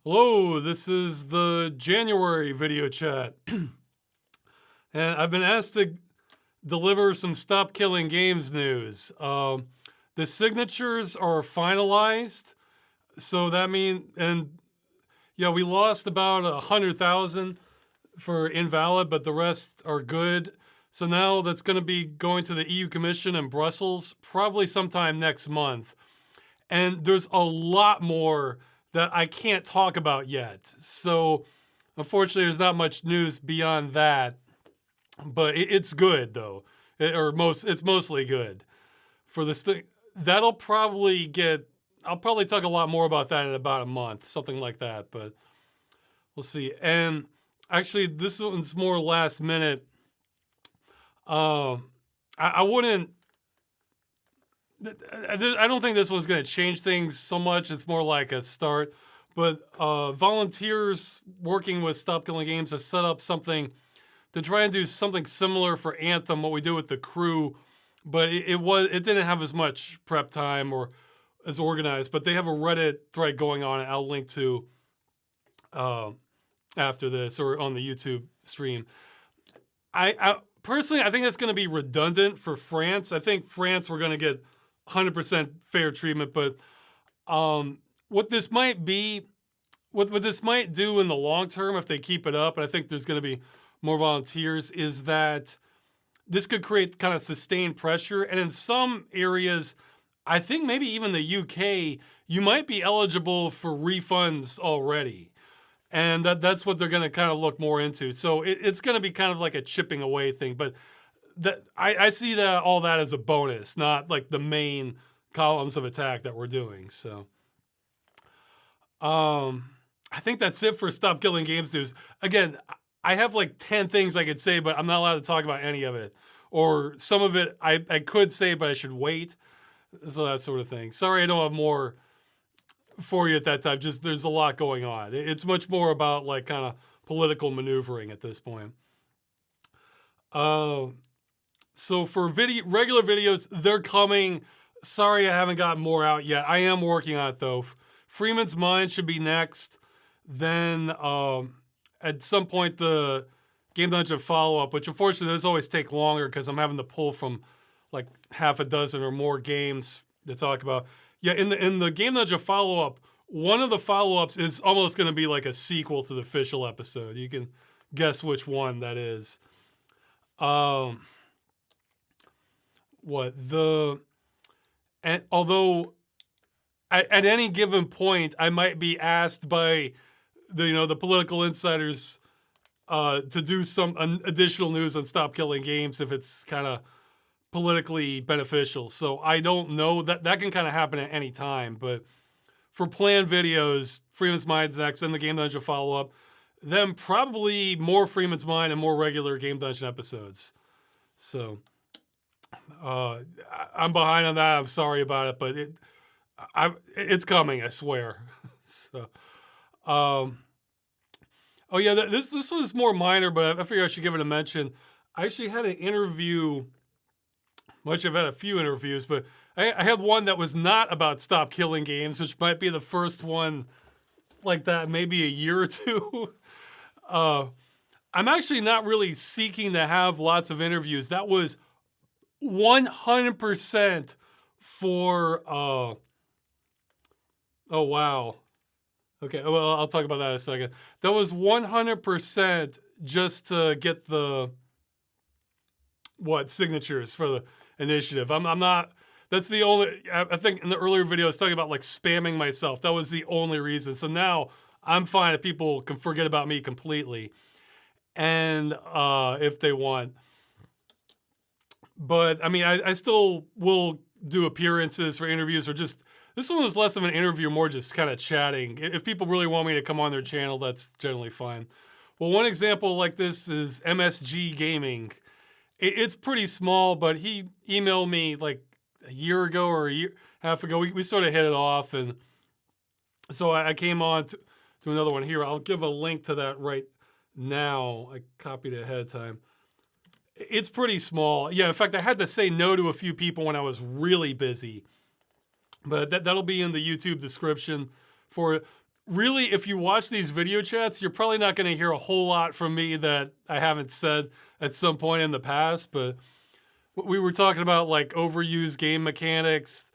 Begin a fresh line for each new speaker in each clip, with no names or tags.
Hello, this is the January video chat. And I've been asked to deliver some Stop Killing Games news. The signatures are finalized. So that means, and yeah, we lost about 100,000 for invalid, but the rest are good. So now that's going to be going to the EU Commission in Brussels, probably sometime next month. And there's a lot more that I can't talk about yet. So unfortunately, there's not much news beyond that, but it's good though. It's mostly good for this thing. That'll probably get, I'll probably talk a lot more about that in about a month, something like that, but we'll see. And actually, this one's more last minute. I wouldn't, I don't think this one's going to change things so much. It's more like a start. But volunteers working with Stop Killing Games has set up something to try and do something similar for Anthem, what we do with the crew. But it didn't have as much prep time or as organized. But they have a Reddit thread going on, and I'll link to after this or on the YouTube stream. I personally, I think that's going to be redundant for France. I think France, we're going to get 100% fair treatment, but what this might be, what this might do in the long term if they keep it up, and I think there's going to be more volunteers, is that this could create kind of sustained pressure. And in some areas, I think maybe even the UK, you might be eligible for refunds already. And that's what they're going to kind of look more into. So it's going to be kind of like a chipping away thing, but that I see that all that as a bonus, not like the main columns of attack that we're doing. So I think that's it for Stop Killing Games news. Again, I have like 10 things I could say, but I'm not allowed to talk about any of it. Or some of it I could say, but I should wait. So that sort of thing. Sorry I don't have more for you at that time. Just there's a lot going on. It's much more about like kind of political maneuvering at this point. So for regular videos, they're coming. Sorry I haven't gotten more out yet. I am working on it though. Freeman's Mind should be next. Then at some point the Game Dungeon follow-up, which unfortunately does always take longer because I'm having to pull from like half a dozen or more games to talk about. Yeah, in the Game Dungeon follow-up, one of the follow-ups is almost going to be like a sequel to the official episode. You can guess which one that is. Although at any given point, I might be asked by the political insiders to do some additional news on Stop Killing Games if it's kind of politically beneficial. So I don't know, that can kind of happen at any time. But for planned videos, Freeman's Mind's next, and the Game Dungeon follow-up, then probably more Freeman's Mind and more regular Game Dungeon episodes. So I'm behind on that. I'm sorry about it, but it's coming, I swear. So, oh yeah, this was more minor, but I figured I should give it a mention. I actually had an interview. Much I've had a few interviews, but I had one that was not about Stop Killing Games, which might be the first one like that, maybe a year or two. I'm actually not really seeking to have lots of interviews. That was 100% for, oh wow. Okay, well, I'll talk about that in a second. That was 100% just to get the, signatures for the initiative. I'm not, that's the only, I think in the earlier video I was talking about like spamming myself. That was the only reason. So now I'm fine if people can forget about me completely. And if they want. But I mean, I still will do appearances for interviews, or just, this one was less of an interview, more just kind of chatting. If people really want me to come on their channel, that's generally fine. Well, one example like this is MSG Gaming. It's pretty small, but he emailed me like a year ago or a year half ago. We sort of hit it off, and so I came on to another one here. I'll give a link to that right now. I copied it ahead of time. It's pretty small. Yeah, in fact, I had to say no to a few people when I was really busy. But that'll be in the YouTube description for it. really, if you watch these video chats, you're probably not going to hear a whole lot from me that I haven't said at some point in the past, but we were talking about like overused game mechanics,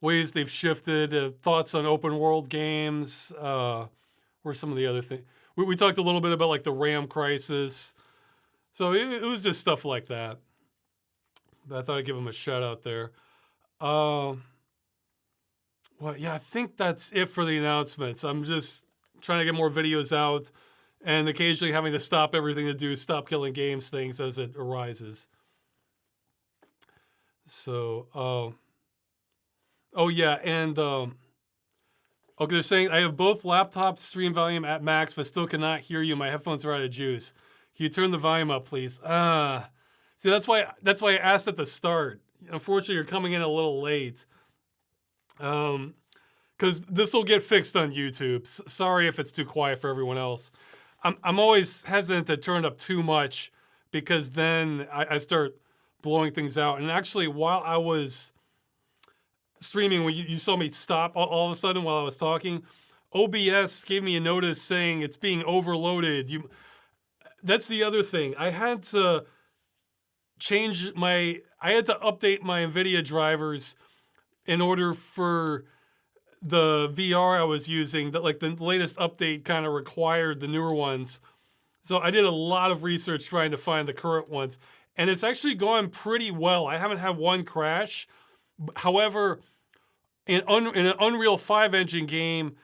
ways they've shifted, thoughts on open world games, or some of the other things. We talked a little bit about like the RAM crisis. So it was just stuff like that. But I thought I'd give them a shout out there. Well, yeah, I think that's it for the announcements. I'm just trying to get more videos out and occasionally having to stop everything to do stop killing games things as it arises. So, oh yeah, and okay, they're saying I have both laptop stream volume at max, but still cannot hear you. My headphones are out of juice. Can you turn the volume up, please? See, that's why I asked at the start. Unfortunately, you're coming in a little late. Because this will get fixed on YouTube. Sorry if it's too quiet for everyone else. I'm always hesitant to turn it up too much because then I start blowing things out. And actually, while I was streaming, when you saw me stop all of a sudden while I was talking, OBS gave me a notice saying it's being overloaded. That's the other thing. I had to update my NVIDIA drivers in order for the VR I was using, that like the latest update kind of required the newer ones. So I did a lot of research trying to find the current ones. And it's actually gone pretty well. I haven't had one crash. However, in an Unreal 5 engine game,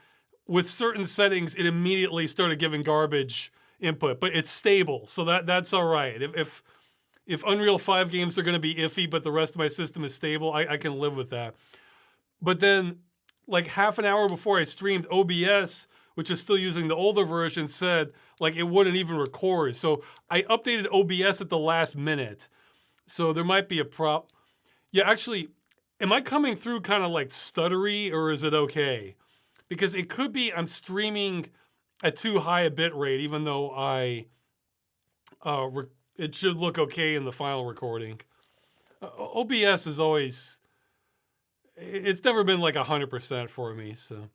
with certain settings, it immediately started giving garbage input. But it's stable, so that's all right. If Unreal 5 games are going to be iffy, but the rest of my system is stable, I can live with that. But then, like half an hour before I streamed, OBS, which is still using the older version, said like it wouldn't even record. So I updated OBS at the last minute. So there might be a prop. Yeah, actually, am I coming through kind of like stuttery, or is it okay? Because it could be I'm streaming at too high a bit rate, even though it should look okay in the final recording. OBS is always, it's never been like 100% for me, so.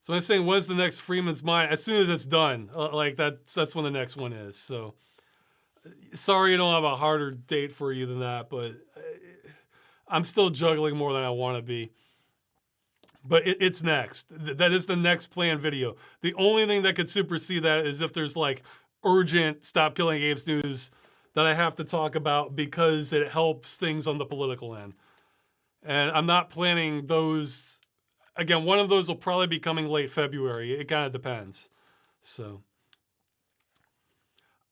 So I'm saying, when's the next Freeman's Mind? As soon as it's done, like that's when the next one is. So, sorry I don't have a harder date for you than that, but I'm still juggling more than I want to be. But it's next. That is the next planned video. The only thing that could supersede that is if there's like urgent Stop Killing Games news that I have to talk about because it helps things on the political end. And I'm not planning those. Again, one of those will probably be coming late February. It kind of depends. So,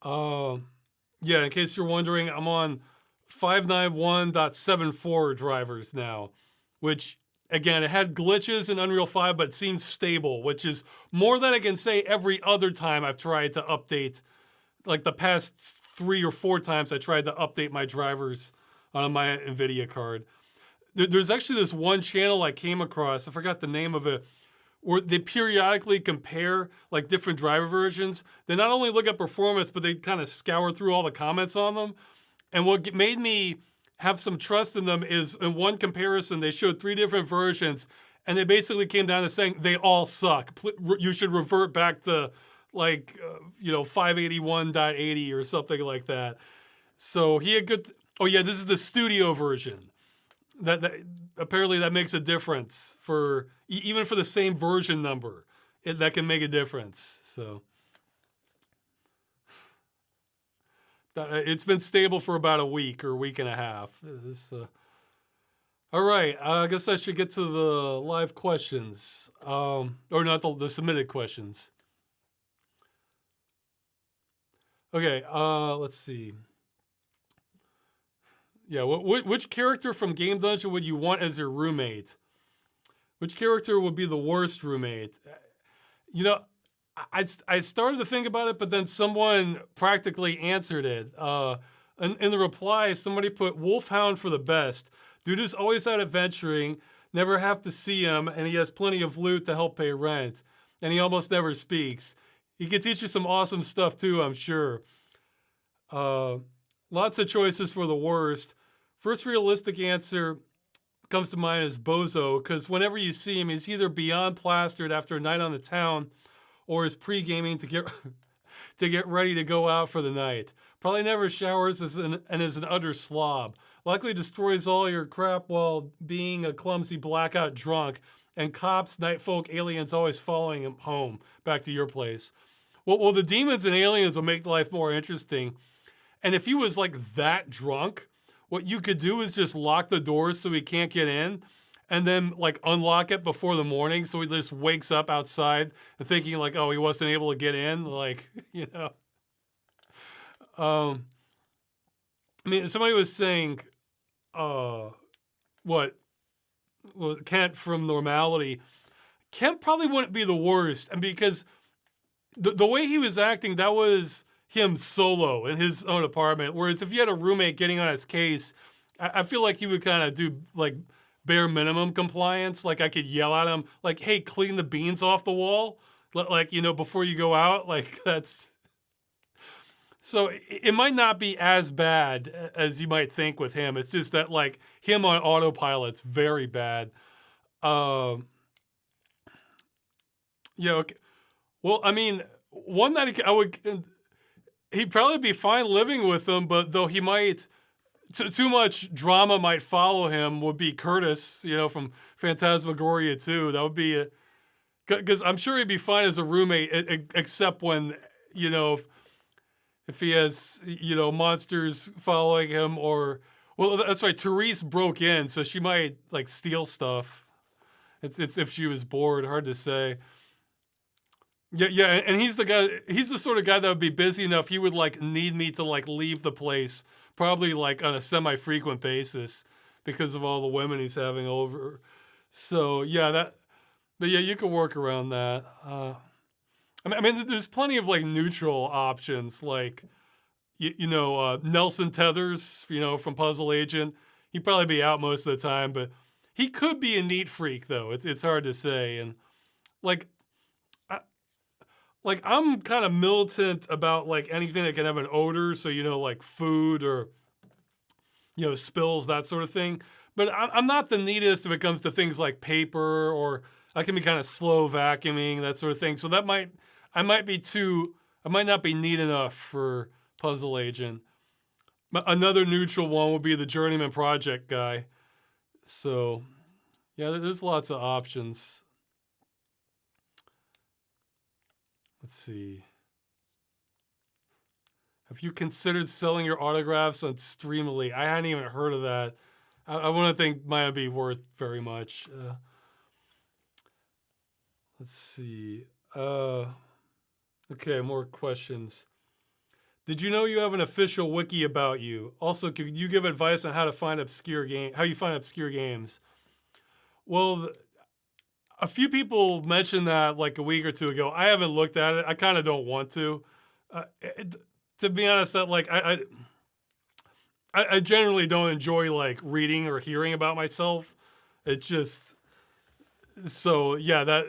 yeah, in case you're wondering, I'm on 591.74 drivers now, which, again, it had glitches in Unreal 5, but it seems stable, which is more than I can say every other time I've tried to update. Like the past 3 or 4 times I tried to update my drivers on my NVIDIA card. There's actually this one channel I came across, I forgot the name of it, where they periodically compare like different driver versions. They not only look at performance, but they kind of scour through all the comments on them. And what made me have some trust in them is in one comparison, they showed 3 different versions, and they basically came down to saying they all suck. You should revert back to like, 581.80 or something like that. So he had good, oh yeah, this is the studio version. That apparently that makes a difference for even for the same version number. That can make a difference. So it's been stable for about a week or a week and a half. All right, I guess I should get to the live questions, or not the submitted questions. Okay, let's see. Yeah, which character from Game Dungeon would you want as your roommate? Which character would be the worst roommate? You know, I started to think about it, but then someone practically answered it. In the reply, somebody put Wolfhound for the best. Dude is always out adventuring, never have to see him, and he has plenty of loot to help pay rent. And he almost never speaks. He can teach you some awesome stuff too, I'm sure. Lots of choices for the worst. First realistic answer, comes to mind is Bozo, because whenever you see him, he's either beyond plastered after a night on the town, or is pre-gaming to get to get ready to go out for the night. Probably never showers and is an utter slob. Likely destroys all your crap while being a clumsy blackout drunk, and cops, nightfolk, aliens always following him home, back to your place. Well, the demons and aliens will make life more interesting. And if he was like that drunk, what you could do is just lock the doors so he can't get in, and then like unlock it before the morning so he just wakes up outside and thinking like, oh, he wasn't able to get in. Like, you know. I mean, somebody was saying, what was Kent from Normality. Kent probably wouldn't be the worst, and because the way he was acting, that was him solo in his own apartment. Whereas if you had a roommate getting on his case, I feel like he would kind of do like bare minimum compliance. Like I could yell at him, like, "Hey, clean the beans off the wall," like, you know, before you go out. Like that's. So it might not be as bad as you might think with him. It's just that like him on autopilot's very bad. Yeah. Okay. Well, I mean, one that he'd probably be fine living with them, but though he might, too much drama might follow him would be Curtis, you know, from Phantasmagoria 2. That would be because I'm sure he'd be fine as a roommate, except when, you know, if he has, you know, monsters following him or, well, that's right, Therese broke in, so she might like steal stuff. It's if she was bored, hard to say. Yeah, and he's the sort of guy that would be busy enough, he would like need me to like leave the place, probably like on a semi-frequent basis because of all the women he's having over. So yeah, but yeah, you could work around that. I mean, there's plenty of like neutral options, like, you know, Nelson Tethers, you know, from Puzzle Agent. He'd probably be out most of the time, but he could be a neat freak though. It's hard to say. And like, I'm kind of militant about like anything that can have an odor. So, you know, like food or, you know, spills, that sort of thing. But I'm not the neatest if it comes to things like paper, or I can be kind of slow vacuuming, that sort of thing. So I might not be neat enough for Puzzle Agent. Another neutral one would be the Journeyman Project guy. So yeah, there's lots of options. Let's see. Have you considered selling your autographs on Streamily? I hadn't even heard of that. I wouldn't think might be worth very much. Let's see. Okay, more questions. Did you know you have an official wiki about you? Also, could you give advice on how you find obscure games? Well, a few people mentioned that like a week or two ago. I haven't looked at it. I kind of don't want to. To be honest, that like I generally don't enjoy like reading or hearing about myself. It just, so yeah, that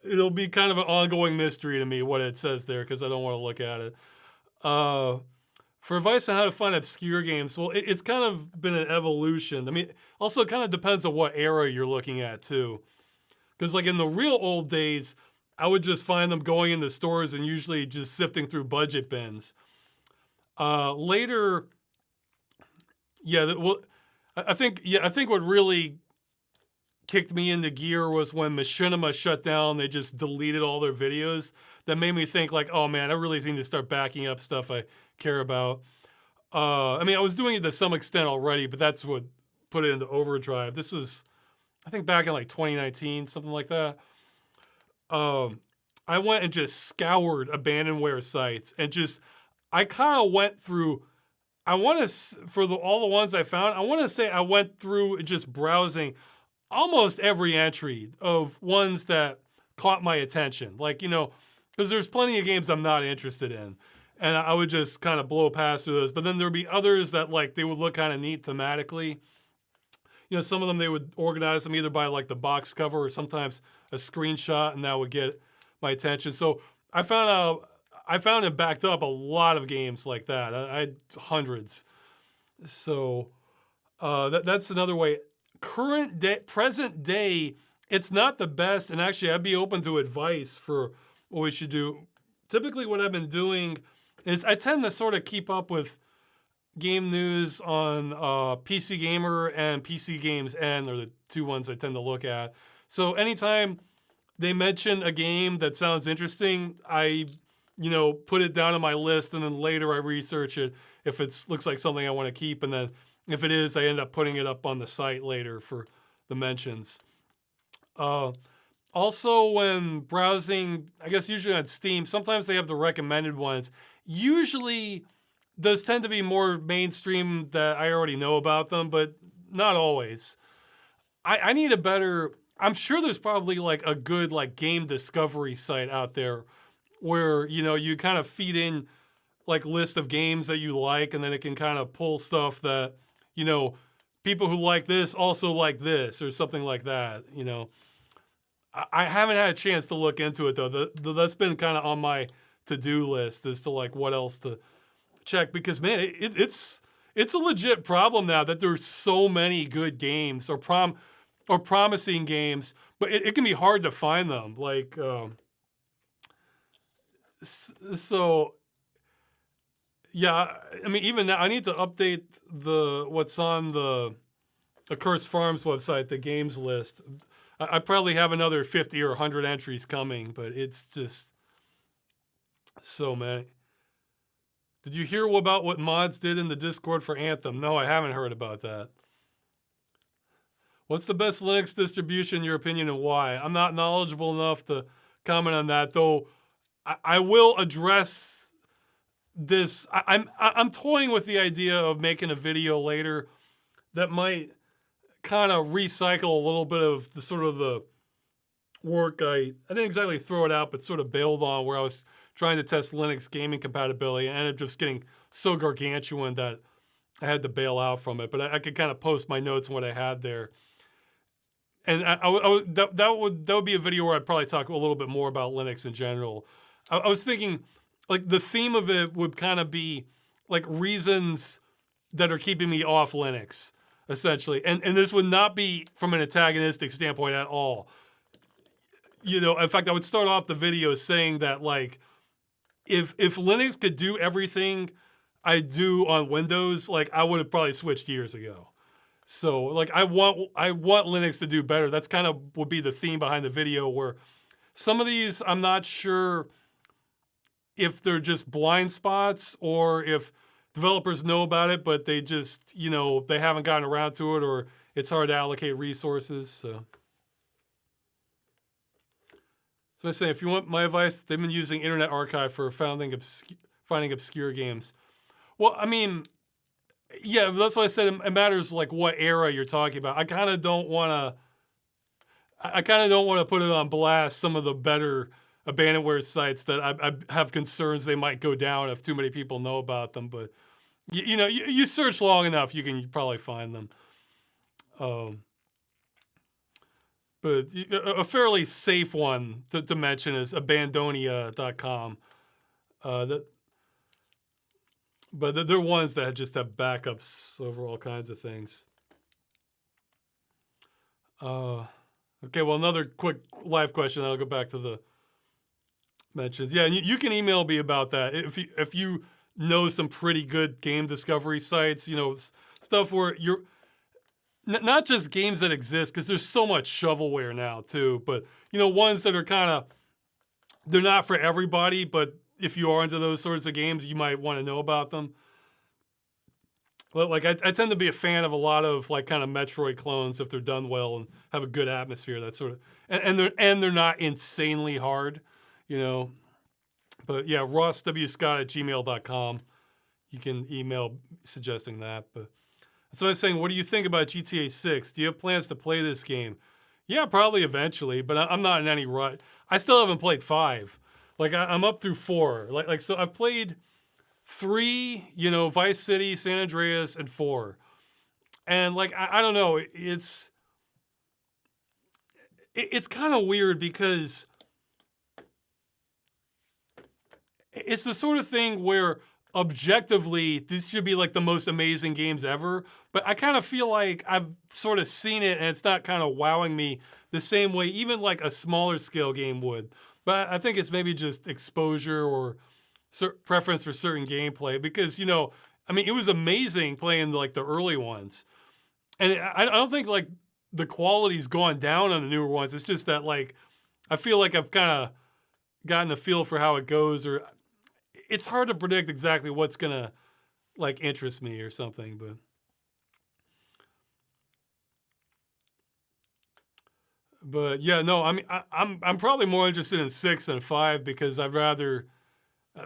it'll be kind of an ongoing mystery to me what it says there, because I don't want to look at it. For advice on how to find obscure games, well, it's kind of been an evolution. I mean, also it kind of depends on what era you're looking at too. Because like in the real old days, I would just find them going into stores and usually just sifting through budget bins. Later, yeah, well, I think what really kicked me into gear was when Machinima shut down. They just deleted all their videos. That made me think like, oh man, I really need to start backing up stuff I care about. I mean, I was doing it to some extent already, but that's what put it into overdrive. This was, I think, back in like 2019, something like that. I went and just scoured abandonware sites and just, I kind of went through, all the ones I found, I want to say I went through just browsing almost every entry of ones that caught my attention. Like, you know, because there's plenty of games I'm not interested in. And I would just kind of blow past through those. But then there'd be others that like, they would look kind of neat thematically. You know, some of them, they would organize them either by like the box cover or sometimes a screenshot, and that would get my attention. So I found and backed up a lot of games like that. I had hundreds. So That's another way. Current day, present day, it's not the best. And actually, I'd be open to advice for what we should do. Typically, what I've been doing is I tend to sort of keep up with game news on PC Gamer and PC Games N are the two ones I tend to look at. So anytime they mention a game that sounds interesting, I, put it down on my list, and then later I research it if it looks like something I want to keep, and then if it is, I end up putting it up on the site later for the mentions. Also, when browsing, I guess usually on Steam, sometimes they have the recommended ones. Usually, those tend to be more mainstream that I already know about them, but not always. I need a better. I'm sure there's probably like a good like game discovery site out there where you kind of feed in like list of games that you like, and then it can kind of pull stuff that people who like this also like this or something like that. I haven't had a chance to look into it though. That's been kind of on my to-do list as to like what else to check, because man, it's a legit problem now that there's so many good games or promising games, but it can be hard to find them. Like, so yeah, I mean, even now I need to update what's on the Cursed Farms website, the games list. I probably have another 50 or 100 entries coming, but it's just so many. Did you hear about what mods did in the Discord for Anthem? No, I haven't heard about that. What's the best Linux distribution in your opinion, and why? I'm not knowledgeable enough to comment on that, though. I will address this. I'm toying with the idea of making a video later that might kind of recycle a little bit of the sort of the work I didn't exactly throw it out, but sort of bailed on, where I was trying to test Linux gaming compatibility and ended up just getting so gargantuan that I had to bail out from it. But I could kind of post my notes on what I had there. And that would be a video where I'd probably talk a little bit more about Linux in general. I was thinking, like, the theme of it would kind of be like reasons that are keeping me off Linux, essentially. And this would not be from an antagonistic standpoint at all. In fact, I would start off the video saying that, like, if Linux could do everything I do on Windows, like, I would have probably switched years ago. So, like, I want Linux to do better. That's kind of would be the theme behind the video, where some of these I'm not sure if they're just blind spots or if developers know about it, but they just, they haven't gotten around to it, or it's hard to allocate resources. So I say, if you want my advice, they've been using Internet Archive for finding obscure games. Well, I mean, yeah, that's why I said it matters like what era you're talking about. I kind of don't want to put it on blast, some of the better abandonware sites that I have concerns they might go down if too many people know about them. But you search long enough, you can probably find them. But a fairly safe one to mention is abandonia.com. But they're ones that just have backups over all kinds of things. Okay, well, another quick live question, then I'll go back to the mentions. Yeah, you can email me about that if you know some pretty good game discovery sites. Stuff where you're not just games that exist, because there's so much shovelware now too. But ones that are kind of, they're not for everybody, but if you are into those sorts of games, you might want to know about them. Like I tend to be a fan of a lot of like kind of Metroid clones if they're done well and have a good atmosphere. That sort of, and they're not insanely hard, But yeah, rosswscott@gmail.com. You can email suggesting that. But so I was saying, what do you think about GTA 6? Do you have plans to play this game? Yeah, probably eventually, but I'm not in any rush. I still haven't played 5. Like I'm up through 4. Like so I've played 3, Vice City, San Andreas, and 4. And like I don't know, it's kind of weird because it's the sort of thing where objectively, this should be like the most amazing games ever. But I kind of feel like I've sort of seen it and it's not kind of wowing me the same way even like a smaller scale game would. But I think it's maybe just exposure or preference for certain gameplay because, I mean, it was amazing playing like the early ones. And I don't think like the quality's gone down on the newer ones. It's just that like, I feel like I've kind of gotten a feel for how it goes, or it's hard to predict exactly what's gonna like interest me or something, but yeah, no, I mean, I'm probably more interested in 6 than 5 because I'd rather,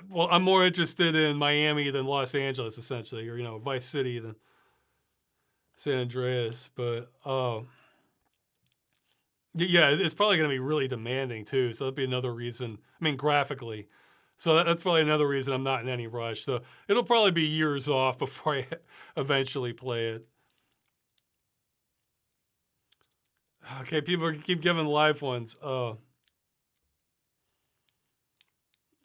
well, I'm more interested in Miami than Los Angeles essentially, or Vice City than San Andreas, but yeah, it's probably gonna be really demanding too, so that'd be another reason. I mean, graphically. So that's probably another reason I'm not in any rush. So it'll probably be years off before I eventually play it. Okay, people keep giving live ones.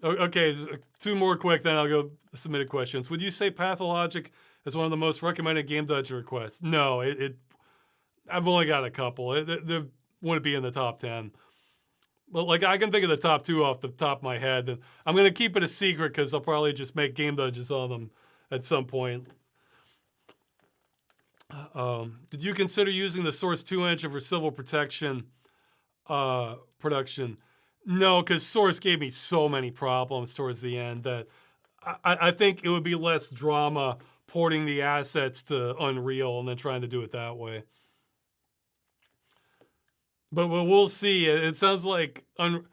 Okay, 2 more quick, then I'll go submitted questions. Would you say Pathologic is one of the most recommended game dungeon requests? No, I've only got a couple. They wouldn't be in the top 10. But like I can think of the top 2 off the top of my head, and I'm gonna keep it a secret because I'll probably just make game dungeons on them at some point. Did you consider using the Source 2 engine for civil protection production? No, because Source gave me so many problems towards the end that I think it would be less drama porting the assets to Unreal and then trying to do it that way. But we'll see. It sounds like, from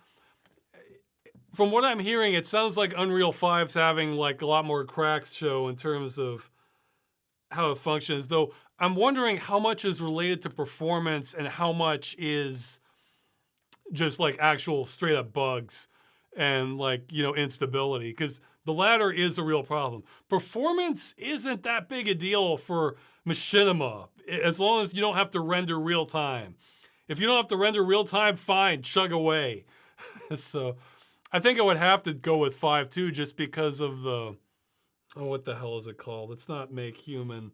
what I'm hearing, it sounds like Unreal 5's having like a lot more cracks show in terms of how it functions. Though I'm wondering how much is related to performance and how much is just like actual straight up bugs and like, instability. Because the latter is a real problem. Performance isn't that big a deal for machinima, as long as you don't have to render real time. If you don't have to render real time, fine, chug away. So I think I would have to go with 5 too, just because of the, what the hell is it called? It's not Make Human.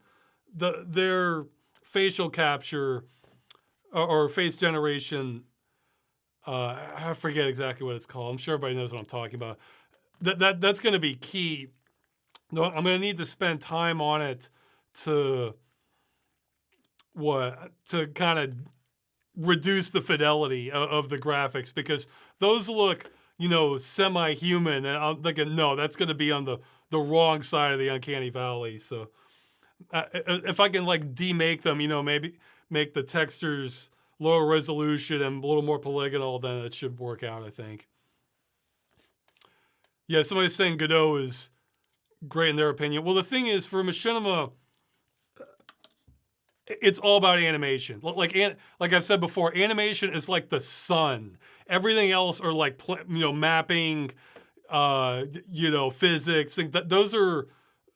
Their facial capture or face generation. I forget exactly what it's called. I'm sure everybody knows what I'm talking about. That's going to be key. I'm going to need to spend time on it to kind of reduce the fidelity of the graphics, because those look, semi-human, and I'm thinking, no, that's going to be on the wrong side of the uncanny valley. So if I can like demake them, maybe make the textures lower resolution and a little more polygonal, then it should work out, I think. Yeah, somebody's saying Godot is great in their opinion. Well, the thing is, for machinima, it's all about animation. Like I've said before, animation is like the sun. Everything else are like mapping, physics. Those are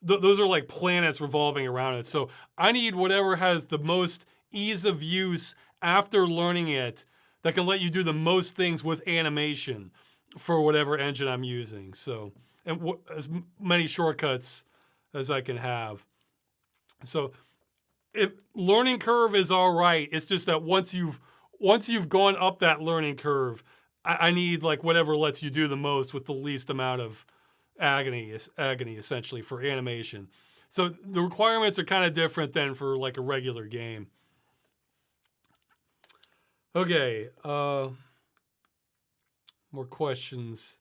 like planets revolving around it. So I need whatever has the most ease of use after learning it, that can let you do the most things with animation for whatever engine I'm using. So, and as many shortcuts as I can have. So, if learning curve is all right, it's just that once you've gone up that learning curve, I need like whatever lets you do the most with the least amount of agony essentially for animation. So the requirements are kind of different than for like a regular game. Okay, more questions.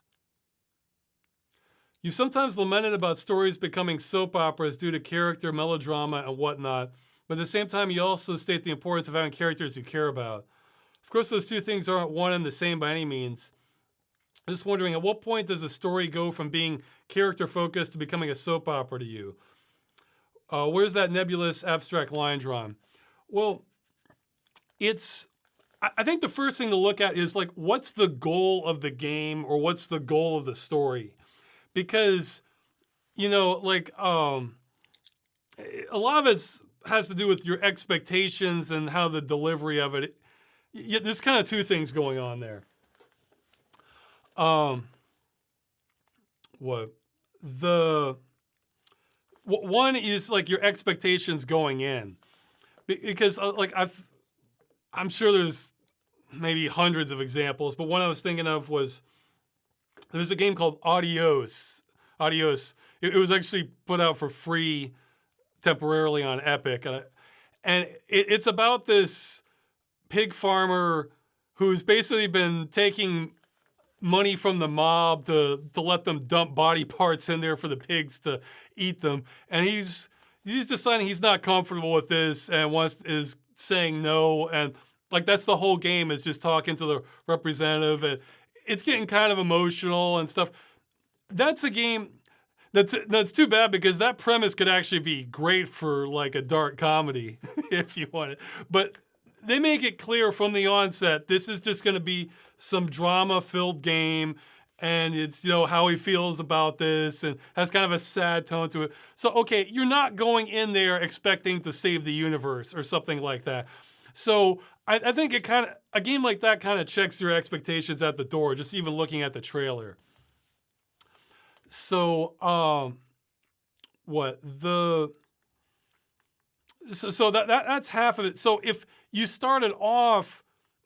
You've sometimes lamented about stories becoming soap operas due to character, melodrama, and whatnot, but at the same time, you also state the importance of having characters you care about. Of course, those two things aren't one and the same by any means. I'm just wondering, at what point does a story go from being character-focused to becoming a soap opera to you? Where's that nebulous, abstract line drawn? Well, I think the first thing to look at is like, what's the goal of the game, or what's the goal of the story? Because, like, a lot of it has to do with your expectations and how the delivery of it. There's kind of two things going on there. One is like your expectations going in, because like I'm sure there's maybe hundreds of examples, but one I was thinking of was there's a game called Adios. Adios. It was actually put out for free temporarily on Epic, and it's about this pig farmer who's basically been taking money from the mob to let them dump body parts in there for the pigs to eat them, and he's deciding he's not comfortable with this and is saying no, and like that's the whole game, is just talking to the representative, and it's getting kind of emotional and stuff. That's a game that's too bad, because that premise could actually be great for like a dark comedy if you want it. But they make it clear from the onset this is just going to be some drama-filled game, and it's, you know, how he feels about this, and has kind of a sad tone to it. So, okay, you're not going in there expecting to save the universe or something like that. So I think a game like that kind of checks your expectations at the door, just even looking at the trailer. So, that's half of it. So if you started off,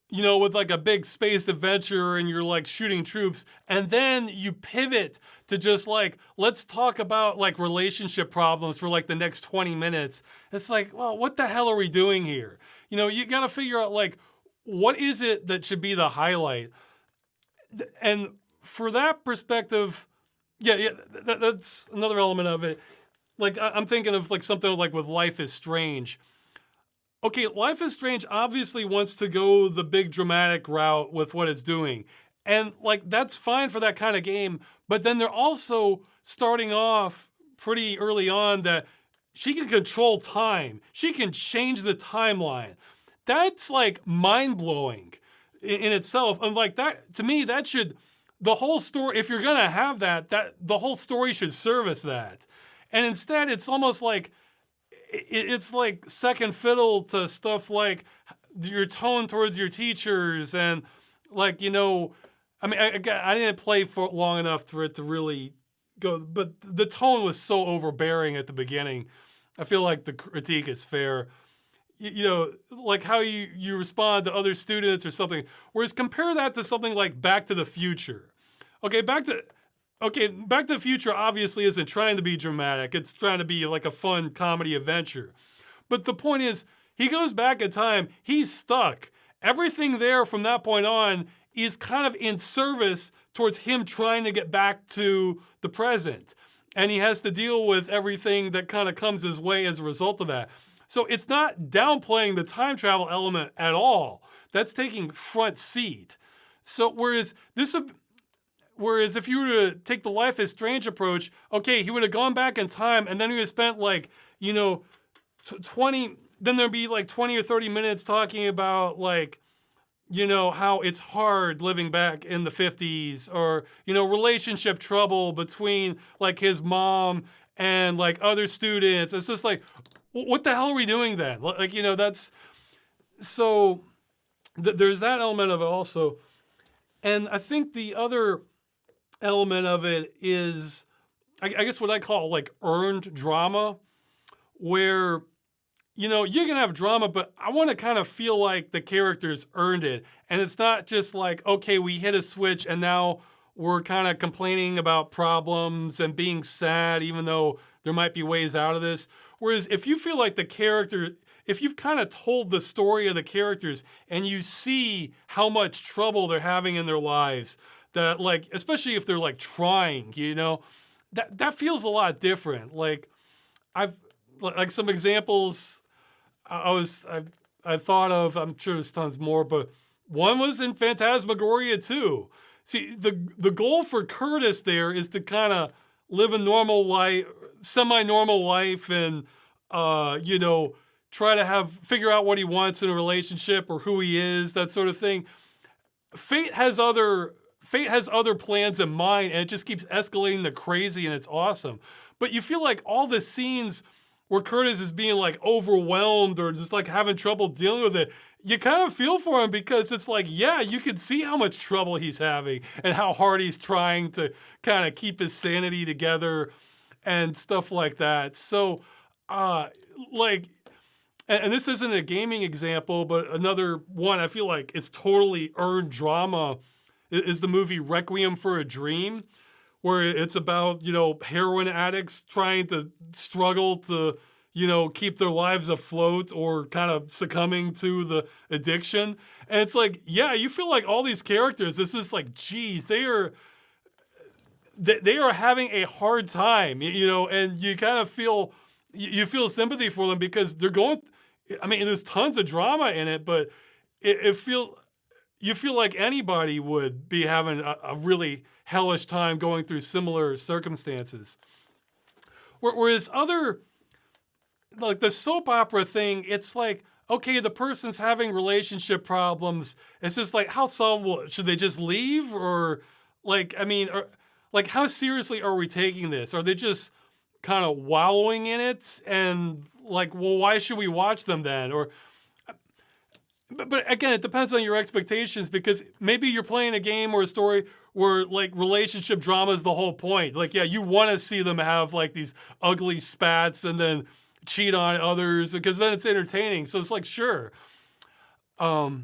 you know, with like a big space adventure and you're like shooting troops, and then you pivot to just like, let's talk about like relationship problems for like the next 20 minutes. It's like, well, what the hell are we doing here? You know, you got to figure out like, what is it that should be the highlight? And for that perspective, that's another element of it. Like I'm thinking of like something like with Life is Strange. Okay, Life is Strange obviously wants to go the big dramatic route with what it's doing. And like that's fine for that kind of game, but then they're also starting off pretty early on that she can control time. She can change the timeline. That's like mind-blowing in itself. And like that, to me, that should, the whole story, if you're gonna have that the whole story should service that. And instead, it's almost like, it's like second fiddle to stuff like your tone towards your teachers, and like, you know, I mean, I didn't play for long enough for it to really go, but the tone was so overbearing at the beginning. I feel like the critique is fair. You know, like how you respond to other students or something. Whereas compare that to something like Back to the Future. Okay, Back to the Future obviously isn't trying to be dramatic. It's trying to be like a fun comedy adventure. But the point is, he goes back in time, he's stuck. Everything there from that point on is kind of in service towards him trying to get back to the present. And he has to deal with everything that kind of comes his way as a result of that. So it's not downplaying the time travel element at all. That's taking front seat. So whereas if you were to take the Life is Strange approach, okay, he would have gone back in time, and then he would have spent like, you know, 20, then there'd be like 20 or 30 minutes talking about like, you know, how it's hard living back in the 50s, or, you know, relationship trouble between like his mom and like other students. It's just like, what the hell are we doing then? Like, you know, that's, so there's that element of it also. And I think the other element of it is, I guess what I call like earned drama, where, you know, you can have drama, but I want to kind of feel like the characters earned it. And it's not just like, okay, we hit a switch and now we're kind of complaining about problems and being sad, even though there might be ways out of this. Whereas if you feel like the character, if you've kind of told the story of the characters and you see how much trouble they're having in their lives, that like, especially if they're like trying, you know, that feels a lot different. Like I've, like some examples I thought of, I'm sure there's tons more, but one was in Phantasmagoria 2. See, the goal for Curtis there is to kind of live a normal life, semi-normal life, and, you know, try to figure out what he wants in a relationship or who he is, that sort of thing. Fate has other plans in mind, and it just keeps escalating the crazy, and it's awesome. But you feel like all the scenes where Curtis is being like overwhelmed or just like having trouble dealing with it, you kind of feel for him, because it's like, yeah, you can see how much trouble he's having and how hard he's trying to kind of keep his sanity together. and stuff like that. So, uh, like, and this isn't a gaming example, but another one I feel like it's totally earned drama is the movie Requiem for a Dream, where it's about, heroin addicts trying to struggle to, keep their lives afloat or kind of succumbing to the addiction. And it's like, yeah, you feel like all these characters, this is like, geez, they are having a hard time, and you kind of feel, you feel sympathy for them because they're going, I mean, there's tons of drama in it, but you feel like anybody would be having a really hellish time going through similar circumstances. Whereas other, like the soap opera thing, it's like, okay, the person's having relationship problems. It's just like, how solvable? Should they just leave? Or like, I mean, like how seriously are we taking this? Are they just kind of wallowing in it? And like, well, why should we watch them then? Or, but again, it depends on your expectations, because maybe you're playing a game or a story where like relationship drama is the whole point. Like, yeah, you want to see them have like these ugly spats and then cheat on others because then it's entertaining. So it's like, sure. Oh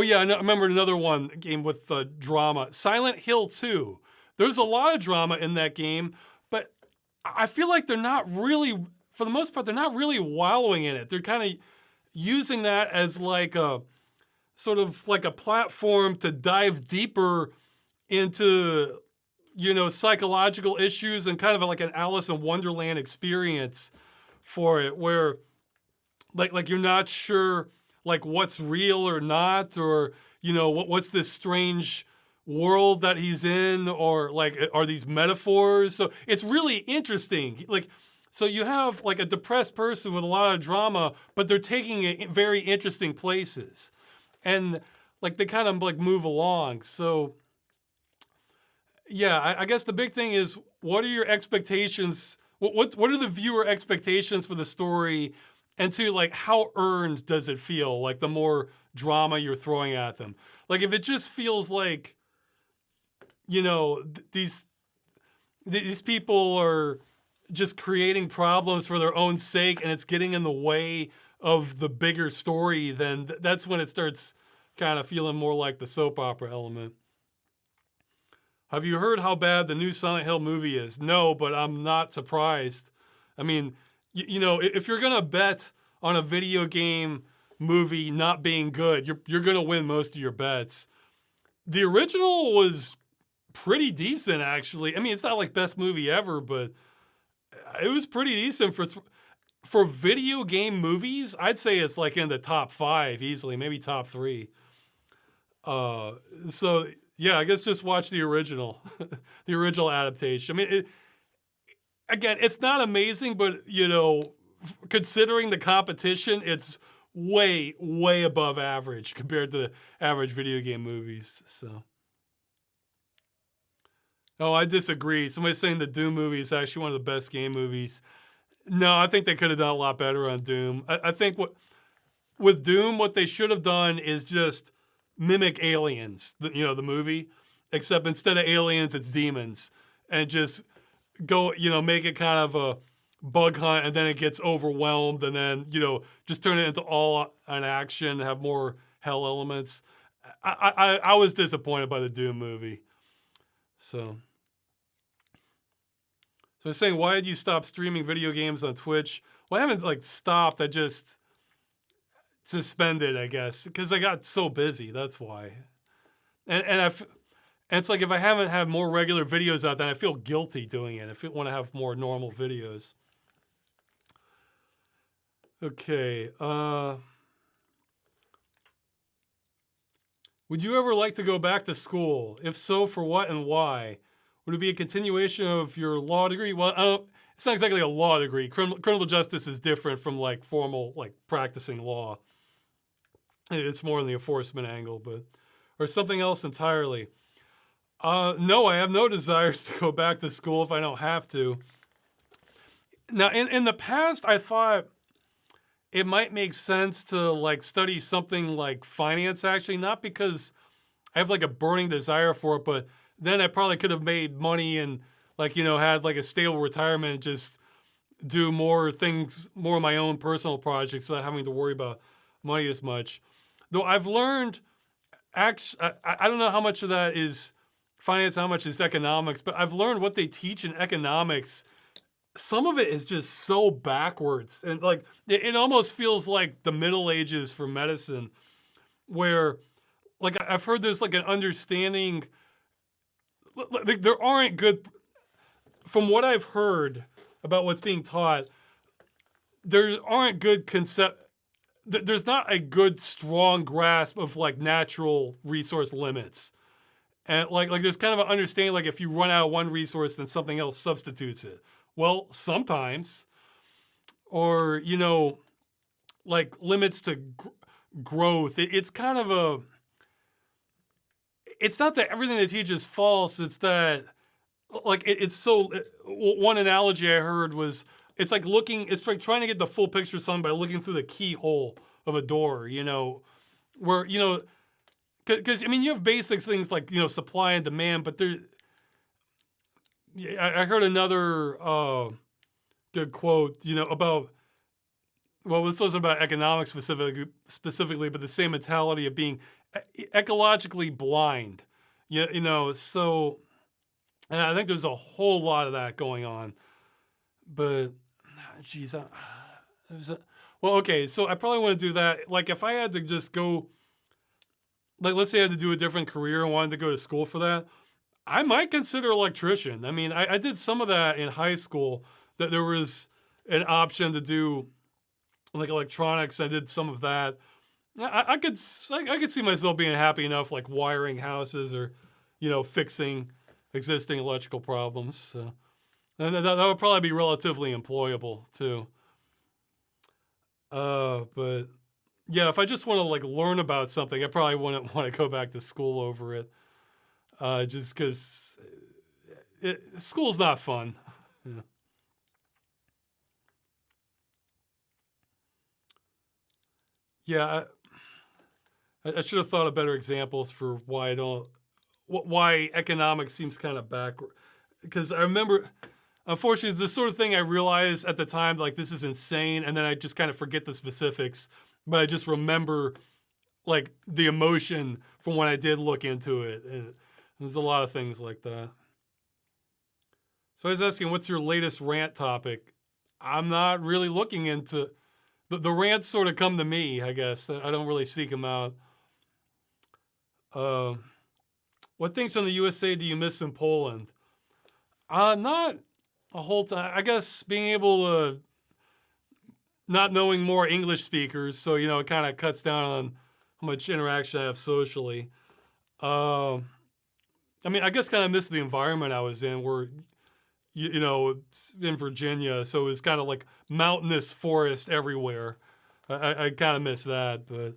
yeah, I remembered another one game with drama. Silent Hill 2. There's a lot of drama in that game, but I feel like they're not really, for the most part, they're not really wallowing in it. They're kind of using that as like a sort of like a platform to dive deeper into, psychological issues and kind of like an Alice in Wonderland experience for it, where like you're not sure like what's real or not, or what's this strange world that he's in, or like are these metaphors? So it's really interesting. Like, so you have like a depressed person with a lot of drama, but they're taking it in very interesting places, and like they kind of like move along. So yeah, I guess the big thing is, what are your expectations? What are the viewer expectations for the story? And two, like, how earned does it feel? Like the more drama you're throwing at them. Like if it just feels like, these people are just creating problems for their own sake and it's getting in the way of the bigger story, then that's when it starts kind of feeling more like the soap opera element. Have you heard how bad the new Silent Hill movie is? No, but I'm not surprised. I mean, if you're gonna bet on a video game movie not being good, you're gonna win most of your bets. The original was pretty decent, actually. I mean, it's not like best movie ever, but it was pretty decent for video game movies. I'd say it's like in the top 5 easily, maybe top 3. So yeah, I guess just watch the original, the original adaptation. I mean, again, it's not amazing, but considering the competition, it's way, way above average compared to the average video game movies. So, oh, I disagree. Somebody's saying the Doom movie is actually one of the best game movies. No, I think they could have done a lot better on Doom. I think with Doom, what they should have done is just mimic Aliens, the movie, except instead of aliens, it's demons, and just go, make it kind of a bug hunt, and then it gets overwhelmed, and then, just turn it into all an action, have more hell elements. I was disappointed by the Doom movie. So I'm saying, why did you stop streaming video games on Twitch? Well, I haven't like stopped. I just suspended, I guess, because I got so busy. That's why. And it's like if I haven't had more regular videos out, then I feel guilty doing it. I want to have more normal videos. Okay. Would you ever like to go back to school? If so, for what and why? Would it be a continuation of your law degree? Well, it's not exactly a law degree. Criminal justice is different from like formal, like practicing law. It's more in the enforcement angle, or something else entirely. No, I have no desires to go back to school if I don't have to. Now, in the past, I thought it might make sense to like study something like finance, actually, not because I have like a burning desire for it, but then I probably could have made money in like, had like a stable retirement, and just do more things, more of my own personal projects without having to worry about money as much. Though I've learned, I don't know how much of that is finance, how much is economics, but I've learned what they teach in economics. Some of it is just so backwards, and like it almost feels like the Middle Ages for medicine, where like I've heard there's like an understanding, like there aren't good, from what I've heard about what's being taught, there aren't good there's not a good strong grasp of like natural resource limits. And like there's kind of an understanding, like if you run out of one resource, then something else substitutes it. Well, sometimes, or like limits to growth. It's kind of it's not that everything they teach is false. It's that like it's so. One analogy I heard was it's like it's like trying to get the full picture of something by looking through the keyhole of a door. Where because I mean you have basic things like supply and demand, but there. I heard another good quote, about, well, this wasn't about economics specifically, but the same mentality of being ecologically blind. So, and I think there's a whole lot of that going on. But, geez, well, okay, so I probably want to do that. Like, if I had to just go, like, let's say I had to do a different career and wanted to go to school for that, I might consider electrician. I mean, I did some of that in high school, that there was an option to do like electronics. I did some of that. I could see myself being happy enough like wiring houses or, fixing existing electrical problems. So, and that would probably be relatively employable too. But yeah, if I just want to like learn about something, I probably wouldn't want to go back to school over it. Just because school's not fun. Yeah. Yeah, I should have thought of better examples for why economics seems kind of backward. Because I remember, unfortunately, it's the sort of thing I realized at the time, like this is insane, and then I just kind of forget the specifics, but I just remember like the emotion from when I did look into it. And there's a lot of things like that. So I was asking, what's your latest rant topic? I'm not really looking into the rants. Sort of come to me, I guess. I don't really seek them out. What things from the USA do you miss in Poland? Not a whole time. I guess being able to not knowing more English speakers, so it kind of cuts down on how much interaction I have socially. I mean, I guess kind of miss the environment I was in, where in Virginia, so it was kind of like mountainous forest everywhere. I kind of miss that, but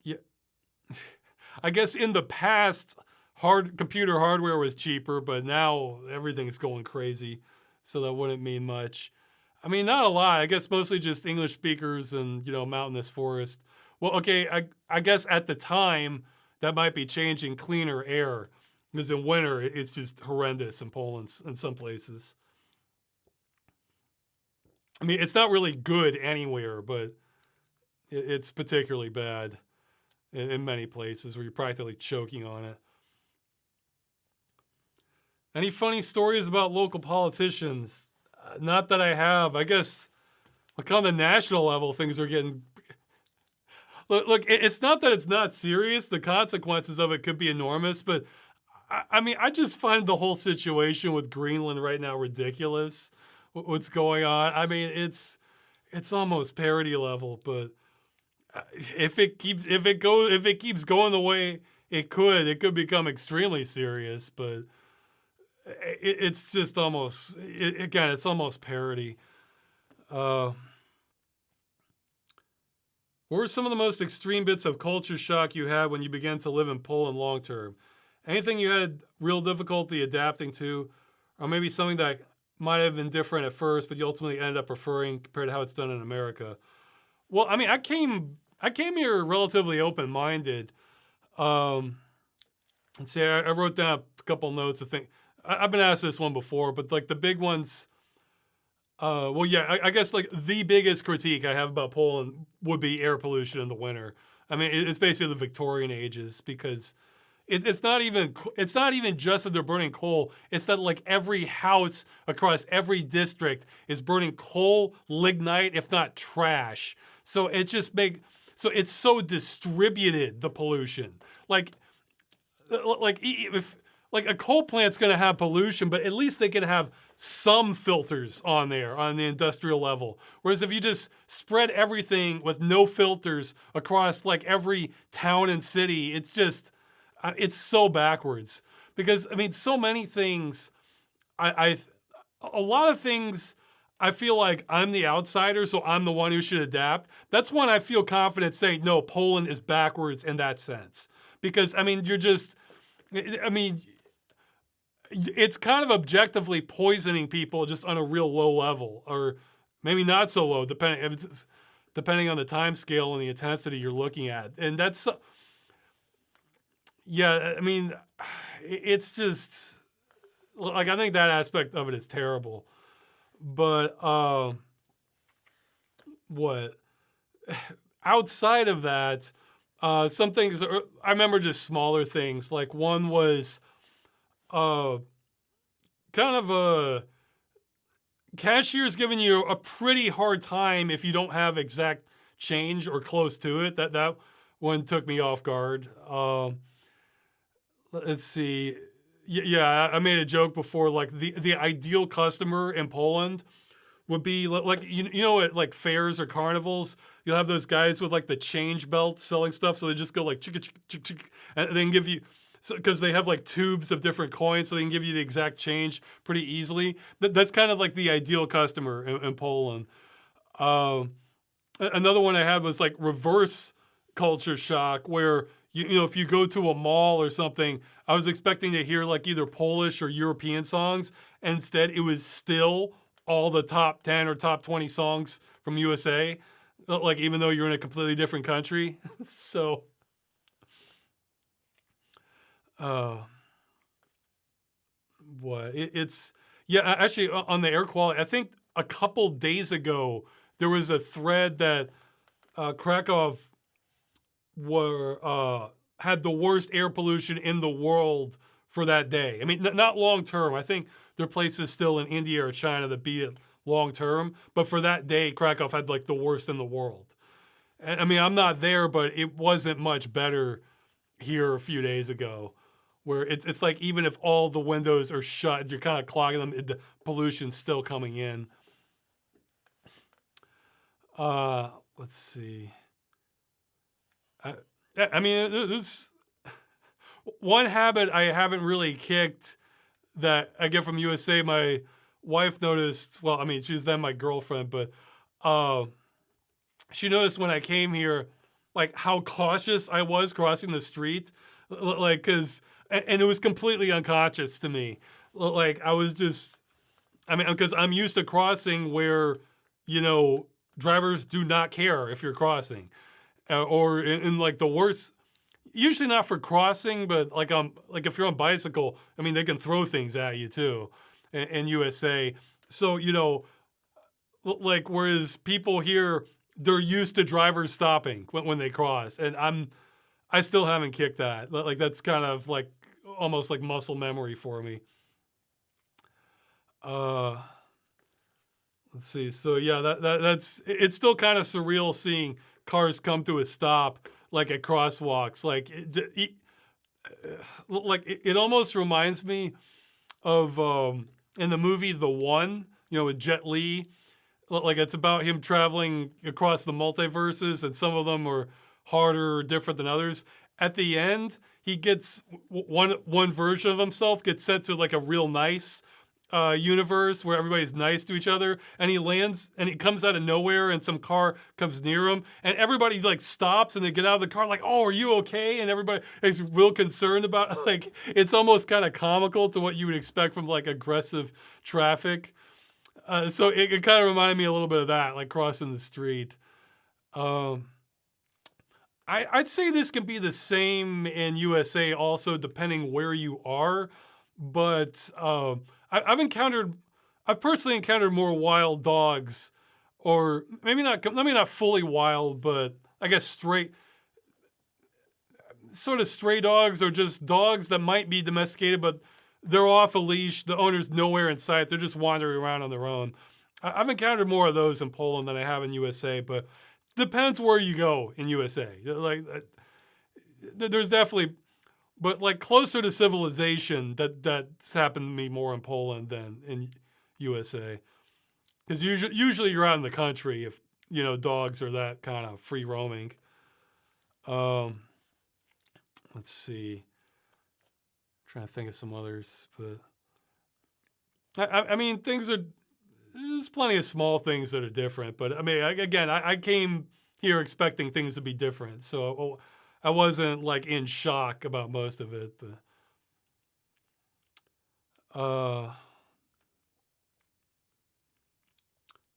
yeah, I guess in the past, computer hardware was cheaper, but now everything's going crazy, so that wouldn't mean much. I mean, not a lot. I guess mostly just English speakers and mountainous forest. Well, okay, I guess at the time that might be changing. Cleaner air, because in winter it's just horrendous in Poland in some places. I mean, it's not really good anywhere, but it's particularly bad in many places where you're practically choking on it. Any funny stories about local politicians? Not that I have. I guess like on the national level, things are getting. Look, it's not that it's not serious. The consequences of it could be enormous, but I mean, I just find the whole situation with Greenland right now ridiculous. What's going on? I mean, it's almost parody level. But if it keeps going the way it could become extremely serious. But it's just almost again, it's almost parody. What were some of the most extreme bits of culture shock you had when you began to live in Poland long term? Anything you had real difficulty adapting to, or maybe something that might have been different at first, but you ultimately ended up preferring compared to how it's done in America? Well, I mean, I came here relatively open-minded. let's see, I wrote down a couple notes. I've been asked this one before, but like the big ones. Well, yeah, I guess like the biggest critique I have about Poland would be air pollution in the winter. I mean, it's basically the Victorian ages because it's not even just that they're burning coal. It's that like every house across every district is burning coal, lignite, if not trash. So it's so distributed, the pollution. If like a coal plant's going to have pollution, but at least they can have some filters on there on the industrial level. Whereas if you just spread everything with no filters across like every town and city, it's so backwards. Because I mean, so many things, a lot of things, I feel like I'm the outsider, so I'm the one who should adapt. That's when I feel confident saying, no, Poland is backwards in that sense. Because I mean, it's kind of objectively poisoning people just on a real low level, or maybe not so low, depending on the time scale and the intensity you're looking at. And that's, yeah, I mean, it's just, like, I think that aspect of it is terrible. But, what? Outside of that, some things, I remember just smaller things. Like one was, kind of a cashier's giving you a pretty hard time if you don't have exact change or close to it. That one took me off guard. Let's see. Yeah, I made a joke before. Like the ideal customer in Poland would be like you know at like fairs or carnivals, you'll have those guys with like the change belt selling stuff. So they just go like chicka chicka chicka chicka, and then give you. So, because they have like tubes of different coins, so they can give you the exact change pretty easily. That's kind of like the ideal customer in Poland. Another one I had was like reverse culture shock, where you know if you go to a mall or something, I was expecting to hear like either Polish or European songs. And instead, it was still all the top 10 or top 20 songs from USA. Like even though you're in a completely different country, so. What it's yeah, actually on the air quality, I think a couple days ago there was a thread that Krakow had the worst air pollution in the world for that day. I mean, not long term. I think there are places still in India or China that beat it long term, but for that day, Krakow had like the worst in the world. I mean, I'm not there, but it wasn't much better here a few days ago, where it's like even if all the windows are shut, you're kind of clogging them, the pollution's still coming in. Let's see. I mean, there's one habit I haven't really kicked that I get from USA. My wife noticed. Well, I mean, she's then my girlfriend, but she noticed when I came here, like how cautious I was crossing the street, like and it was completely unconscious to me. Like I was just, I mean, because I'm used to crossing where, you know, drivers do not care if you're crossing, or in like the worst. Usually not for crossing, but like if you're on bicycle, I mean they can throw things at you too, in USA. So you know, like whereas people here they're used to drivers stopping when they cross, and I still haven't kicked that. Like that's kind of like almost like muscle memory for me. Uh, let's see. So yeah, that's it's still kind of surreal seeing cars come to a stop like at crosswalks. It almost reminds me of in the movie The One, you know, with Jet Li. Like it's about him traveling across the multiverses, and some of them are harder or different than others. At the end, he gets one version of himself gets sent to like a real nice universe where everybody's nice to each other, and he lands and he comes out of nowhere, and some car comes near him, and everybody like stops and they get out of the car like, "Oh, are you okay?" And everybody is real concerned about like it's almost kind of comical to what you would expect from like aggressive traffic. So it kind of reminded me a little bit of that, like crossing the street. Um, I'd say this can be the same in USA also, depending where you are. But I've personally encountered more wild dogs, or maybe not fully wild, but I guess sort of stray dogs, or just dogs that might be domesticated, but they're off a leash. The owner's nowhere in sight. They're just wandering around on their own. I've encountered more of those in Poland than I have in USA, but depends where you go in USA. Like, there's definitely, but like closer to civilization, that's happened to me more in Poland than in USA. Because usually you're out in the country if dogs are that kind of free roaming. Um, let's see. Trying to think of some others, but I mean, there's plenty of small things that are different. But I mean, I came here expecting things to be different, so I wasn't like in shock about most of it. But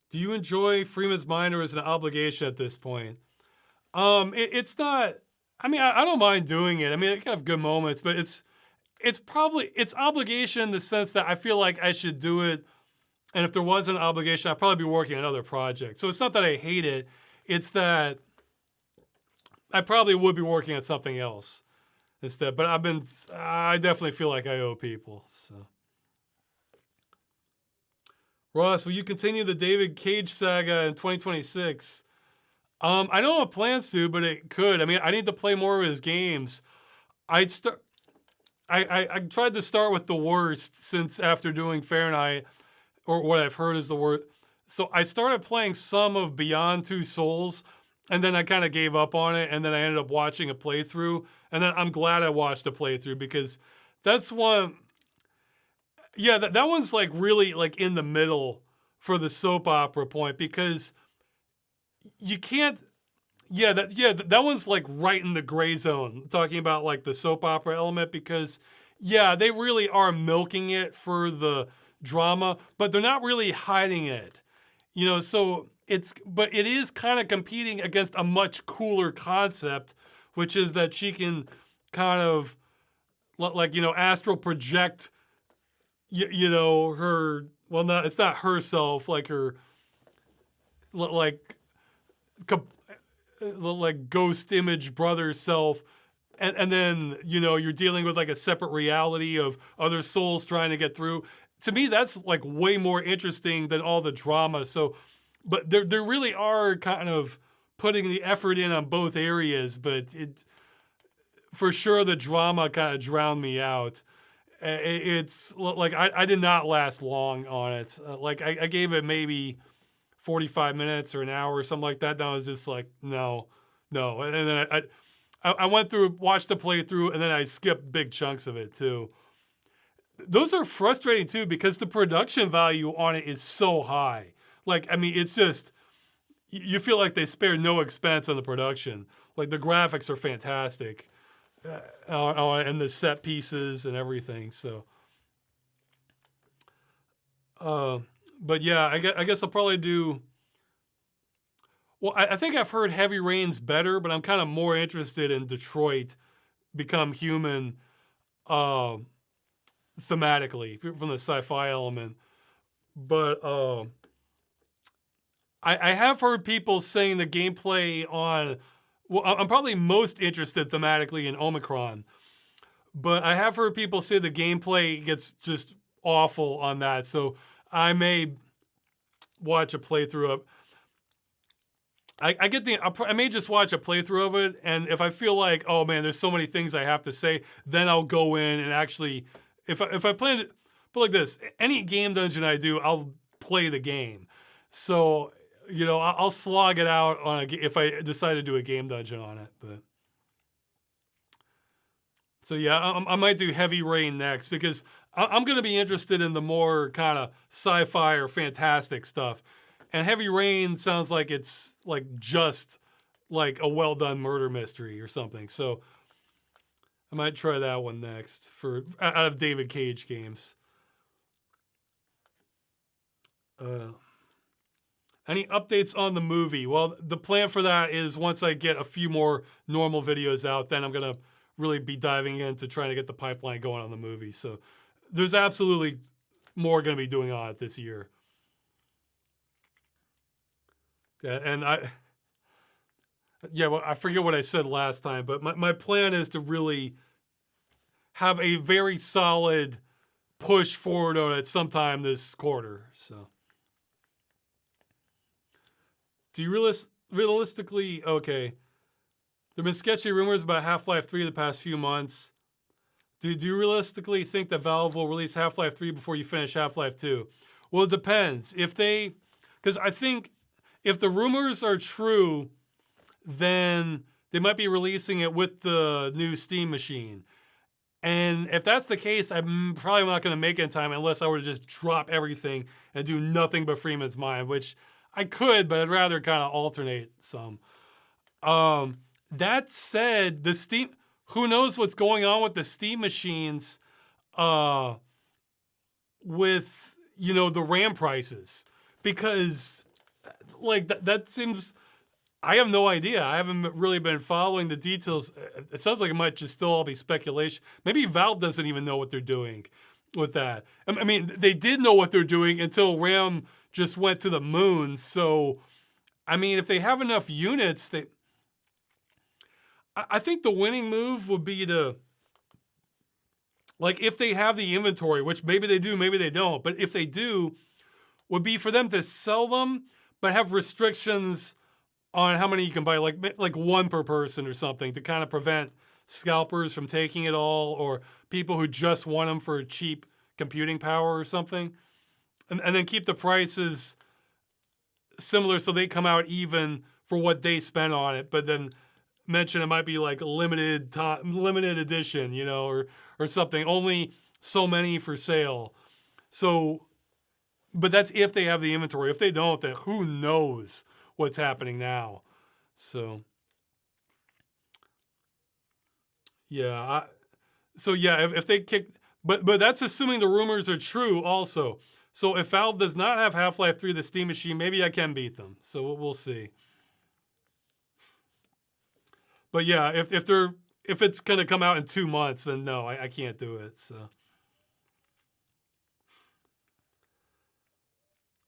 do you enjoy Freeman's Mind, or is it an obligation at this point? It's not. I mean, I don't mind doing it. I mean, it can have good moments, but it's obligation in the sense that I feel like I should do it. And if there was an obligation, I'd probably be working on another project. So it's not that I hate it. It's that I probably would be working on something else instead. But I definitely feel like I owe people. So, Ross, will you continue the David Cage saga in 2026? I don't have plans to, but it could. I mean, I need to play more of his games. I tried to start with the worst since after doing Fahrenheit, or what I've heard is the worst. So I started playing some of Beyond Two Souls, and then I kind of gave up on it, and then I ended up watching a playthrough, and then I'm glad I watched a playthrough, because that's one. Yeah, that one's like really like in the middle for the soap opera point, because you can't. Yeah, that one's like right in the gray zone, talking about like the soap opera element, because yeah, they really are milking it for the drama, but they're not really hiding it. So but it is kind of competing against a much cooler concept, which is that she can kind of like astral project her, well, not, it's not herself, like her like ghost image brother self, and then you're dealing with like a separate reality of other souls trying to get through. To me, that's like way more interesting than all the drama. So, but there really are kind of putting the effort in on both areas, but it for sure the drama kind of drowned me out. It's like I did not last long on it. Like I gave it maybe 45 minutes or an hour or something like that. Then I was just like, no. And then I went through, watched the playthrough, and then I skipped big chunks of it too. Those are frustrating too, because the production value on it is so high. Like, I mean, it's just, you feel like they spared no expense on the production. Like, the graphics are fantastic. And the set pieces and everything. So, but yeah, I guess I'll probably do. Well, I think I've heard Heavy Rain's better, but I'm kind of more interested in Detroit Become Human, thematically from the sci-fi element. But I have heard people saying the gameplay on. Well, I'm probably most interested thematically in Omicron, but I have heard people say the gameplay gets just awful on that. So I may watch a playthrough of. I may just watch a playthrough of it, and if I feel like, oh man, there's so many things I have to say, then I'll go in and actually, if I plan to, but like this, any game dungeon I do, I'll play the game. So I'll slog it out on if I decide to do a game dungeon on it. But so yeah, I might do Heavy Rain next, because I'm going to be interested in the more kind of sci-fi or fantastic stuff. And Heavy Rain sounds like it's like just like a well done murder mystery or something. So I might try that one next out of David Cage games. Any updates on the movie? Well, the plan for that is once I get a few more normal videos out, then I'm gonna really be diving into trying to get the pipeline going on the movie. So there's absolutely more gonna be doing on it this year. Yeah, and well, I forget what I said last time, but my plan is to really have a very solid push forward on it sometime this quarter. So, do you realistically, okay, there have been sketchy rumors about Half-Life 3 the past few months. Do you realistically think that Valve will release Half-Life 3 before you finish Half-Life 2? Well, it depends. Because I think if the rumors are true, then they might be releasing it with the new Steam machine. And if that's the case, I'm probably not going to make it in time unless I were to just drop everything and do nothing but Freeman's Mind, which I could, but I'd rather kind of alternate some. That said, who knows what's going on with the Steam machines with, the RAM prices. Because, that seems... I have no idea. I haven't really been following the details. It sounds like it might just still all be speculation. Maybe Valve doesn't even know what they're doing with that. I mean, they did know what they're doing until RAM just went to the moon. So, I mean, if they have enough units, I think the winning move would be to, if they have the inventory, which maybe they do, maybe they don't, but if they do, would be for them to sell them, but have restrictions on how many you can buy, like one per person or something, to kind of prevent scalpers from taking it all, or people who just want them for cheap computing power or something. And then keep the prices similar so they come out even for what they spent on it, but then mention it might be like limited edition, or something, only so many for sale. So, but that's if they have the inventory. If they don't, then who knows what's happening now. So yeah, if they kick, but that's assuming the rumors are true also. So if Valve does not have Half-Life 3 the Steam machine, maybe I can beat them. So we'll see. But yeah, if it's gonna come out in 2 months, then no, I can't do it. So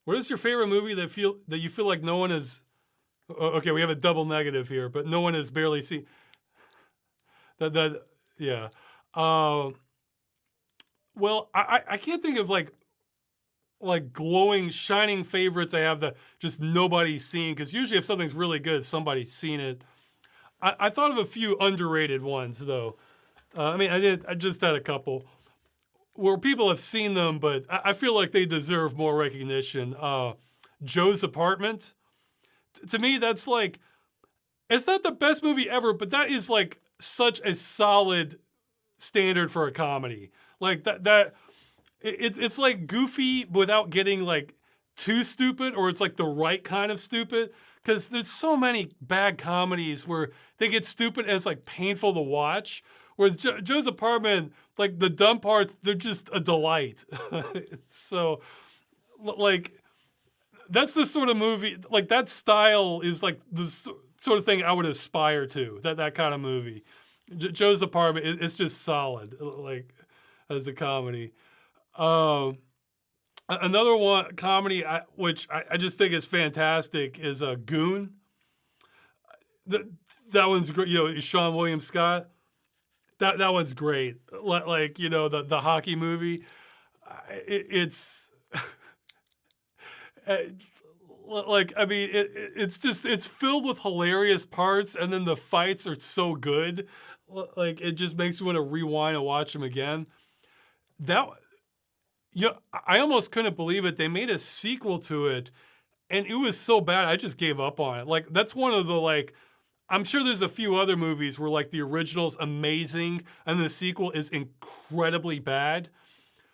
what is your favorite movie that you feel like no one is... Okay, we have a double negative here, but no one has barely seen yeah. Well, I can't think of like glowing, shining favorites I have that just nobody's seen, because usually if something's really good, somebody's seen it. I thought of a few underrated ones though. I just had a couple where people have seen them, but I feel like they deserve more recognition. Joe's Apartment. To me, that's it's not the best movie ever, but that is such a solid standard for a comedy. It's goofy without getting too stupid, or it's the right kind of stupid. Because there's so many bad comedies where they get stupid and it's painful to watch. Whereas Joe's Apartment, the dumb parts, they're just a delight. So, that's the sort of movie, that style is the sort of thing I would aspire to, that kind of movie. Joe's Apartment, it's just solid, as a comedy. Another one, comedy, which I just think is fantastic, is Goon. That one's great, Sean William Scott. That one's great. The hockey movie. It's... it's filled with hilarious parts, and then the fights are so good. It just makes you want to rewind and watch them again. I almost couldn't believe it. They made a sequel to it, and it was so bad, I just gave up on it. That's one of the, I'm sure there's a few other movies where, the original's amazing, and the sequel is incredibly bad.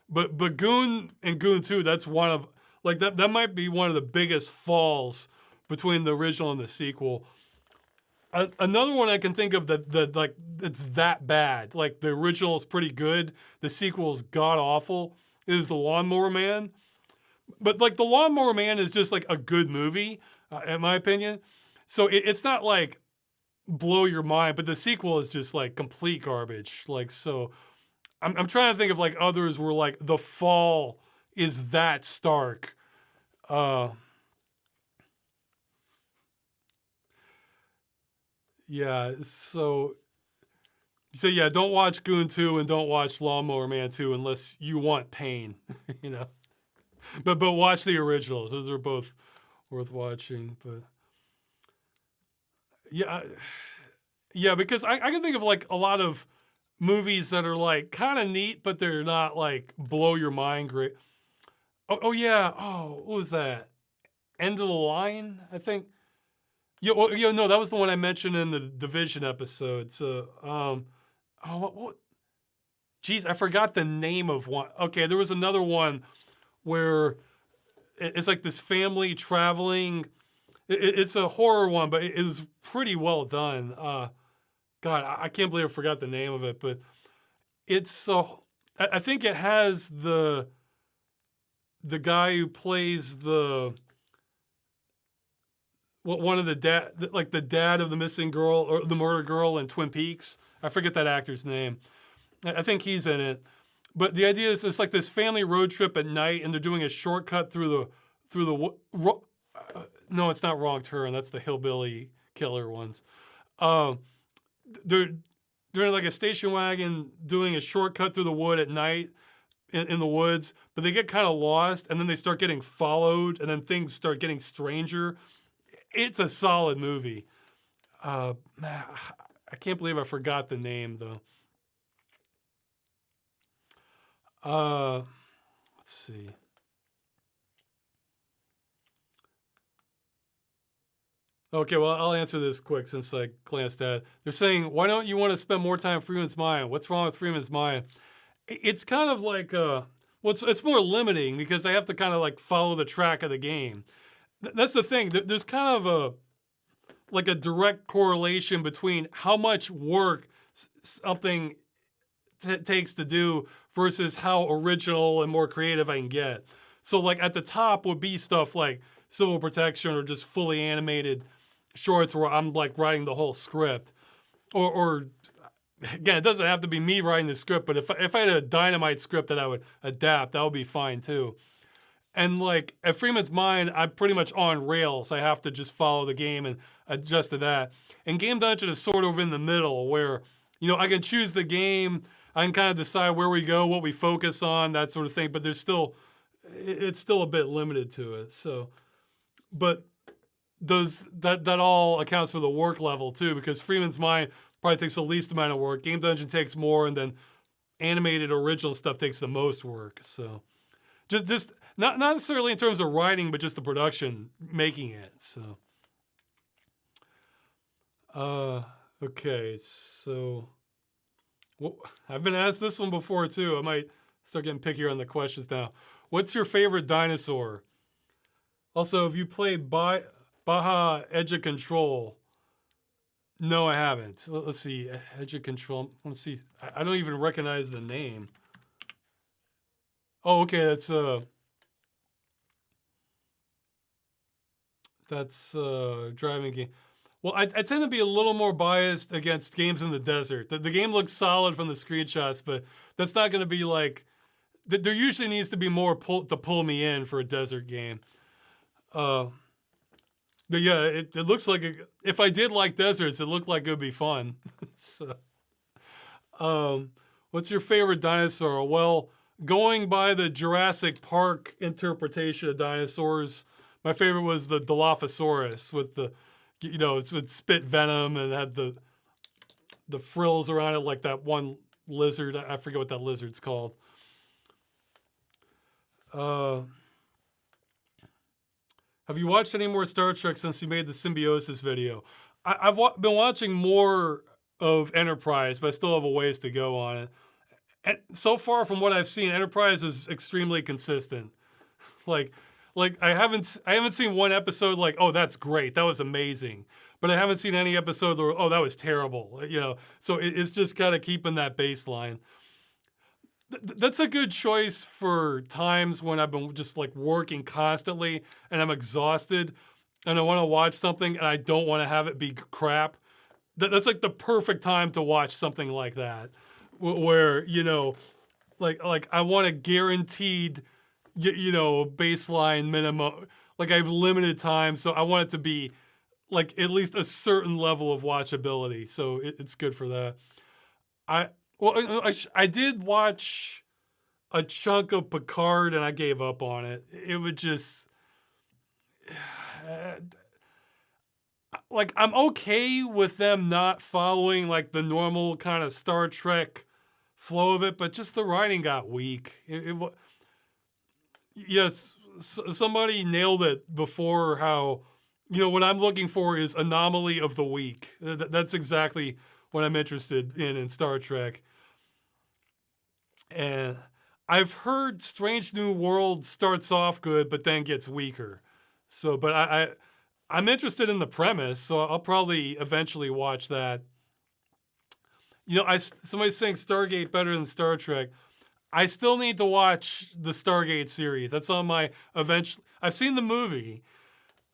But Goon and Goon 2, that's one of... that might be one of the biggest falls between the original and the sequel. Another one I can think of that it's that bad. The original is pretty good, the sequel is god awful, is The Lawnmower Man. But like The Lawnmower Man is just like a good movie, in my opinion. So it's not like blow your mind, but the sequel is just like complete garbage. Like, so I'm trying to think of like others where like the fall is that stark. Uh, yeah. So yeah, don't watch Goon 2 and don't watch Lawnmower Man 2 unless you want pain, you know. But watch the originals. Those are both worth watching. But yeah, yeah, because I can think of like a lot of movies that are like kind of neat, but they're not like blow your mind great. Oh yeah. Oh, what was that? End of the Line, I think. Yeah, well, no, that was the one I mentioned in the Division episode. So, oh, what? Geez, I forgot the name of one. Okay, there was another one where it's like this family traveling. It's a horror one, but it was pretty well done. God, I can't believe I forgot the name of it, but it's so. I think it has the guy who plays the one of the dad, like the dad of the missing girl or the murder girl in Twin Peaks. I forget that actor's name. I think he's in it. But the idea is it's like this family road trip at night, and they're doing a shortcut through the. No, it's not Wrong Turn. That's the hillbilly killer ones. Um, they're they're in like a station wagon doing a shortcut through the wood at night in the woods, but they get kind of lost, and then they start getting followed, and then things start getting stranger. It's a solid movie. Man, I can't believe I forgot the name though. Let's see. Okay, well, I'll answer this quick since I glanced at it. They're saying, why don't you want to spend more time in Freeman's Mind? What's wrong with Freeman's Mind? It's kind of like, well, it's more limiting because I have to kind of like follow the track of the game. That's the thing. There's kind of like a direct correlation between how much work something takes to do versus how original and more creative I can get. So like at the top would be stuff like Civil Protection or just fully animated shorts where I'm like writing the whole script. Or again, it doesn't have to be me writing the script, but if I had a Dynamite script that I would adapt, that would be fine too. And like at Freeman's Mind, I'm pretty much on rails. I have to just follow the game and adjust to that. And Game Dungeon is sort of in the middle where, I can choose the game. I can kind of decide where we go, what we focus on, that sort of thing. But it's still a bit limited to it. So, but that all accounts for the work level too, because Freeman's Mind probably takes the least amount of work. Game Dungeon takes more, and then animated original stuff takes the most work. So, just not necessarily in terms of writing, but just the production, making it. So, okay, so I've been asked this one before too. I might start getting pickier on the questions now. What's your favorite dinosaur? Also, have you played Baja Edge of Control? No, I haven't. Let's see. Edge of Control. Let's see. I don't even recognize the name. Oh, okay. That's driving game. Well, I tend to be a little more biased against games in the desert. The game looks solid from the screenshots, but that's not going to be like. There usually needs to be more to pull me in for a desert game. But yeah, it looks like if I did like deserts, it looked like it would be fun. So, what's your favorite dinosaur? Well, going by the Jurassic Park interpretation of dinosaurs, my favorite was the Dilophosaurus with the, it would spit venom and had the frills around it like that one lizard. I forget what that lizard's called. Have you watched any more Star Trek since you made the Symbiosis video? I've been watching more of Enterprise, but I still have a ways to go on it. And so far, from what I've seen, Enterprise is extremely consistent. Like I haven't seen one episode like, oh, that's great, that was amazing. But I haven't seen any episode where, oh, that was terrible. So it's just kind of keeping that baseline. That's a good choice for times when I've been just like working constantly and I'm exhausted and I want to watch something and I don't want to have it be crap. That's like the perfect time to watch something like that, where like I want a guaranteed, baseline minimum. Like I have limited time, so I want it to be like at least a certain level of watchability. So it's good for that. I well, I did watch a chunk of Picard and I gave up on it. It would just like I'm okay with them not following like the normal kind of Star Trek flow of it, but just the writing got weak. Yes, somebody nailed it before. How what I'm looking for is anomaly of the week. That's exactly what I'm interested in Star Trek. And I've heard Strange New World starts off good, but then gets weaker. So, but I'm interested in the premise, so I'll probably eventually watch that. Somebody's saying Stargate better than Star Trek. I still need to watch the Stargate series. That's on my eventually. I've seen the movie.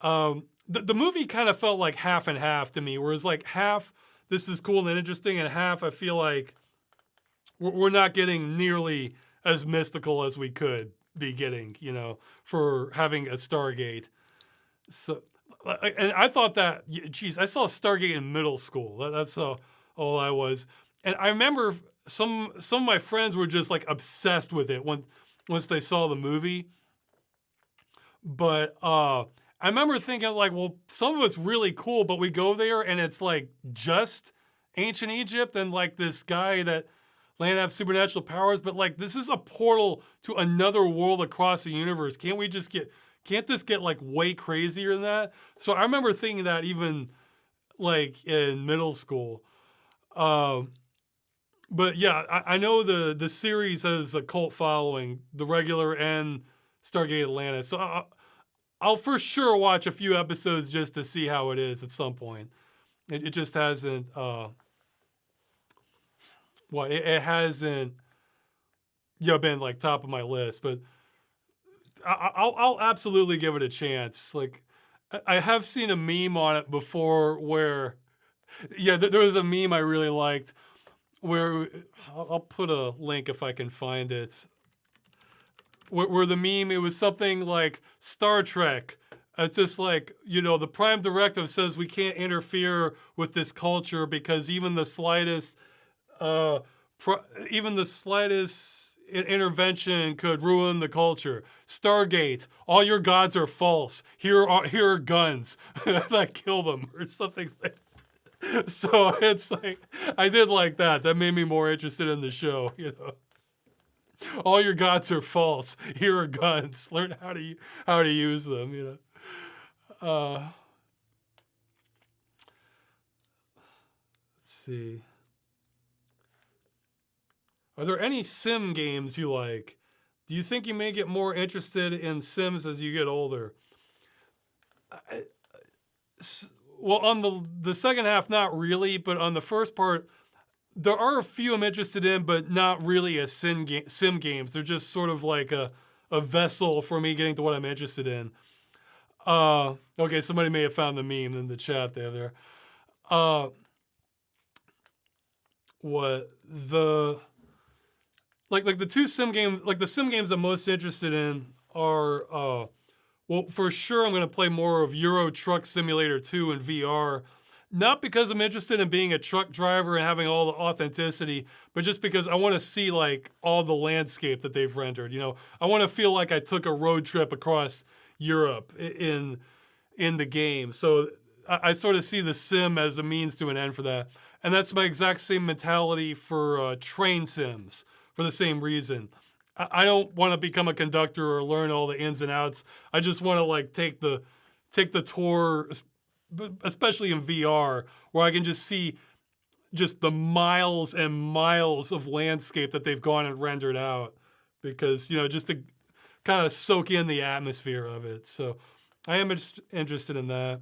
The movie kind of felt like half and half to me, whereas like half this is cool and interesting, and half I feel like we're not getting nearly as mystical as we could be getting, for having a Stargate. So, and I thought that, geez, I saw Stargate in middle school. That's all I was. And I remember some of my friends were just like obsessed with it once they saw the movie. But I remember thinking like, well, some of it's really cool, but we go there and it's like just ancient Egypt and like this guy that land have supernatural powers, but like this is a portal to another world across the universe. Can't this get like way crazier than that? So I remember thinking that even like in middle school. But yeah, I know the series has a cult following, the regular and Stargate Atlantis. So I'll for sure watch a few episodes just to see how it is at some point. It just hasn't. It hasn't been like top of my list, but I'll absolutely give it a chance. Like I have seen a meme on it before where there was a meme I really liked where I'll put a link if I can find it. Where the meme, it was something like Star Trek. It's just like, the Prime Directive says we can't interfere with this culture because even the slightest intervention could ruin the culture. Stargate, all your gods are false. Here are guns that kill them, or something like that. So it's like, I did like that. That made me more interested in the show. All your gods are false. Here are guns. Learn how to use them. Let's see. Are there any sim games you like? Do you think you may get more interested in Sims as you get older? Well, on the second half, not really, but on the first part, there are a few I'm interested in, but not really as sim games. They're just sort of like a vessel for me getting to what I'm interested in. Okay, somebody may have found the meme in the chat there. What the like the two sim games, like the sim games I'm most interested in are well, for sure I'm going to play more of Euro Truck Simulator 2 in VR. Not because I'm interested in being a truck driver and having all the authenticity, but just because I want to see like all the landscape that they've rendered. I want to feel like I took a road trip across Europe in the game. So I sort of see the sim as a means to an end for that. And that's my exact same mentality for train sims for the same reason. I don't want to become a conductor or learn all the ins and outs. I just want to like take the tour, especially in VR, where I can just see just the miles and miles of landscape that they've gone and rendered out, because just to kind of soak in the atmosphere of it. So I am interested in that.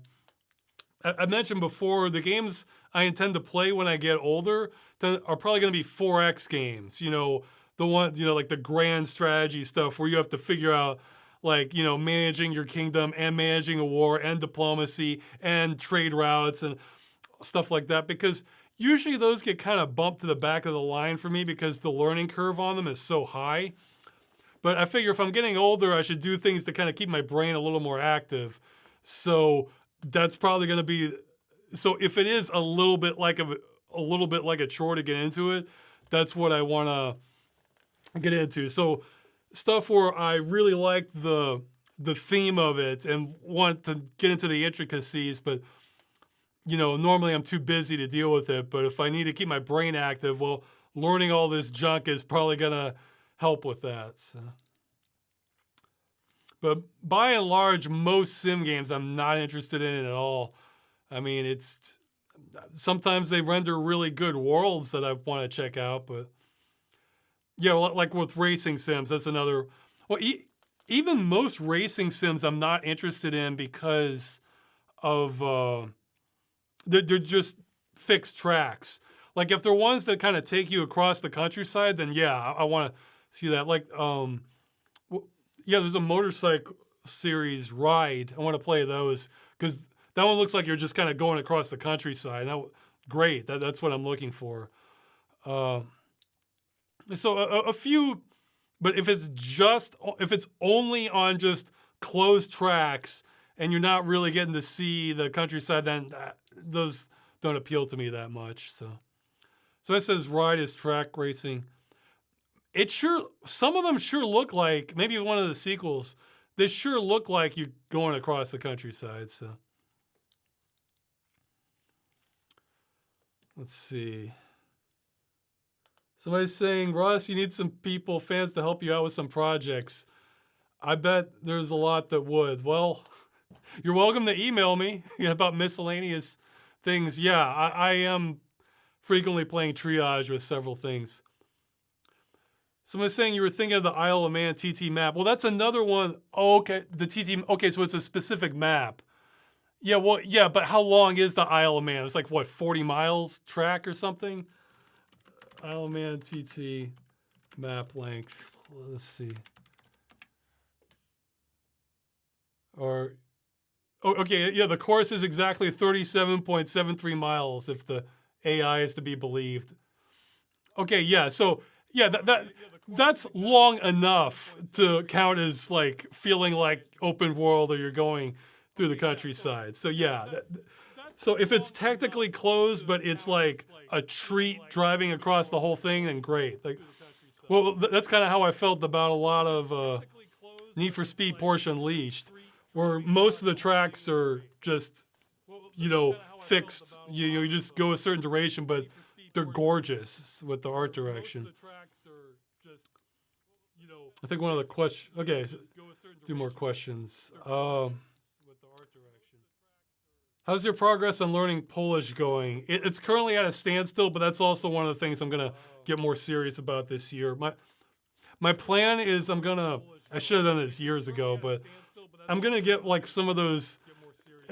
I mentioned before, the games I intend to play when I get older are probably going to be 4X games. the one, like the grand strategy stuff where you have to figure out, like, managing your kingdom and managing a war and diplomacy and trade routes and stuff like that, because usually those get kind of bumped to the back of the line for me because the learning curve on them is so high. But I figure if I'm getting older, I should do things to kind of keep my brain a little more active. So that's probably going to be, so if it is a little bit like a chore to get into it, that's what I want to get into. So stuff where I really like the theme of it and want to get into the intricacies, but normally I'm too busy to deal with it. But if I need to keep my brain active, well, learning all this junk is probably gonna help with that. So. But by and large, most sim games I'm not interested in it at all. I mean, it's sometimes they render really good worlds that I want to check out, but yeah, like with racing sims, that's another. Well, even most racing sims I'm not interested in because of they're just fixed tracks. Like if they're ones that kind of take you across the countryside, then yeah, I want to see that. Like yeah, there's a motorcycle series, Ride. I want to play those because that one looks like you're just kind of going across the countryside. Great. That's what I'm looking for. So a few, but if it's only on just closed tracks and you're not really getting to see the countryside, then those don't appeal to me that much. So it says Ride is track racing. Some of them sure look like, maybe one of the sequels, they sure look like you're going across the countryside. So let's see. Somebody's saying, Ross, you need some fans to help you out with some projects. I bet there's a lot that would. Well, you're welcome to email me about miscellaneous things. Yeah, I am frequently playing triage with several things. Somebody's saying you were thinking of the Isle of Man TT map. Well, that's another one. Oh, okay, the TT. Okay, so it's a specific map. Yeah, well, yeah, but how long is the Isle of Man? It's like, what, 40 miles track or something? Isle of Man TT map length. Let's see. Or, oh, okay, yeah, the course is exactly 37.73 miles if the AI is to be believed. Okay, yeah, so, yeah, that's long enough to count as like feeling like open world or you're going through the countryside. So yeah, so if it's technically closed, but it's like a treat driving across the whole thing, then great. Like, well, that's kind of how I felt about a lot of Need for Speed Porsche Unleashed, where most of the tracks are just, fixed. You just go a certain duration, but they're gorgeous with the art direction. I think one of the questions. Okay, so do more questions. How's your progress on learning Polish going? It's currently at a standstill, but that's also one of the things I'm gonna get more serious about this year. My plan is I should have done this years ago, but I'm gonna get like some of those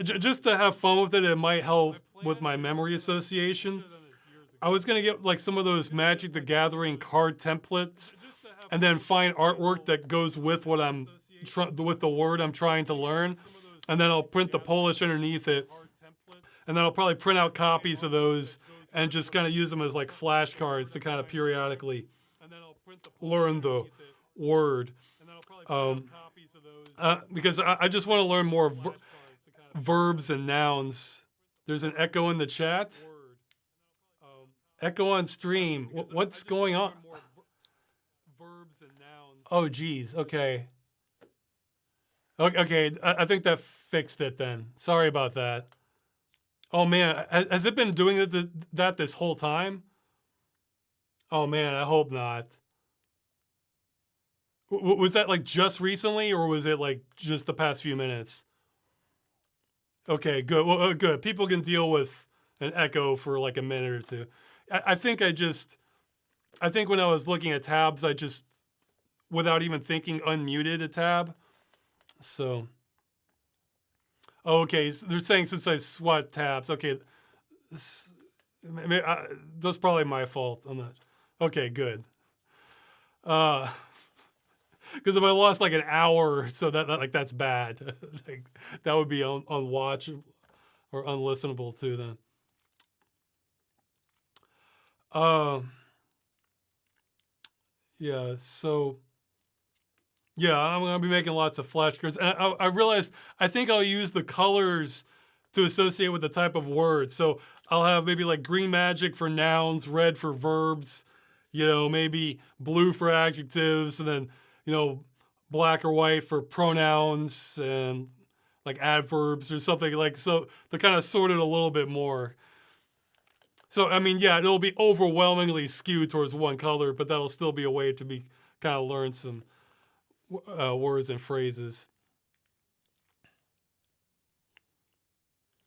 just to have fun with it. It might help with my memory association. I was gonna get like some of those Magic the Gathering card templates, and then find artwork that goes with what with the word I'm trying to learn, and then I'll print the Polish underneath it, and then I'll probably print out copies of those and just kind of use them as like flashcards to kind of periodically learn the word. Because I just want to learn more verbs and nouns. There's an echo in the chat. Echo on stream. What's going on? Oh, geez. Okay. Okay. I think that fixed it then. Sorry about that. Oh, man. Has it been doing that this whole time? Oh, man. I hope not. Was that like just recently, or was it like just the past few minutes? Okay, good. Well, good. People can deal with an echo for like a minute or two. I think when I was looking at tabs, I just, without even thinking, unmuted a tab. So, okay, so they're saying since I swat tabs, okay, that's probably my fault on that. Okay, good. Because if I lost like an hour, so like that's bad. Like that would be unwatchable or unlistenable too. Then, um, yeah. So yeah, I'm gonna be making lots of flashcards, and I realized I think I'll use the colors to associate with the type of word. So I'll have maybe like green magic for nouns, red for verbs, maybe blue for adjectives, and then black or white for pronouns and like adverbs or something like so. To kind of sort it a little bit more. So I mean, yeah, it'll be overwhelmingly skewed towards one color, but that'll still be a way to be kind of learn some words and phrases.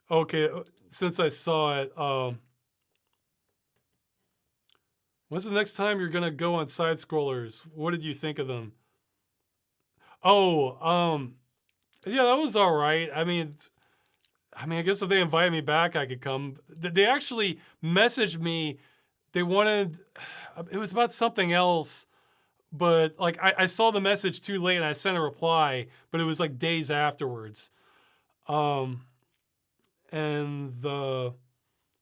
Okay, since I saw it, when's the next time you're gonna go on side scrollers? What did you think of them? Oh, yeah, that was all right. I guess if they invite me back, I could come. They actually messaged me. They wanted. It was about something else, but like I saw the message too late, and I sent a reply, but it was like days afterwards. Um, and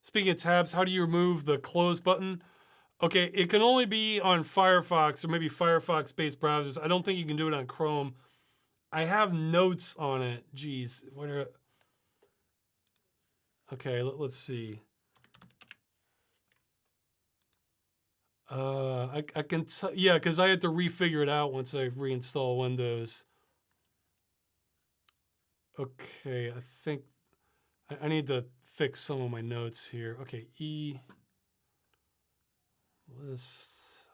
speaking of tabs, how do you remove the close button? Okay, it can only be on Firefox or maybe Firefox-based browsers. I don't think you can do it on Chrome. I have notes on it. Geez, okay, let's see. I can yeah, because I had to refigure it out once I reinstall Windows. Okay, I think I need to fix some of my notes here. Okay, list.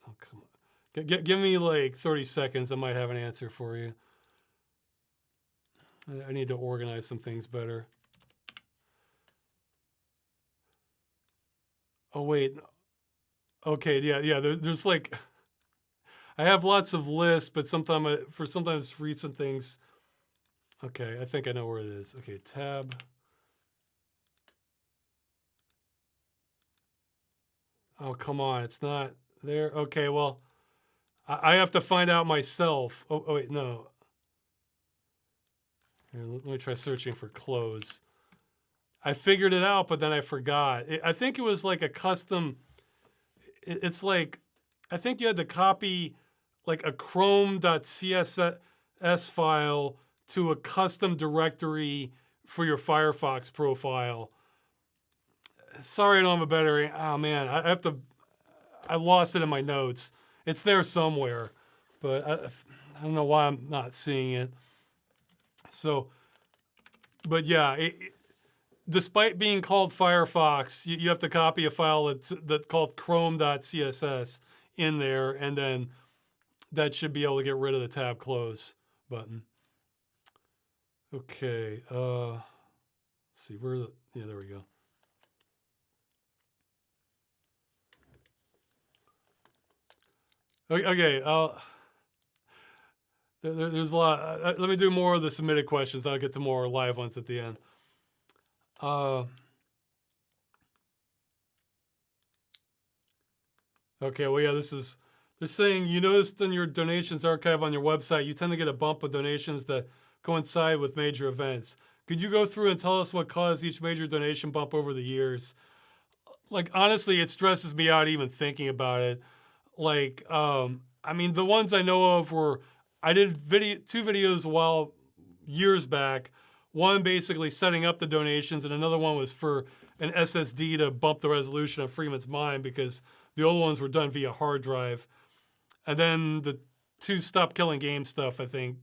Oh, come on. Give me like 30 seconds. I might have an answer for you. I need to organize some things better. Oh, wait. Okay, yeah. There's like, I have lots of lists, but sometimes recent things. Okay, I think I know where it is. Okay, tab. Oh, come on. It's not there. Okay, well, I have to find out myself. Oh wait, no. Here, let me try searching for close. I figured it out, but then I forgot. I think it was like a custom. It's like, I think you had to copy like a chrome.css file to a custom directory for your Firefox profile. Sorry, I don't have a better. Oh man, I lost it in my notes. It's there somewhere, but I don't know why I'm not seeing it. So, but yeah, despite being called Firefox, you have to copy a file that's called chrome.css in there, and then that should be able to get rid of the tab close button. Okay, let's see, yeah, there we go. Okay, there's a lot. Let me do more of the submitted questions. I'll get to more live ones at the end. Okay, well, yeah, they're saying you noticed in your donations archive on your website, you tend to get a bump of donations that coincide with major events. Could you go through and tell us what caused each major donation bump over the years? Like, honestly, it stresses me out even thinking about it. Like, the ones I know of were, I did two videos years back. One basically setting up the donations, and another one was for an SSD to bump the resolution of Freeman's Mind because the old ones were done via hard drive. And then the two Stop Killing Games stuff, I think,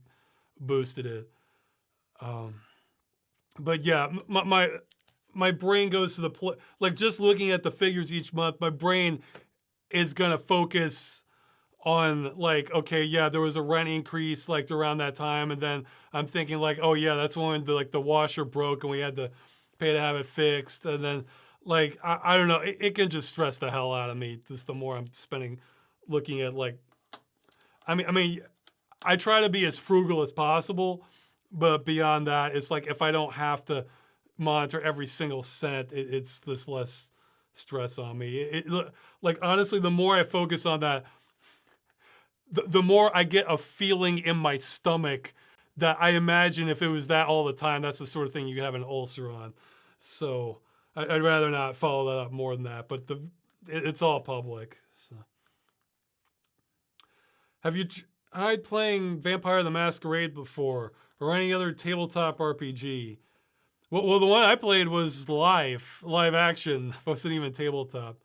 boosted it. But yeah, my brain goes to like just looking at the figures each month, my brain is gonna focus on like, okay, yeah, there was a rent increase like around that time, and then I'm thinking like, oh yeah, that's when the washer broke and we had to pay to have it fixed, and then like I don't know, it can just stress the hell out of me just the more I'm spending looking at like, I try to be as frugal as possible, but beyond that, it's like if I don't have to monitor every single cent, it's this less stress on me. Like honestly, the more I focus on that, the more I get a feeling in my stomach that I imagine if it was that all the time, that's the sort of thing you can have an ulcer on. So I'd rather not follow that up more than that. But it's all public. So. Have you tried playing Vampire the Masquerade before, or any other tabletop RPG? Well, the one I played was live action. Wasn't even tabletop.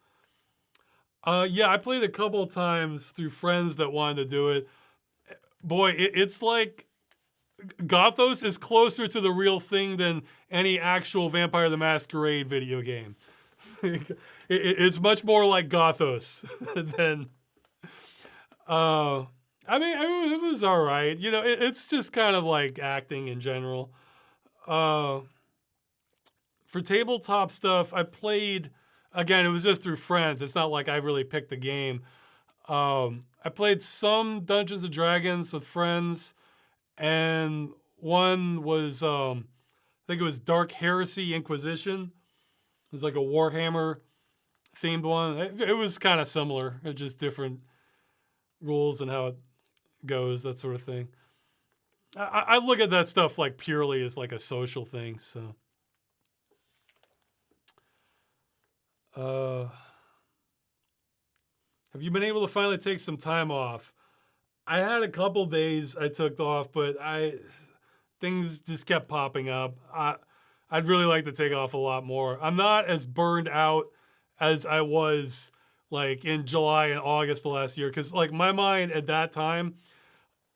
Yeah, I played a couple times through friends that wanted to do it. Boy, it's like Gothos is closer to the real thing than any actual Vampire the Masquerade video game. It's much more like Gothos than. I mean, it was all right. You know, it's just kind of like acting in general. For tabletop stuff, I played. Again, it was just through friends. It's not like I really picked the game. I played some Dungeons and Dragons with friends, and one was I think it was Dark Heresy Inquisition. It was like a Warhammer themed one. It was kind of similar. It's just different rules and how it goes, that sort of thing. I look at that stuff like purely as like a social thing. So. Have you been able to finally take some time off? I had a couple days I took off, but things just kept popping up. I'd really like to take off a lot more. I'm not as burned out as I was like in July and August of last year, because like my mind at that time,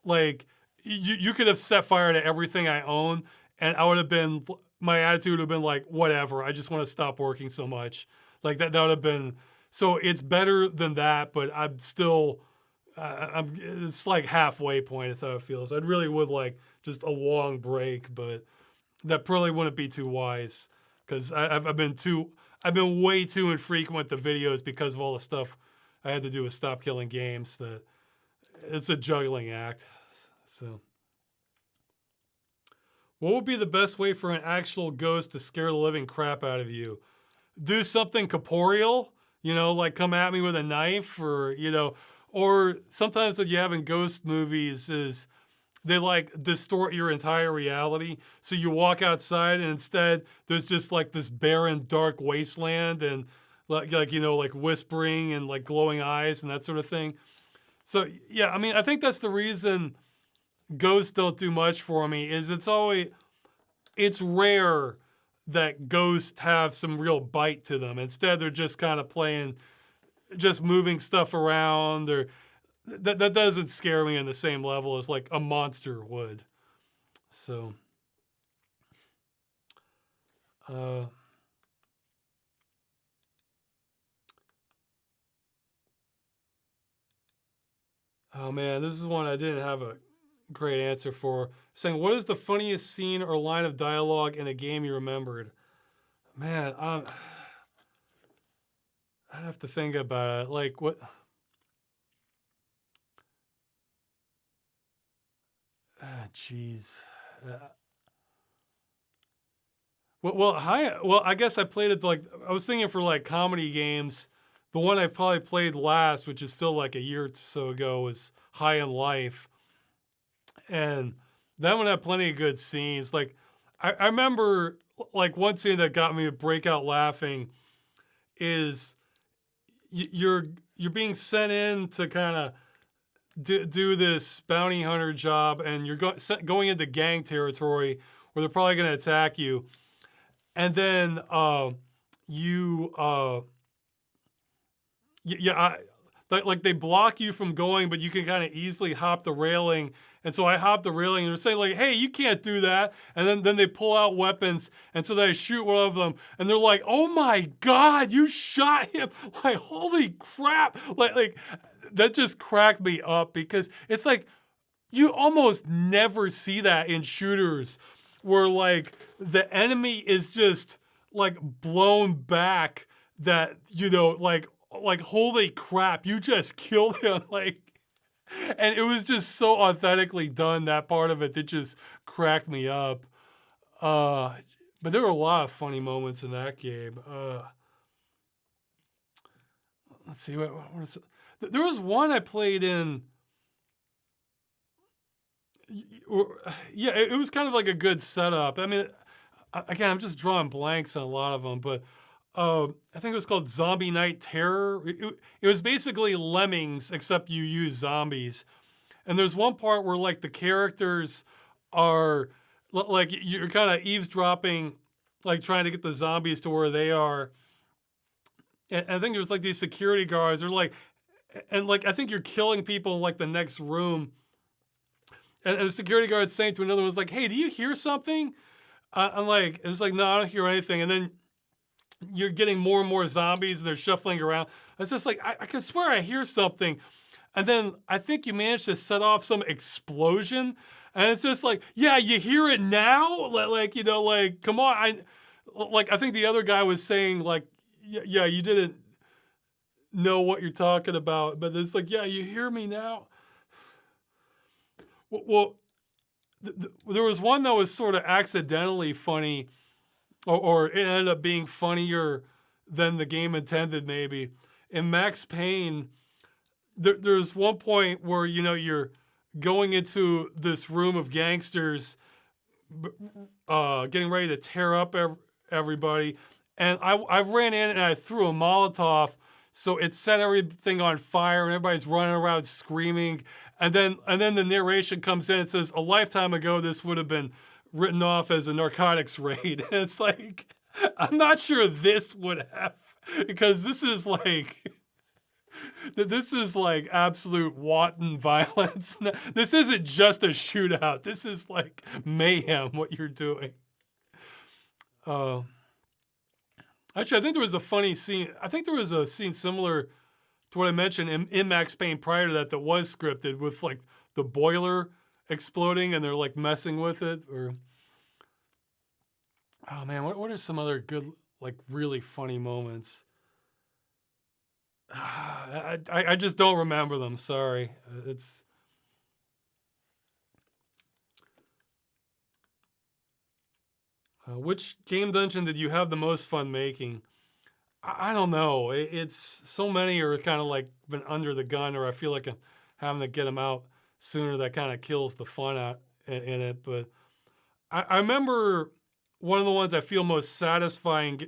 like you could have set fire to everything I own, and I would have been, my attitude would have been like, whatever, I just want to stop working so much. Like that would have been, so it's better than that, but I'm still, it's like halfway point is how it feels. I really would like just a long break, but that probably wouldn't be too wise, because I've been way too infrequent with the videos because of all the stuff I had to do with Stop Killing Games. That it's a juggling act. So, what would be the best way for an actual ghost to scare the living crap out of you? Do something corporeal, you know, like come at me with a knife, or, you know, or sometimes what you have in ghost movies is they like distort your entire reality. So you walk outside and instead there's just like this barren, dark wasteland, and like, you know, like whispering and like glowing eyes and that sort of thing. So yeah, I mean, I think that's the reason ghosts don't do much for me, is it's rare that ghosts have some real bite to them. Instead, they're just kind of playing, just moving stuff around, or that doesn't scare me on the same level as like a monster would. So, oh man, this is one I didn't have a great answer for. Saying, what is the funniest scene or line of dialogue in a game you remembered? Man, I'd have to think about it. Like what? Jeez. Well, I guess I played it like, I was thinking for like comedy games. The one I probably played last, which is still like a year or so ago, was High in Life. And that one had plenty of good scenes. Like, I remember like one scene that got me to break out laughing is you're being sent in to kind of do this bounty hunter job, and you're going into gang territory where they're probably going to attack you. And then like they block you from going, but you can kind of easily hop the railing. And so I hopped the railing, and they're saying like, "Hey, you can't do that." And then they pull out weapons, and so they shoot one of them, and they're like, "Oh my God, you shot him!" Like, holy crap! Like that just cracked me up, because it's like you almost never see that in shooters, where like the enemy is just like blown back, that, you know, like holy crap, you just killed him. Like, and it was just so authentically done, that part of it, that just cracked me up. But there were a lot of funny moments in that game. Let's see, there was one I played in Yeah, it was kind of like a good setup. I mean, again, I'm just drawing blanks on a lot of them, but I think it was called Zombie Night Terror. It was basically Lemmings, except you use zombies. And there's one part where like the characters are like you're kind of eavesdropping, like trying to get the zombies to where they are. And I think it was like these security guards are like, and like I think you're killing people in like the next room. And the security guard's saying to another one's like, "Hey, do you hear something?" I'm like, it's like, no, I don't hear anything. And then you're getting more and more zombies and they're shuffling around. It's just like, I can swear I hear something. And then I think you managed to set off some explosion. And it's just like, yeah, you hear it now? Like, you know, like, come on. I think the other guy was saying like, yeah, you didn't know what you're talking about. But it's like, yeah, you hear me now? Well, there was one that was sort of accidentally funny, or it ended up being funnier than the game intended, maybe. In Max Payne, there's one point where, you know, you're going into this room of gangsters, getting ready to tear up everybody. And I ran in and I threw a Molotov, so it set everything on fire and everybody's running around screaming. And then the narration comes in and says, a lifetime ago, this would have been written off as a narcotics raid. And it's like, I'm not sure this would have, because this is like absolute wanton violence. This isn't just a shootout. This is like mayhem, what you're doing. Actually, I think there was a funny scene. I think there was a scene similar to what I mentioned in Max Payne prior to that that was scripted, with like the boiler exploding and they're like messing with it. Or, oh man, what are some other good, like really funny moments? I just don't remember them. Sorry. It's which game dungeon did you have the most fun making? I don't know. It's so many are kind of like been under the gun, or I feel like I'm having to get them out sooner. That kind of kills the fun out in it. But I remember one of the ones I feel most satisfying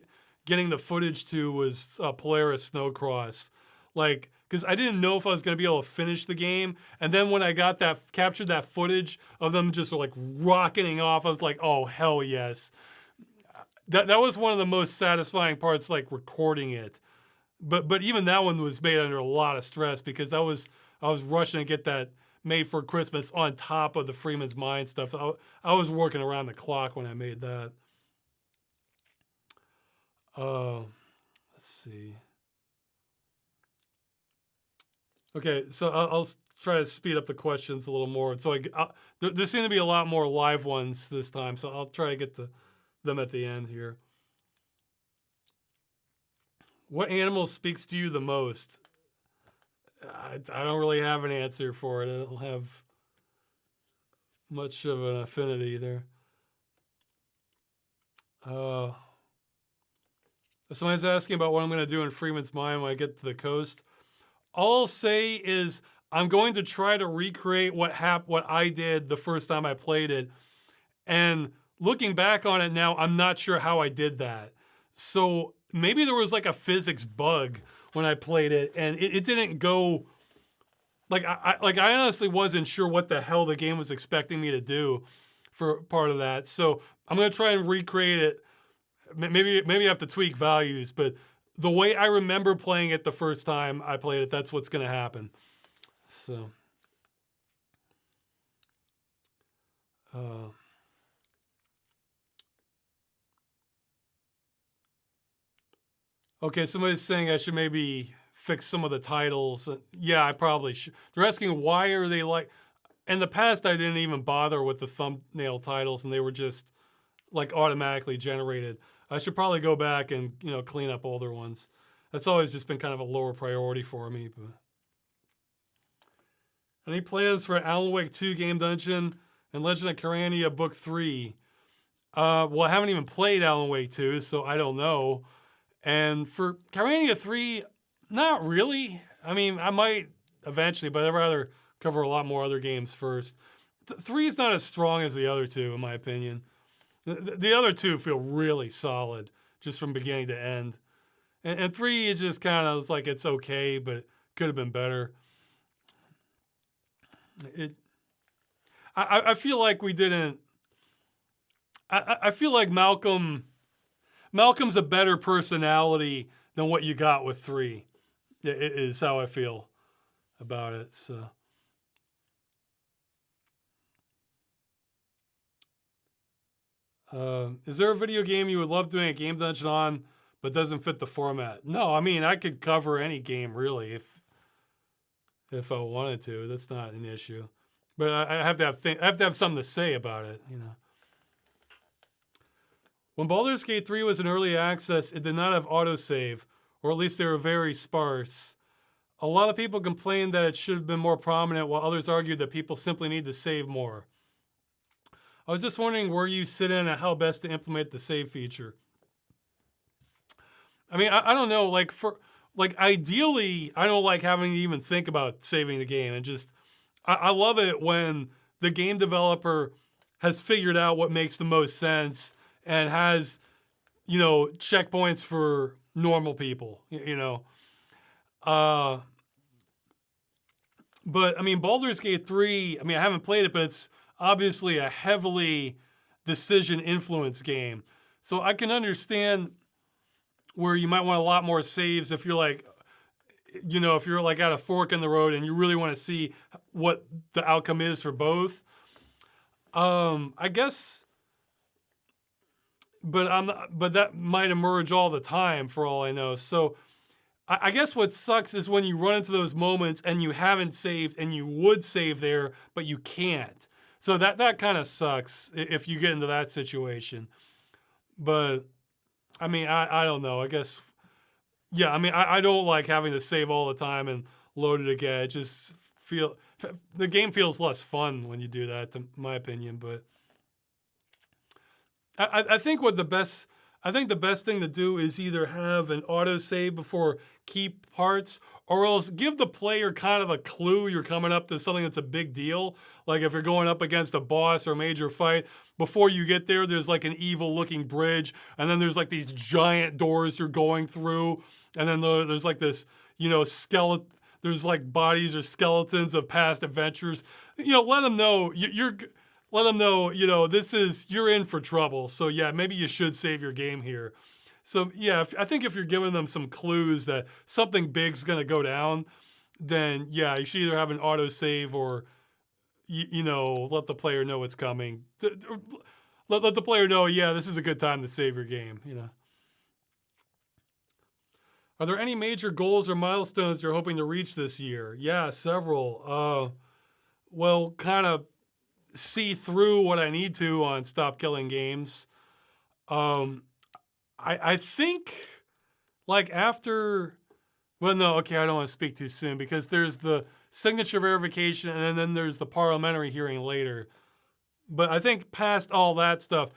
getting the footage to was Polaris Snowcross. Like, because I didn't know if I was going to be able to finish the game. And then when I got captured that footage of them just like rocketing off, I was like, oh, hell yes. That was one of the most satisfying parts, like recording it. But even that one was made under a lot of stress, because I was rushing to get that made for Christmas on top of the Freeman's Mind stuff. So I was working around the clock when I made that. Let's see. Okay, so I'll try to speed up the questions a little more. So there seem to be a lot more live ones this time, so I'll try to get to them at the end here. What animal speaks to you the most? I don't really have an answer for it. I don't have much of an affinity there. Someone's asking about what I'm going to do in Freeman's Mind when I get to the coast. All I'll say is I'm going to try to recreate what I did the first time I played it. And looking back on it now, I'm not sure how I did that. So maybe there was like a physics bug when I played it, and it didn't go like I honestly wasn't sure what the hell the game was expecting me to do for part of that. So I'm gonna try and recreate it. Maybe I have to tweak values, but the way I remember playing it the first time I played it, that's what's gonna happen. So. Okay, somebody's saying I should maybe fix some of the titles. Yeah, I probably should. They're asking why are they like... In the past, I didn't even bother with the thumbnail titles, and they were just like automatically generated. I should probably go back and, you know, clean up older ones. That's always just been kind of a lower priority for me. But any plans for Alan Wake 2 Game Dungeon and Legend of Carania Book 3? Well, I haven't even played Alan Wake 2, so I don't know. And for Carania 3, not really. I mean, I might eventually, but I'd rather cover a lot more other games first. 3 is not as strong as the other two, in my opinion. The other two feel really solid, just from beginning to end. And 3, it just kind of, it's like it's okay, but it could have been better. I feel like we didn't. I feel like Malcolm's a better personality than what you got with 3. Is how I feel about it. So. Is there a video game you would love doing a game dungeon on, but doesn't fit the format? No, I mean I could cover any game really if I wanted to. That's not an issue, but I have to have something to say about it. You know, when Baldur's Gate 3 was in early access, it did not have autosave, or at least they were very sparse. A lot of people complained that it should have been more prominent, while others argued that people simply need to save more. I was just wondering where you sit in and how best to implement the save feature. I mean, I don't know. Ideally, I don't like having to even think about saving the game. And just, I love it when the game developer has figured out what makes the most sense and has, checkpoints for normal people, But, I mean, Baldur's Gate 3, I mean, I haven't played it, but it's obviously a heavily decision influence game. So I can understand where you might want a lot more saves if you're like, if you're like at a fork in the road and you really want to see what the outcome is for both. I guess, but that might emerge all the time for all I know. So I guess what sucks is when you run into those moments and you haven't saved and you would save there, but you can't. So that kind of sucks if you get into that situation. But, I mean, I don't know. I guess, yeah, I mean, I don't like having to save all the time and load it again. It just the game feels less fun when you do that, to my opinion. But I think the best thing to do is either have an autosave before key parts, or else give the player kind of a clue you're coming up to something that's a big deal. Like if you're going up against a boss or a major fight, before you get there, there's like an evil looking bridge, and then there's like these giant doors you're going through, and then there's like this, skeleton. There's like bodies or skeletons of past adventures. Let them know let them know, you're in for trouble. So yeah, maybe you should save your game here. So yeah, I think if you're giving them some clues that something big's gonna go down, then yeah, you should either have an autosave or, let the player know it's coming. Let the player know, yeah, this is a good time to save your game, Are there any major goals or milestones you're hoping to reach this year? Yeah, several. Well, kind of see through what I need to on Stop Killing Games. I think, like after, well, no, okay, I don't want to speak too soon because there's the signature verification and then there's the parliamentary hearing later. But I think past all that stuff,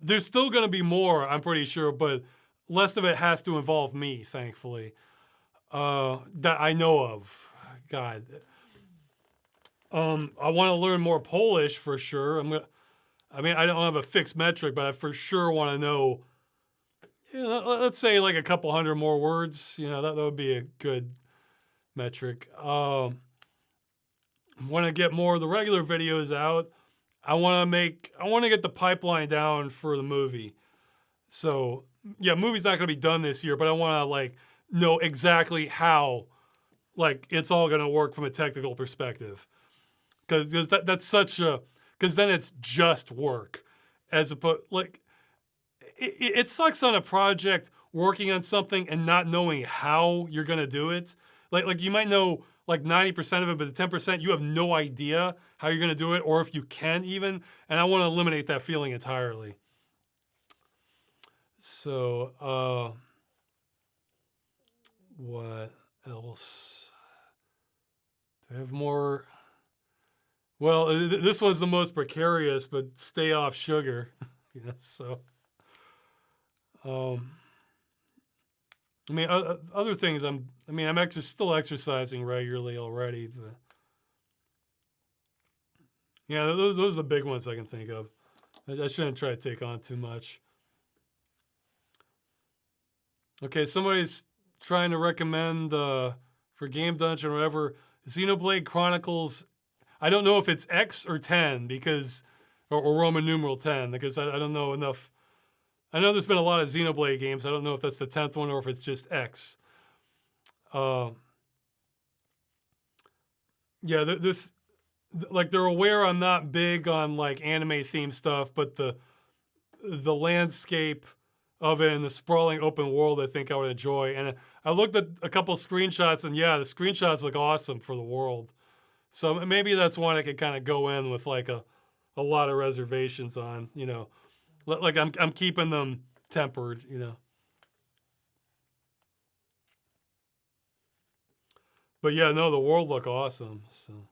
there's still going to be more, I'm pretty sure, but less of it has to involve me, thankfully, that I know of. God. I want to learn more Polish for sure. I don't have a fixed metric, but I for sure want to know, let's say like a couple hundred more words. That would be a good metric. Want to get more of the regular videos out. I want to get the pipeline down for the movie. So yeah, movie's not going to be done this year, but I want to know exactly how it's all going to work from a technical perspective. Because that's such a, because then it's just work, as opposed it sucks on a project working on something and not knowing how you're gonna do it. Like you might know 90% of it, but the 10% you have no idea how you're gonna do it, or if you can even. And I want to eliminate that feeling entirely. So what else? Do I have more? Well, this was the most precarious, but stay off sugar. So, other things. I'm still exercising regularly already, but Yeah, those are the big ones I can think of. I shouldn't try to take on too much. Okay, somebody's trying to recommend for Game Dungeon or whatever, Xenoblade Chronicles. I don't know if it's X or 10 because, or Roman numeral 10 because I don't know enough. I know there's been a lot of Xenoblade games. I don't know if that's the 10th one or if it's just X. Yeah, they're aware I'm not big on like anime themed stuff, but the landscape of it and the sprawling open world I think I would enjoy. And I looked at a couple screenshots and yeah, the screenshots look awesome for the world. So maybe that's one I could kind of go in with like a lot of reservations on, you know. Like I'm keeping them tempered, you know. But yeah, no, the world look awesome. So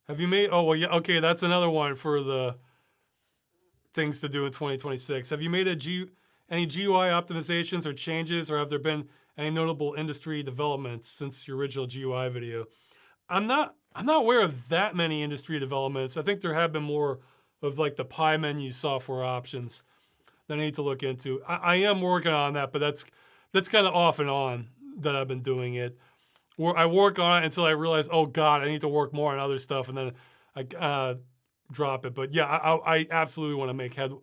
have you made, oh well, yeah, okay, that's another one for the things to do in 2026. Have you made any GUI optimizations or changes, or have there been any notable industry developments since your original GUI video? I'm not aware of that many industry developments. I think there have been more of like the pie menu software options that I need to look into. I am working on that, but that's kind of off and on that I've been doing it. Where I work on it until I realize, oh God, I need to work more on other stuff, and then I drop it. But yeah, I absolutely want to make head.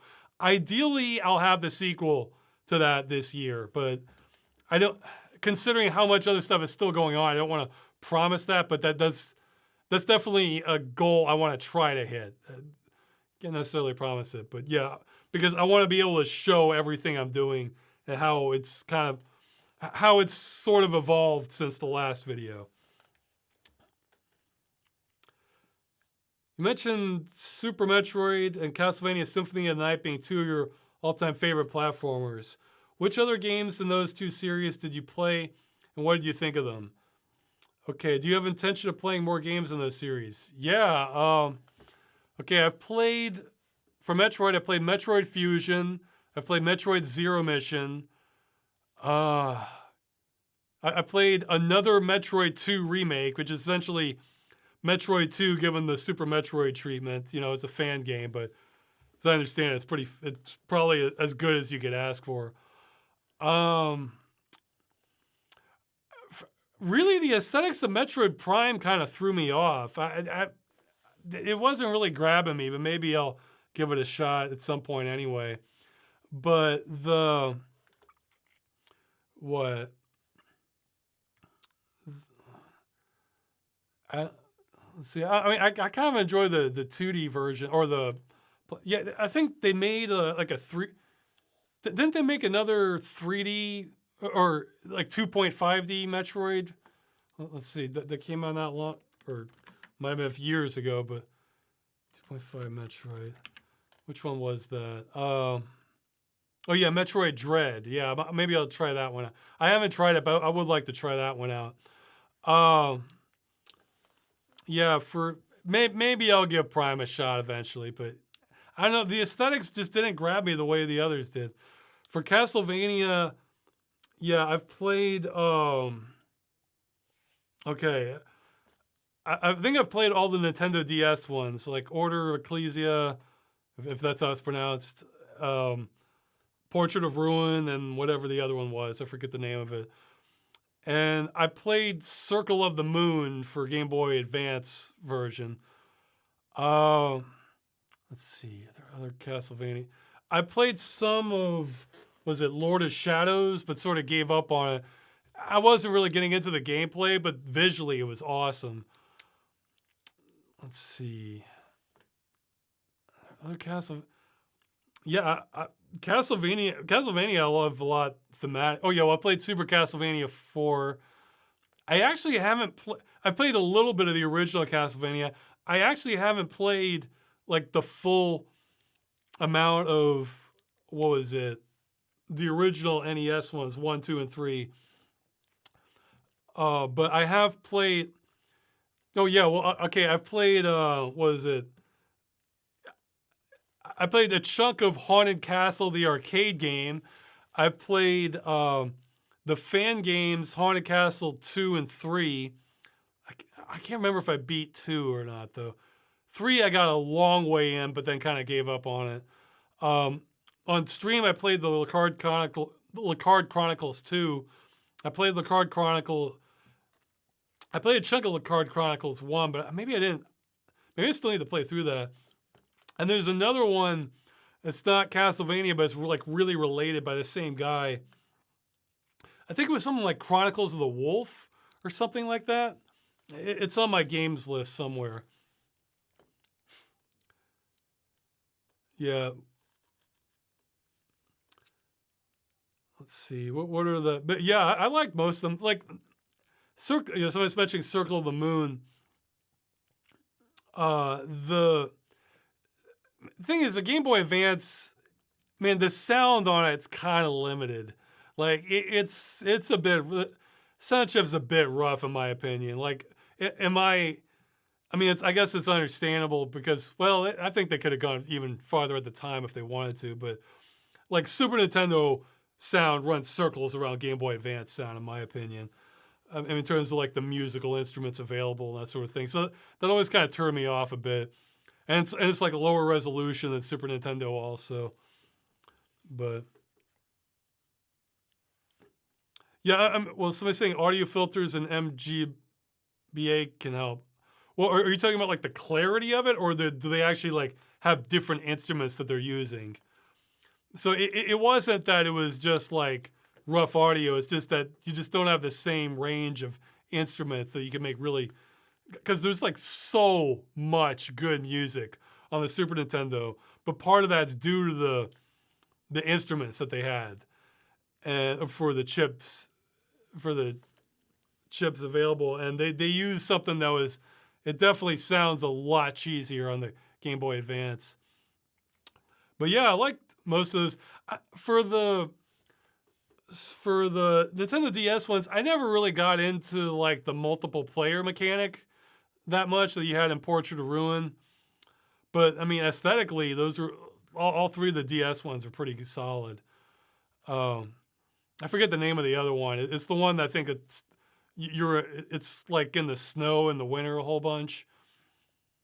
Ideally, I'll have the sequel to that this year, but I don't. Considering how much other stuff is still going on, I don't want to promise that. But that's definitely a goal I want to try to hit. Can't necessarily promise it, but yeah, because I want to be able to show everything I'm doing and how it's sort of evolved since the last video. You mentioned Super Metroid and Castlevania Symphony of the Night being two of your all-time favorite platformers. Which other games in those two series did you play, and what did you think of them? Okay, do you have intention of playing more games in those series? Yeah. Okay, I've played, for Metroid, I played Metroid Fusion. I've played Metroid Zero Mission. I played another Metroid 2 remake, which is essentially Metroid 2 given the Super Metroid treatment. You know, it's a fan game, but as I understand it, it's probably as good as you could ask for. Really, the aesthetics of Metroid Prime kind of threw me off. It wasn't really grabbing me, but maybe I'll give it a shot at some point anyway. But let's see. I mean, I kind of enjoy the 2D version or yeah. I think they made like a three. Didn't they make another 3D or like 2.5D Metroid? Let's see. That came out not long, or might have been years ago, but 2.5 Metroid. Which one was that? Oh yeah, Metroid Dread. Yeah, maybe I'll try that one out. I haven't tried it, but I would like to try that one out. Yeah, maybe I'll give Prime a shot eventually, but I don't know. The aesthetics just didn't grab me the way the others did. For Castlevania, yeah, I've played. Okay, I think I've played all the Nintendo DS ones, like Order of Ecclesia, if that's how it's pronounced. Portrait of Ruin and whatever the other one was. I forget the name of it. And I played Circle of the Moon for Game Boy Advance version. Let's see, are there other Castlevania? I played some of, was it Lord of Shadows, but sort of gave up on it. I wasn't really getting into the gameplay, but visually it was awesome. Let's see. Other Castlevania. Yeah, Castlevania I love a lot thematic. Oh yeah, well, I played Super Castlevania 4. I actually haven't I played a little bit of the original Castlevania. I actually haven't played like the full amount of, what was it? The original NES ones, 1, 2, and 3. But I have played, oh yeah, well okay, I've played what was it? I played a chunk of Haunted Castle, the arcade game. I played the fan games, Haunted Castle 2 and 3. I can't remember if I beat 2 or not though. 3 I got a long way in, but then kind of gave up on it. On stream I played the Lacard Chronicles 2. I played Lacard Chronicle. I played a chunk of Lacard Chronicles 1, but maybe I didn't. Maybe I still need to play through that. And there's another one that's not Castlevania, but it's like really related by the same guy. I think it was something like Chronicles of the Wolf or something like that. It's on my games list somewhere. Yeah. Let's see. What are the? But yeah, I like most of them. Like, somebody's mentioning Circle of the Moon. The thing is, the Game Boy Advance, man, the sound on it's kind of limited. Like, it's a bit. Sound chip's a bit rough in my opinion. Like, I guess it's understandable because, well, I think they could have gone even farther at the time if they wanted to. But like Super Nintendo sound runs circles around Game Boy Advance sound, in my opinion. In terms of like the musical instruments available and that sort of thing. So that always kind of turned me off a bit. And it's like a lower resolution than Super Nintendo also. But yeah, well, somebody's saying audio filters and MGBA can help. Well, are you talking about like the clarity of it, or do they actually like have different instruments that they're using? So it wasn't that it was just like rough audio. It's just that you just don't have the same range of instruments that you can make really, because there's like so much good music on the Super Nintendo, but part of that's due to the instruments that they had and for the chips available, and they used something that was, it definitely sounds a lot cheesier on the Game Boy Advance. But yeah, I liked most of this. For the Nintendo DS ones, I never really got into like the multiple player mechanic that much that you had in Portrait of Ruin. But I mean, aesthetically, those are all 3 of the DS ones are pretty solid. I forget the name of the other one. It's the one that I think it's like in the snow in the winter a whole bunch.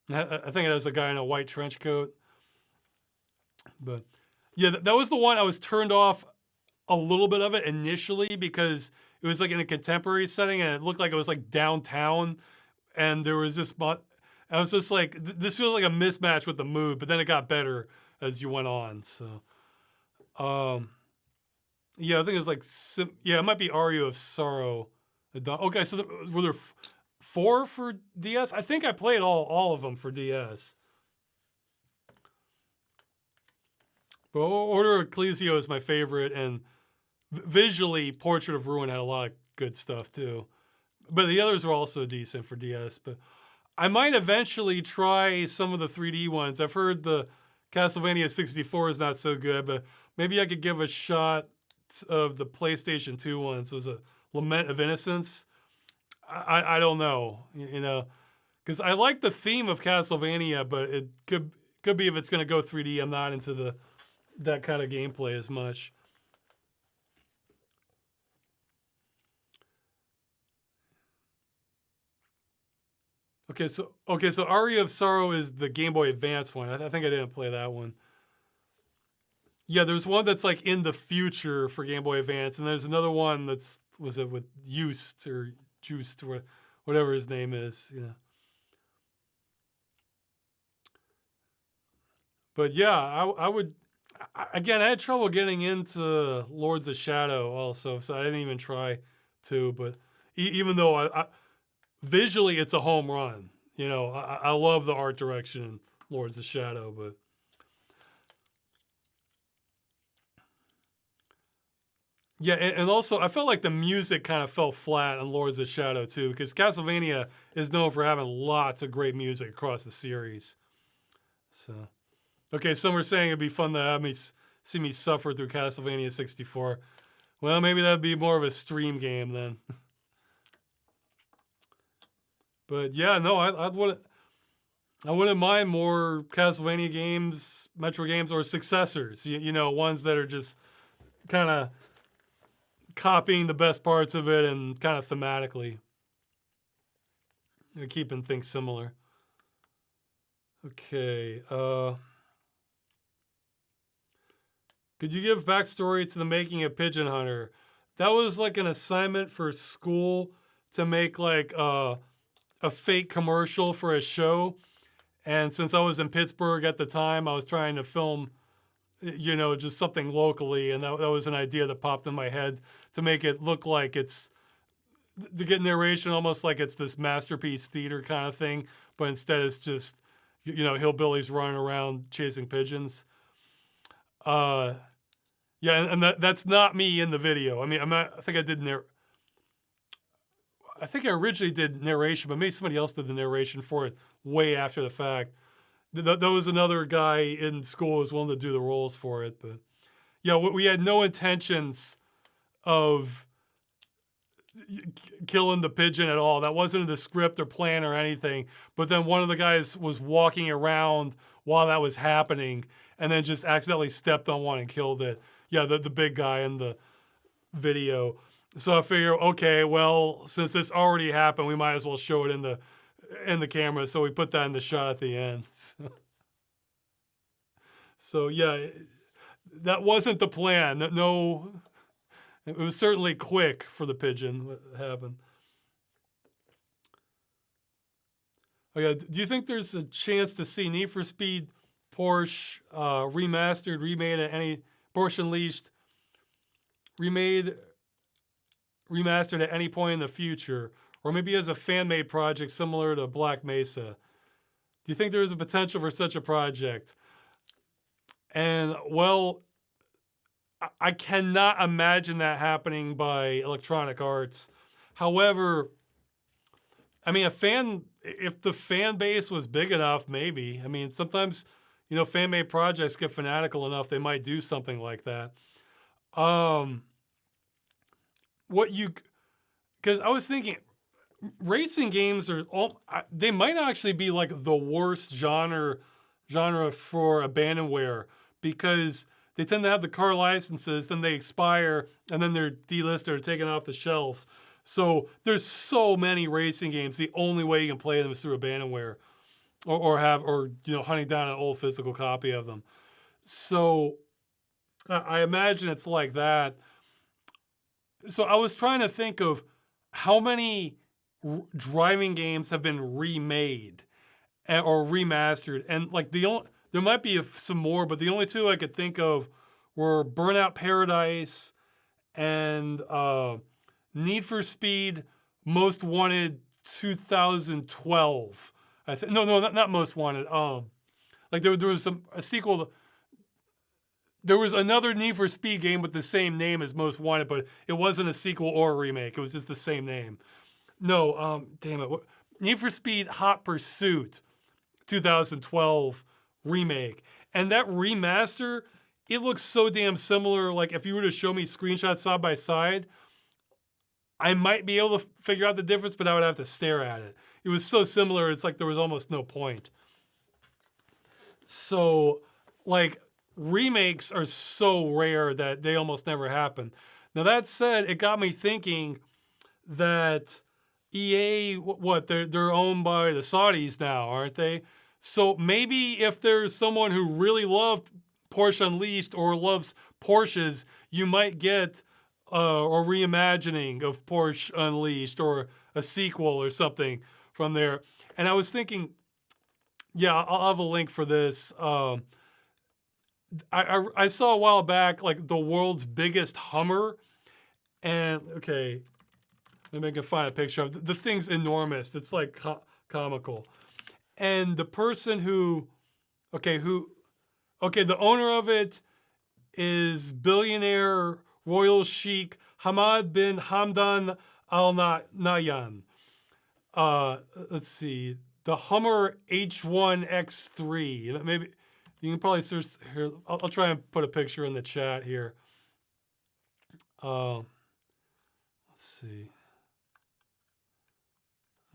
I think it has a guy in a white trench coat. But yeah, that was the one I was turned off a little bit of it initially because it was like in a contemporary setting and it looked like it was like downtown, and there was this. I was just like, this feels like a mismatch with the mood, but then it got better as you went on. So, yeah, I think it was like, it might be Aria of Sorrow. Okay, so were there 4 for DS? I think I played all of them for DS. But Order of Ecclesio is my favorite, and visually, Portrait of Ruin had a lot of good stuff too. But the others were also decent for DS. But I might eventually try some of the 3D ones. I've heard the Castlevania 64 is not so good, but maybe I could give a shot of the PlayStation 2 ones. It was a Lament of Innocence. I don't know, because I like the theme of Castlevania, but it could be if it's going to go 3D, I'm not into that kind of gameplay as much. Okay, so Aria of Sorrow is the Game Boy Advance one. I think I didn't play that one. Yeah, there's one that's like in the future for Game Boy Advance, and there's another one was it with Juiced or whatever his name is, But yeah, I would. Again, I had trouble getting into Lords of Shadow also, so I didn't even try to. But even though I visually it's a home run, I love the art direction in Lords of Shadow, but yeah, and also I felt like the music kind of fell flat on Lords of Shadow too, because Castlevania is known for having lots of great music across the series. So, okay, some are saying it'd be fun to have see me suffer through Castlevania 64. Well, maybe that'd be more of a stream game then. But yeah, no, I wouldn't mind more Castlevania games, Metro games, or successors. Ones that are just kind of copying the best parts of it and kind of thematically. keeping things similar. Okay. Could you give backstory to the making of Pigeon Hunter? That was like an assignment for school to make like a fake commercial for a show. And since I was in Pittsburgh at the time, I was trying to film, you know, just something locally. And that was an idea that popped in my head to make it look like it's, to get narration almost like it's this masterpiece theater kind of thing. But instead it's just, you know, hillbillies running around chasing pigeons. Yeah, and that's not me in the video. I mean, I think I did I think I originally did narration, but maybe somebody else did the narration for it way after the fact. There was another guy in school who was willing to do the roles for it, but yeah, we had no intentions of killing the pigeon at all. That wasn't in the script or plan or anything. But then one of the guys was walking around while that was happening and then just accidentally stepped on one and killed it. Yeah, the big guy in the video. So I figure, okay, well, since this already happened, we might as well show it in the camera. So we put that in the shot at the end. So yeah, that wasn't the plan. No, it was certainly quick for the pigeon. What happened? Okay, do you think there's a chance to see Need for Speed Porsche remastered, remade at any Porsche Unleashed, remastered at any point in the future, or maybe as a fan-made project similar to Black Mesa? Do you think there is a potential for such a project? And well, I cannot imagine that happening by Electronic Arts. However, I mean, if the fan base was big enough, maybe. I mean, sometimes, you know, fan-made projects get fanatical enough, they might do something like that. Because I was thinking, racing games they might actually be like the worst genre for abandonware, because they tend to have the car licenses, then they expire, and then they're delisted or taken off the shelves. So there's so many racing games. The only way you can play them is through abandonware, or you know, hunting down an old physical copy of them. So I imagine it's like that. So I was trying to think of how many driving games have been remade or remastered, and like there might be some more, but the only two I could think of were Burnout Paradise and Need for Speed Most Wanted 2012. No, not Most Wanted. Like there was a sequel. There was another Need for Speed game with the same name as Most Wanted, but it wasn't a sequel or a remake. It was just the same name. No, damn it. Need for Speed Hot Pursuit 2012 remake. And that remaster, it looks so damn similar. Like if you were to show me screenshots side by side, I might be able to figure out the difference, but I would have to stare at it. It was so similar, it's like there was almost no point. So, like, remakes are so rare that they almost never happen. Now that said, it got me thinking that EA, they're owned by the Saudis now, aren't they? So maybe if there's someone who really loved Porsche Unleashed or loves Porsches, you might get a reimagining of Porsche Unleashed or a sequel or something from there. And I was thinking, yeah, I'll have a link for this. I saw a while back, like, the world's biggest Hummer. And, okay, maybe I can find a picture of it. The thing's enormous. It's, like, comical. And the person the owner of it is billionaire royal sheikh Hamad bin Hamdan Al Nahyan. Let's see, the Hummer H1X3. Maybe you can probably search here. I'll try and put a picture in the chat here. Let's see.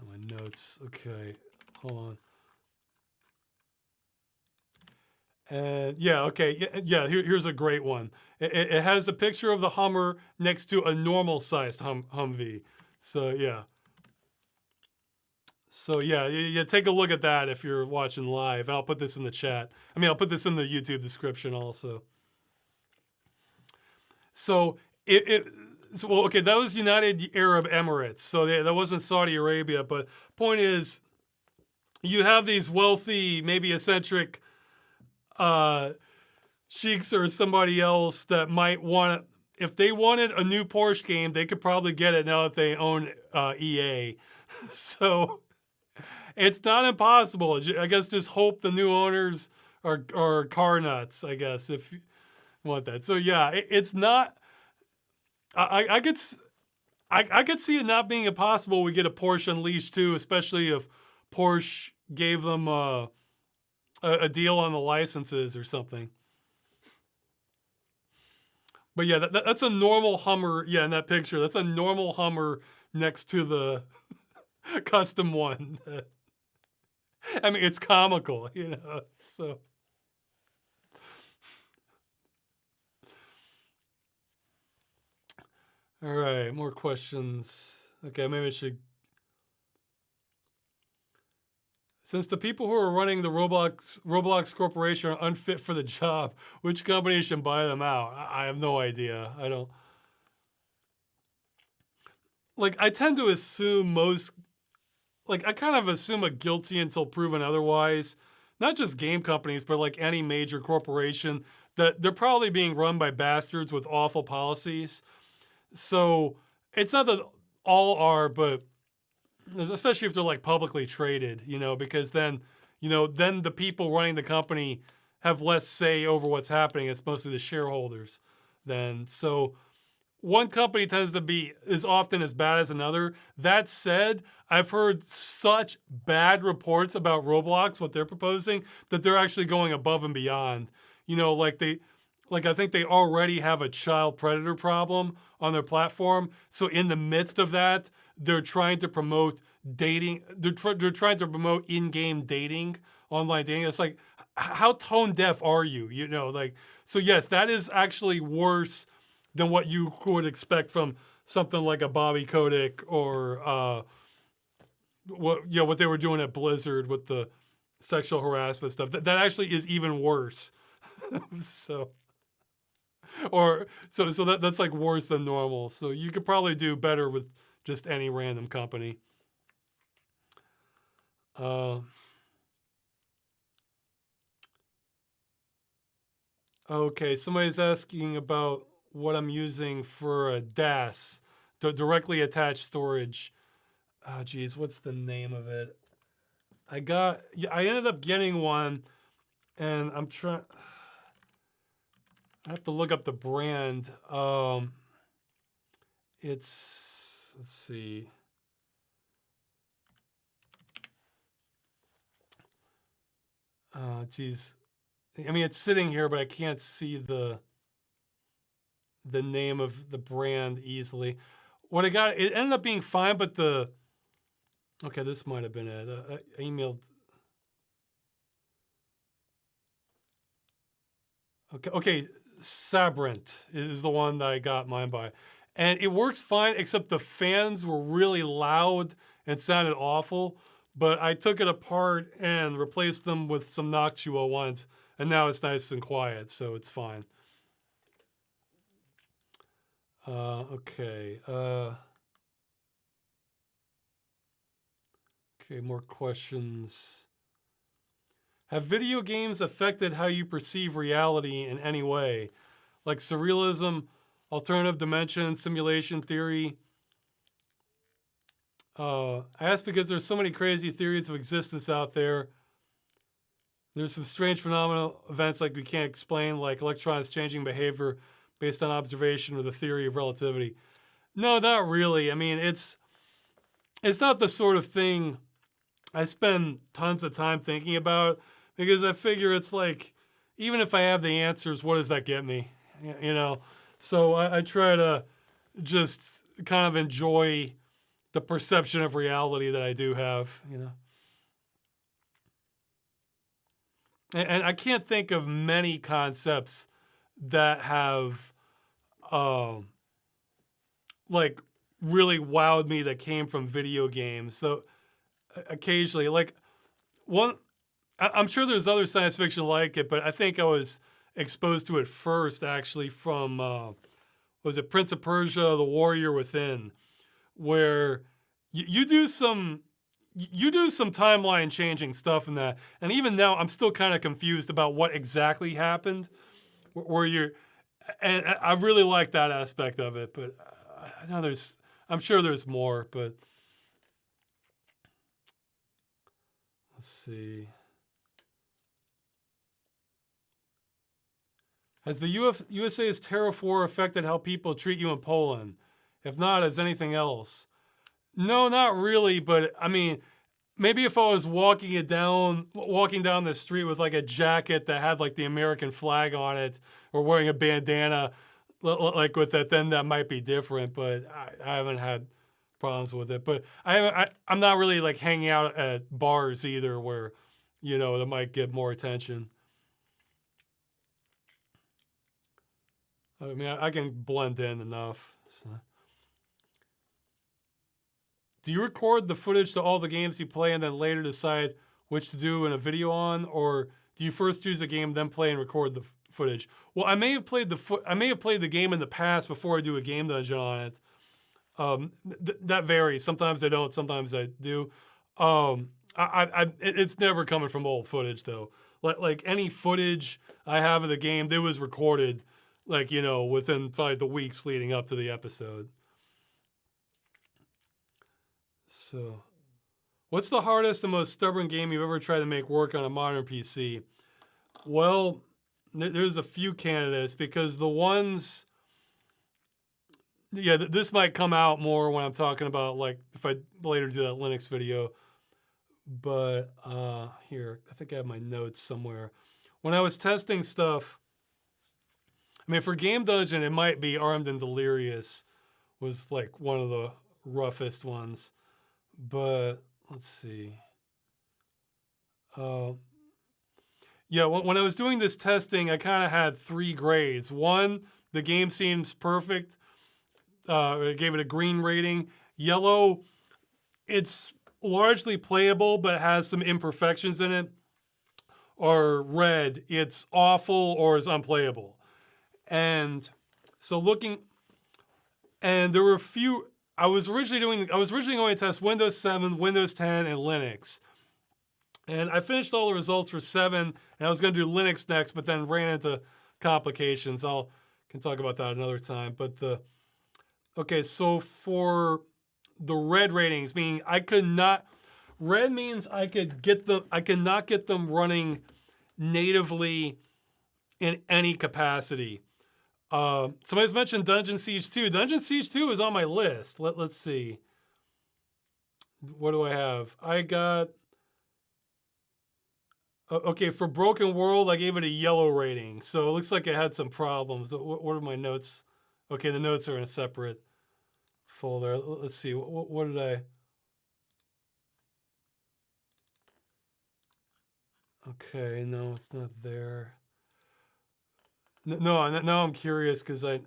Oh, my notes. Okay, hold on. And yeah, okay, yeah. Here's a great one. It has a picture of the Hummer next to a normal-sized Humvee. So yeah. So yeah, take a look at that if you're watching live, and I'll put this in the chat. I mean, I'll put this in the YouTube description also. So well, okay, that was United Arab Emirates. So that wasn't Saudi Arabia, but point is, you have these wealthy, maybe eccentric sheiks or somebody else that might want, if they wanted a new Porsche game, they could probably get it now that they own EA. So it's not impossible. I guess just hope the new owners are car nuts, I guess, if you want that. So yeah, it's not, I could see it not being impossible we get a Porsche Unleashed too, especially if Porsche gave them a deal on the licenses or something. But yeah, that's a normal Hummer. Yeah, in that picture, that's a normal Hummer next to the custom one. I mean, it's comical, you know, so. All right, more questions. Okay, maybe I should. Since the people who are running the Roblox Corporation are unfit for the job, which company should buy them out? I have no idea. I don't. Like, I tend to assume I kind of assume a guilty until proven otherwise. Not just game companies, but like any major corporation, that they're probably being run by bastards with awful policies. So it's not that all are, but especially if they're like publicly traded, you know, because then the people running the company have less say over what's happening. It's mostly the shareholders then. So one company tends to be as often as bad as another. That said, I've heard such bad reports about Roblox, what they're proposing, that they're actually going above and beyond. You know, like I think they already have a child predator problem on their platform. So in the midst of that, they're trying to promote dating. They're trying to promote in-game dating, online dating. It's like, how tone deaf are you? You know, like, so yes, that is actually worse than what you would expect from something like a Bobby Kotick or what they were doing at Blizzard with the sexual harassment stuff. That actually is even worse. So that's like worse than normal. So you could probably do better with just any random company. Okay, somebody's asking about what I'm using for a DAS, directly attached storage. Oh, geez, what's the name of it? I ended up getting one, and I'm trying. I have to look up the brand. Let's see. Geez. I mean, it's sitting here, but I can't see the name of the brand easily. What I got, it ended up being fine, but okay, this might have been it. I emailed. Okay, Sabrent is the one that I got mine by. And it works fine, except the fans were really loud and sounded awful. But I took it apart and replaced them with some Noctua ones, and now it's nice and quiet, so it's fine. Okay. Okay, more questions. Have video games affected how you perceive reality in any way? Like surrealism, alternative dimension, simulation theory? I ask because there's so many crazy theories of existence out there. There's some strange phenomenal events like we can't explain, like electrons changing behavior based on observation or the theory of relativity. No, not really. I mean, it's not the sort of thing I spend tons of time thinking about, because I figure it's like, even if I have the answers, what does that get me? You know? So I try to just kind of enjoy the perception of reality that I do have, you know? And I can't think of many concepts that have, like, really wowed me that came from video games. So occasionally. Like one, I'm sure there's other science fiction like it, but I think I was exposed to it first actually from was it Prince of Persia: The Warrior Within, where you do some timeline changing stuff in that, and even now I'm still kind of confused about what exactly happened. Where you're, and I really like that aspect of it, but I know I'm sure there's more, but let's see. Has the USA's tariff war affected how people treat you in Poland? If not, has anything else? No, not really, but I mean, maybe if I was walking down the street with like a jacket that had like the American flag on it, or wearing a bandana like with it, then that might be different. But I haven't had problems with it. But I'm not really like hanging out at bars either, where that might get more attention. I mean, I can blend in enough. So. Do you record the footage to all the games you play and then later decide which to do in a video on, or do you first choose a game, then play and record the footage? Well, I may have played the game in the past before I do a game dungeon on it. That varies. Sometimes I don't. Sometimes I do. It's never coming from old footage though. Like any footage I have of the game, it was recorded, like within probably the weeks leading up to the episode. So, what's the hardest and most stubborn game you've ever tried to make work on a modern PC? Well, there's a few candidates, because the ones, this might come out more when I'm talking about, like, if I later do that Linux video. But here, I think I have my notes somewhere. When I was testing stuff, I mean, for Game Dungeon, it might be Armed and Delirious was like one of the roughest ones. But let's see. Yeah, when I was doing this testing, I kind of had 3 grades. One, the game seems perfect. I gave it a green rating. Yellow, it's largely playable, but has some imperfections in it. Or red, it's awful or is unplayable. And so and there were a few. I was originally going to test Windows 7, Windows 10, and Linux. And I finished all the results for 7, and I was going to do Linux next, but then ran into complications. Can talk about that another time. But so for the red ratings, meaning red means I could not get them running natively in any capacity. Somebody's mentioned Dungeon Siege 2. Dungeon Siege 2 is on my list. Let's see. What do I have? I got... Okay, for Broken World, I gave it a yellow rating. So it looks like it had some problems. What are my notes? Okay, the notes are in a separate folder. Let's see. What did I... Okay, no, it's not there. No, now I'm curious because I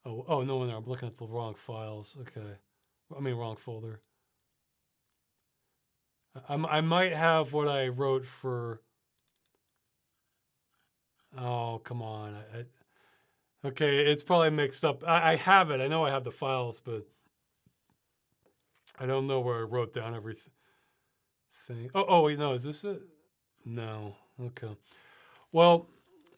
no wonder I'm looking at the wrong files. Okay, I mean wrong folder. I might have what I wrote for. Oh, come on. Okay, it's probably mixed up. I have it. I know I have the files, but I don't know where I wrote down everything. Oh wait, no, is this it? No. Okay. Well,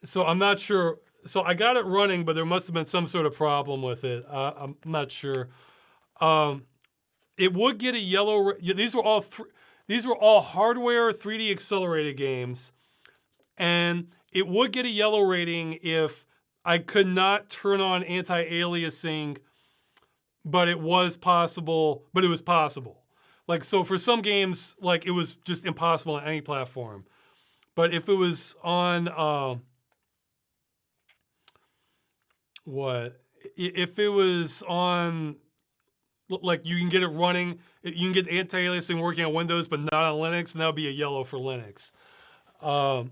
so I'm not sure. So I got it running, but there must have been some sort of problem with it. I'm not sure. It would get a yellow. These were all hardware 3D accelerated games, and it would get a yellow rating if I could not turn on anti-aliasing, but it was possible. Like, so for some games, like, it was just impossible on any platform. But if it was on, if it was on, like, you can get it running, you can get anti-aliasing working on Windows, but not on Linux, and that would be a yellow for Linux. But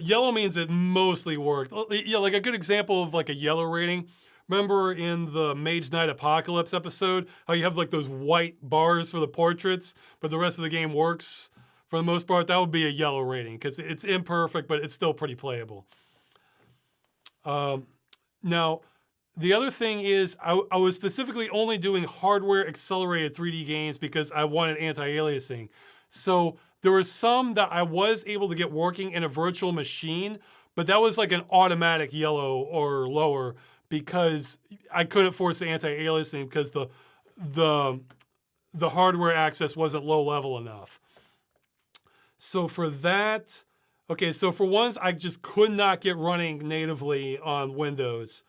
yellow means it mostly worked. Yeah, like a good example of like a yellow rating, remember in the Mage Knight Apocalypse episode, how you have like those white bars for the portraits, but the rest of the game works for the most part? That would be a yellow rating because it's imperfect, but it's still pretty playable. Now, the other thing is I was specifically only doing hardware accelerated 3D games because I wanted anti-aliasing. So there were some that I was able to get working in a virtual machine, but that was like an automatic yellow or lower because I couldn't force the anti-aliasing because the hardware access wasn't low level enough. So for that, okay, so for ones I just could not get running natively on Windows.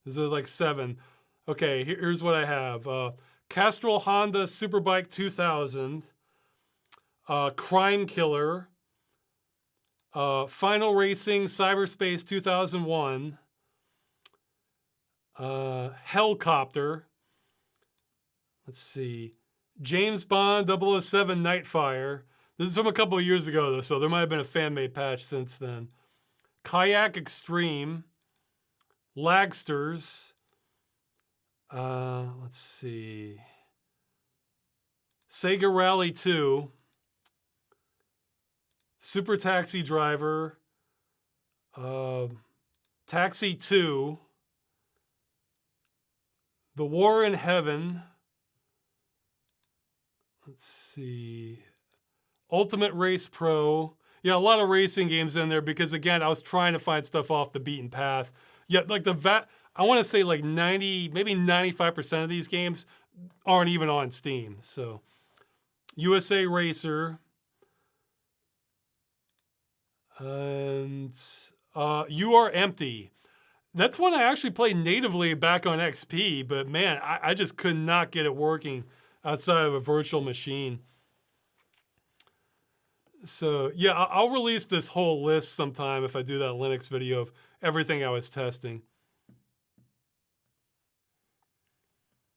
This is like 7. Okay, here's what I have. Castrol Honda Superbike 2000, Crime Killer, Final Racing Cyberspace 2001, Hellcopter, let's see, James Bond 007 Nightfire. This is from a couple of years ago, though, so there might have been a fan-made patch since then. Kayak Extreme, Lagsters, let's see, Sega Rally 2, Super Taxi Driver, Taxi 2, The War in Heaven, let's see, Ultimate Race Pro. Yeah, a lot of racing games in there because, again, I was trying to find stuff off the beaten path. Yeah, like I want to say like 90, maybe 95% of these games aren't even on Steam. So, USA Racer, and You Are Empty. That's one I actually played natively back on XP, but man, I just could not get it working outside of a virtual machine. So yeah, I'll release this whole list sometime if I do that Linux video of everything I was testing.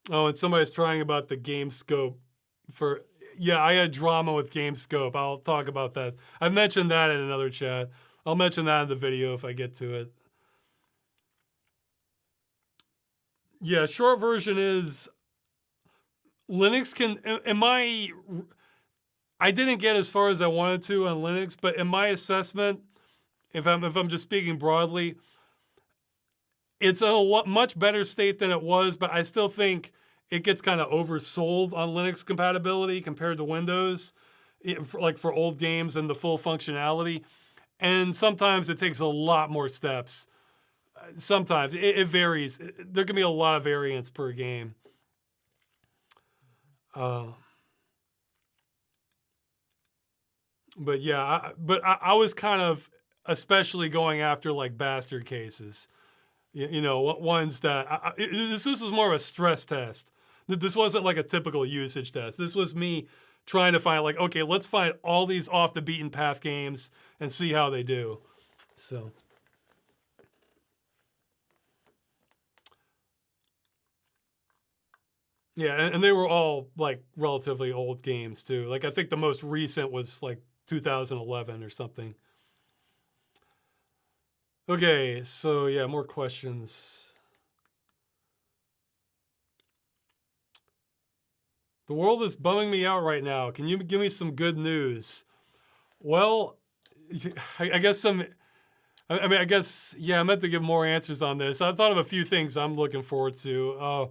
Oh, and somebody's trying about the game scope for, yeah, I had drama with game scope. I'll talk about that. I mentioned that in another chat. I'll mention that in the video if I get to it. Yeah, short version is Linux can, I didn't get as far as I wanted to on Linux, but in my assessment, if I'm just speaking broadly, it's a much better state than it was, but I still think it gets kind of oversold on Linux compatibility compared to Windows, like for old games and the full functionality. And sometimes it takes a lot more steps. Sometimes it varies. There can be a lot of variants per game. But yeah, I was kind of especially going after like bastard cases. You know, ones that, this was more of a stress test. This wasn't like a typical usage test. This was me trying to find like, okay, let's find all these off the beaten path games and see how they do. So. Yeah, and they were all like relatively old games too. Like I think the most recent was like 2011 or something. Okay, so yeah, more questions. The world is bumming me out right now. Can you give me some good news? Well, I guess I guess, yeah, I meant to give more answers on this. I thought of a few things I'm looking forward to.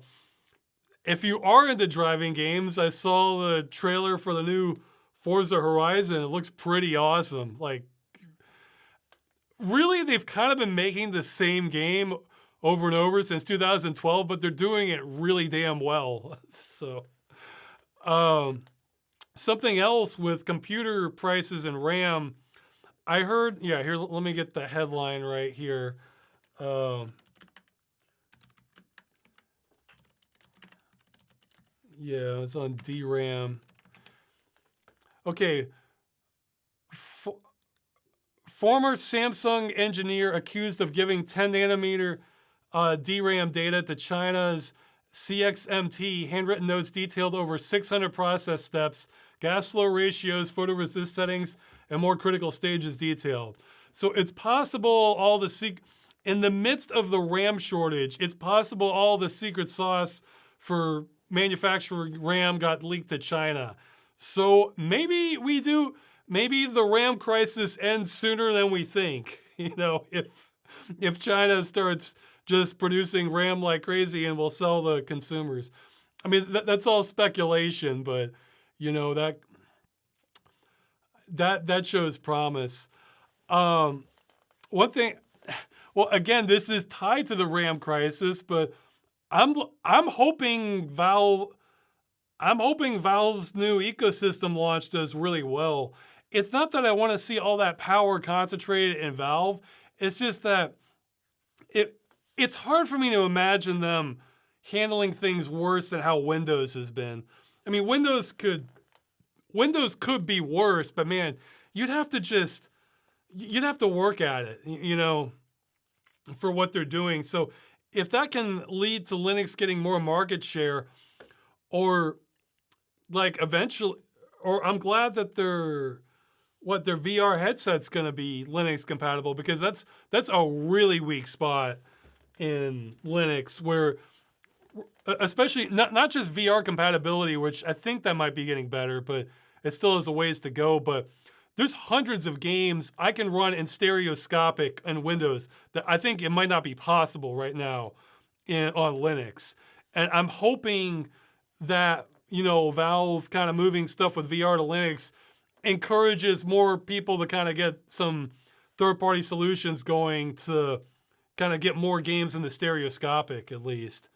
If you are into driving games, I saw the trailer for the new Forza Horizon. It looks pretty awesome. Like, really, they've kind of been making the same game over and over since 2012, but they're doing it really damn well. So, something else with computer prices and RAM, I heard, yeah, here, let me get the headline right here. Yeah, it's on DRAM. Okay. Former Samsung engineer accused of giving 10 nanometer DRAM data to China's CXMT, handwritten notes detailed over 600 process steps, gas flow ratios, photoresist settings, and more critical stages detailed. So it's possible all the in the midst of the RAM shortage, it's possible all the secret sauce for manufacturing RAM got leaked to China. So maybe maybe the RAM crisis ends sooner than we think. If China starts just producing RAM like crazy and will sell the consumers. I mean, that's all speculation, but that shows promise. One thing, well, again, this is tied to the RAM crisis, but I'm hoping Valve's new ecosystem launch does really well. It's not that I want to see all that power concentrated in Valve. It's just that it's hard for me to imagine them handling things worse than how Windows has been. I mean, Windows could be worse, but man, you'd have to work at it, for what they're doing. So if that can lead to Linux getting more market share, or like eventually, or I'm glad that their VR headset's going to be Linux compatible, because that's a really weak spot in Linux, where especially not just VR compatibility, which I think that might be getting better, but it still has a ways to go. But there's hundreds of games I can run in stereoscopic in Windows that I think it might not be possible right now on Linux. And I'm hoping that, Valve kind of moving stuff with VR to Linux encourages more people to kind of get some third-party solutions going to kind of get more games in the stereoscopic, at least.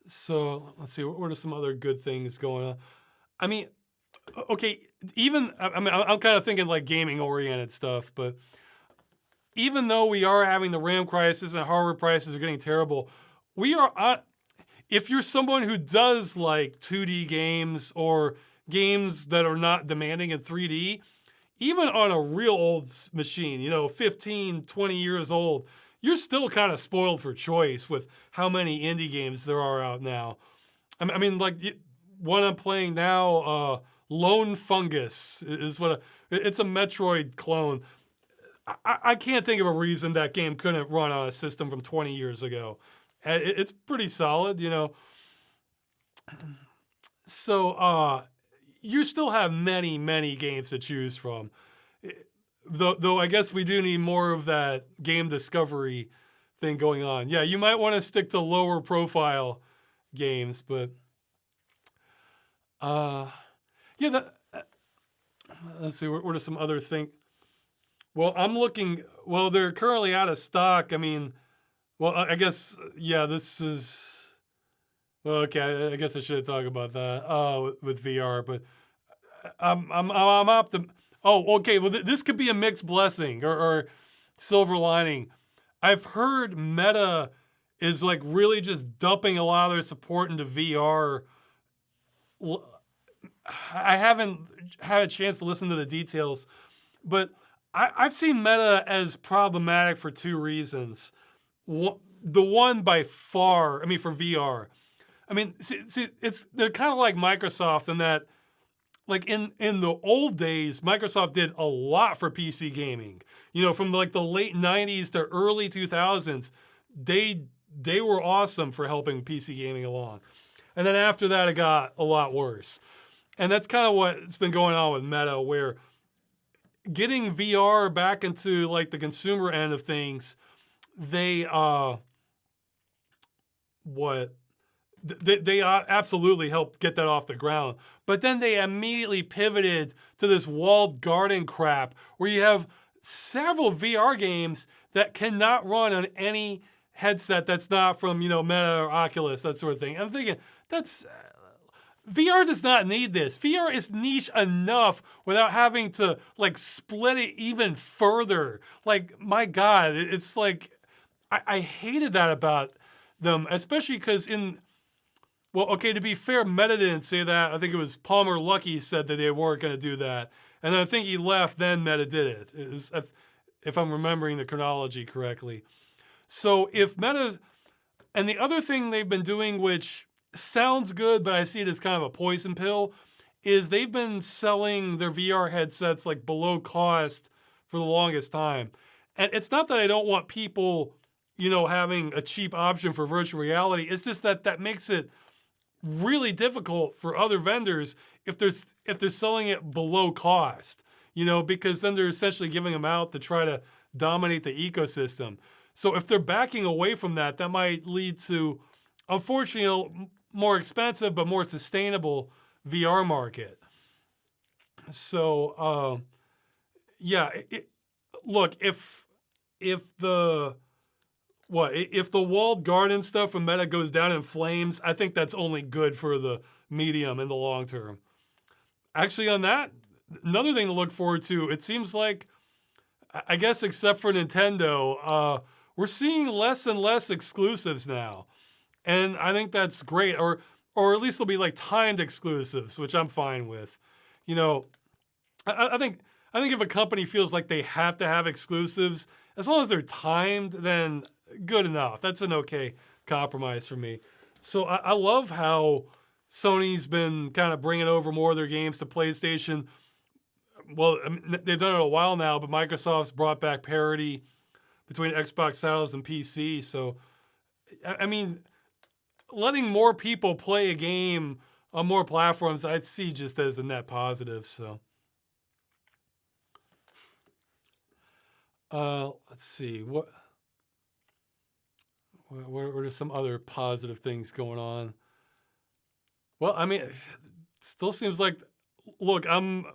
So let's see, what are some other good things going on? I mean, okay, I'm kind of thinking like gaming-oriented stuff, but even though we are having the RAM crisis and hardware prices are getting terrible, if you're someone who does like 2D games or games that are not demanding in 3D, even on a real old machine, 15, 20 years old, you're still kind of spoiled for choice with how many indie games there are out now. I mean, like one I'm playing now, Lone Fungus is it's a Metroid clone. I can't think of a reason that game couldn't run on a system from 20 years ago. It's pretty solid, So you still have many, many games to choose from. Though I guess we do need more of that game discovery thing going on. Yeah, you might want to stick to lower profile games, but yeah, let's see, what are some other things? Well, I'm looking, they're currently out of stock. I mean, I guess, yeah, this is, okay, I guess I should talk about that with VR, but I'm optimistic. Oh, okay, well, this could be a mixed blessing or silver lining. I've heard Meta is like really just dumping a lot of their support into VR. I haven't had a chance to listen to the details, but I've seen Meta as problematic for two reasons. The one by far, I mean, for VR. I mean, see, they're kind of like Microsoft in that, like in the old days, Microsoft did a lot for PC gaming. From like the late 90s to early 2000s, they were awesome for helping PC gaming along. And then after that, it got a lot worse. And that's kind of what's been going on with Meta, where getting VR back into like the consumer end of things, they absolutely helped get that off the ground. But then they immediately pivoted to this walled garden crap where you have several VR games that cannot run on any headset that's not from, Meta or Oculus, that sort of thing. I'm thinking, VR does not need this. VR is niche enough without having to like split it even further. Like, my God, it's like, I hated that about them, especially because to be fair, Meta didn't say that. I think it was Palmer Luckey said that they weren't going to do that. And then I think he left, then Meta did it. If I'm remembering the chronology correctly. So if Meta, and the other thing they've been doing, which sounds good, but I see it as kind of a poison pill, is they've been selling their VR headsets like below cost for the longest time. And it's not that I don't want people, you know, having a cheap option for virtual reality. It's just that that makes it really difficult for other vendors if they're selling it below cost, you know, because then they're essentially giving them out to try to dominate the ecosystem. So if they're backing away from that, that might lead to, unfortunately, you know, more expensive but more sustainable VR market. So yeah, look, if the if the walled garden stuff from Meta goes down in flames, I think that's only good for the medium and the long term. Actually, on that, another thing to look forward to, it seems like, I guess except for Nintendo, we're seeing less and less exclusives now. And I think that's great, or at least they'll be like timed exclusives, which I'm fine with. You know, I think if a company feels like they have to have exclusives, as long as they're timed, then good enough. That's an okay compromise for me. So I love how Sony's been kind of bringing over more of their games to PlayStation. Well, I mean, they've done it a while now, but Microsoft's brought back parity between Xbox titles and PC. So, I mean, letting more people play a game on more platforms, I'd see just as a net positive. So, let's see what are some other positive things going on. Well, I mean, it still seems like, look, I'm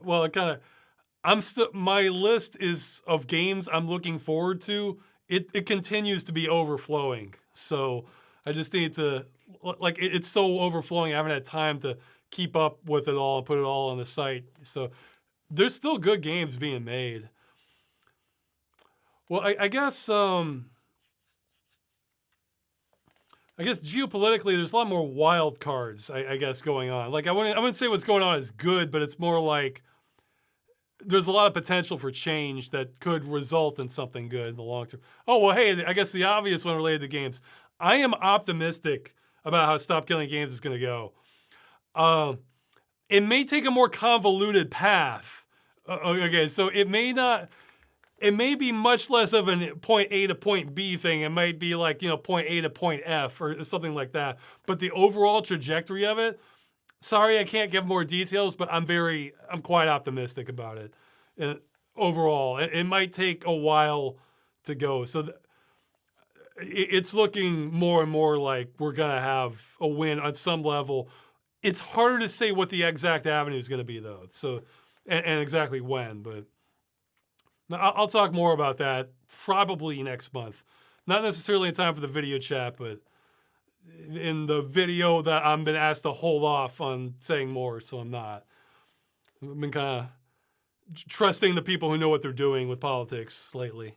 still, my list is of games I'm looking forward to. It continues to be overflowing. So I just need to, like, it's so overflowing. I haven't had time to keep up with it all and put it all on the site. So there's still good games being made. Well, I guess geopolitically, there's a lot more wild cards, I guess, going on. Like, I wouldn't say what's going on is good, but it's more like there's a lot of potential for change that could result in something good in the long term. Oh, well, hey, I guess the obvious one related to games. I am optimistic about how Stop Killing Games is going to go. It may take a more convoluted path. Okay, so it may be much less of a point A to point B thing. It might be like, you know, point A to point F or something like that. But the overall trajectory of it, sorry, I can't give more details, but I'm quite optimistic about it. Overall, it might take a while to go. So it's looking more and more like we're gonna have a win on some level. It's harder to say what the exact avenue is gonna be, though. So, and exactly when, but I'll talk more about that probably next month. Not necessarily in time for the video chat, but in the video that I've been asked to hold off on saying more, so I'm not. I've been kind of trusting the people who know what they're doing with politics lately.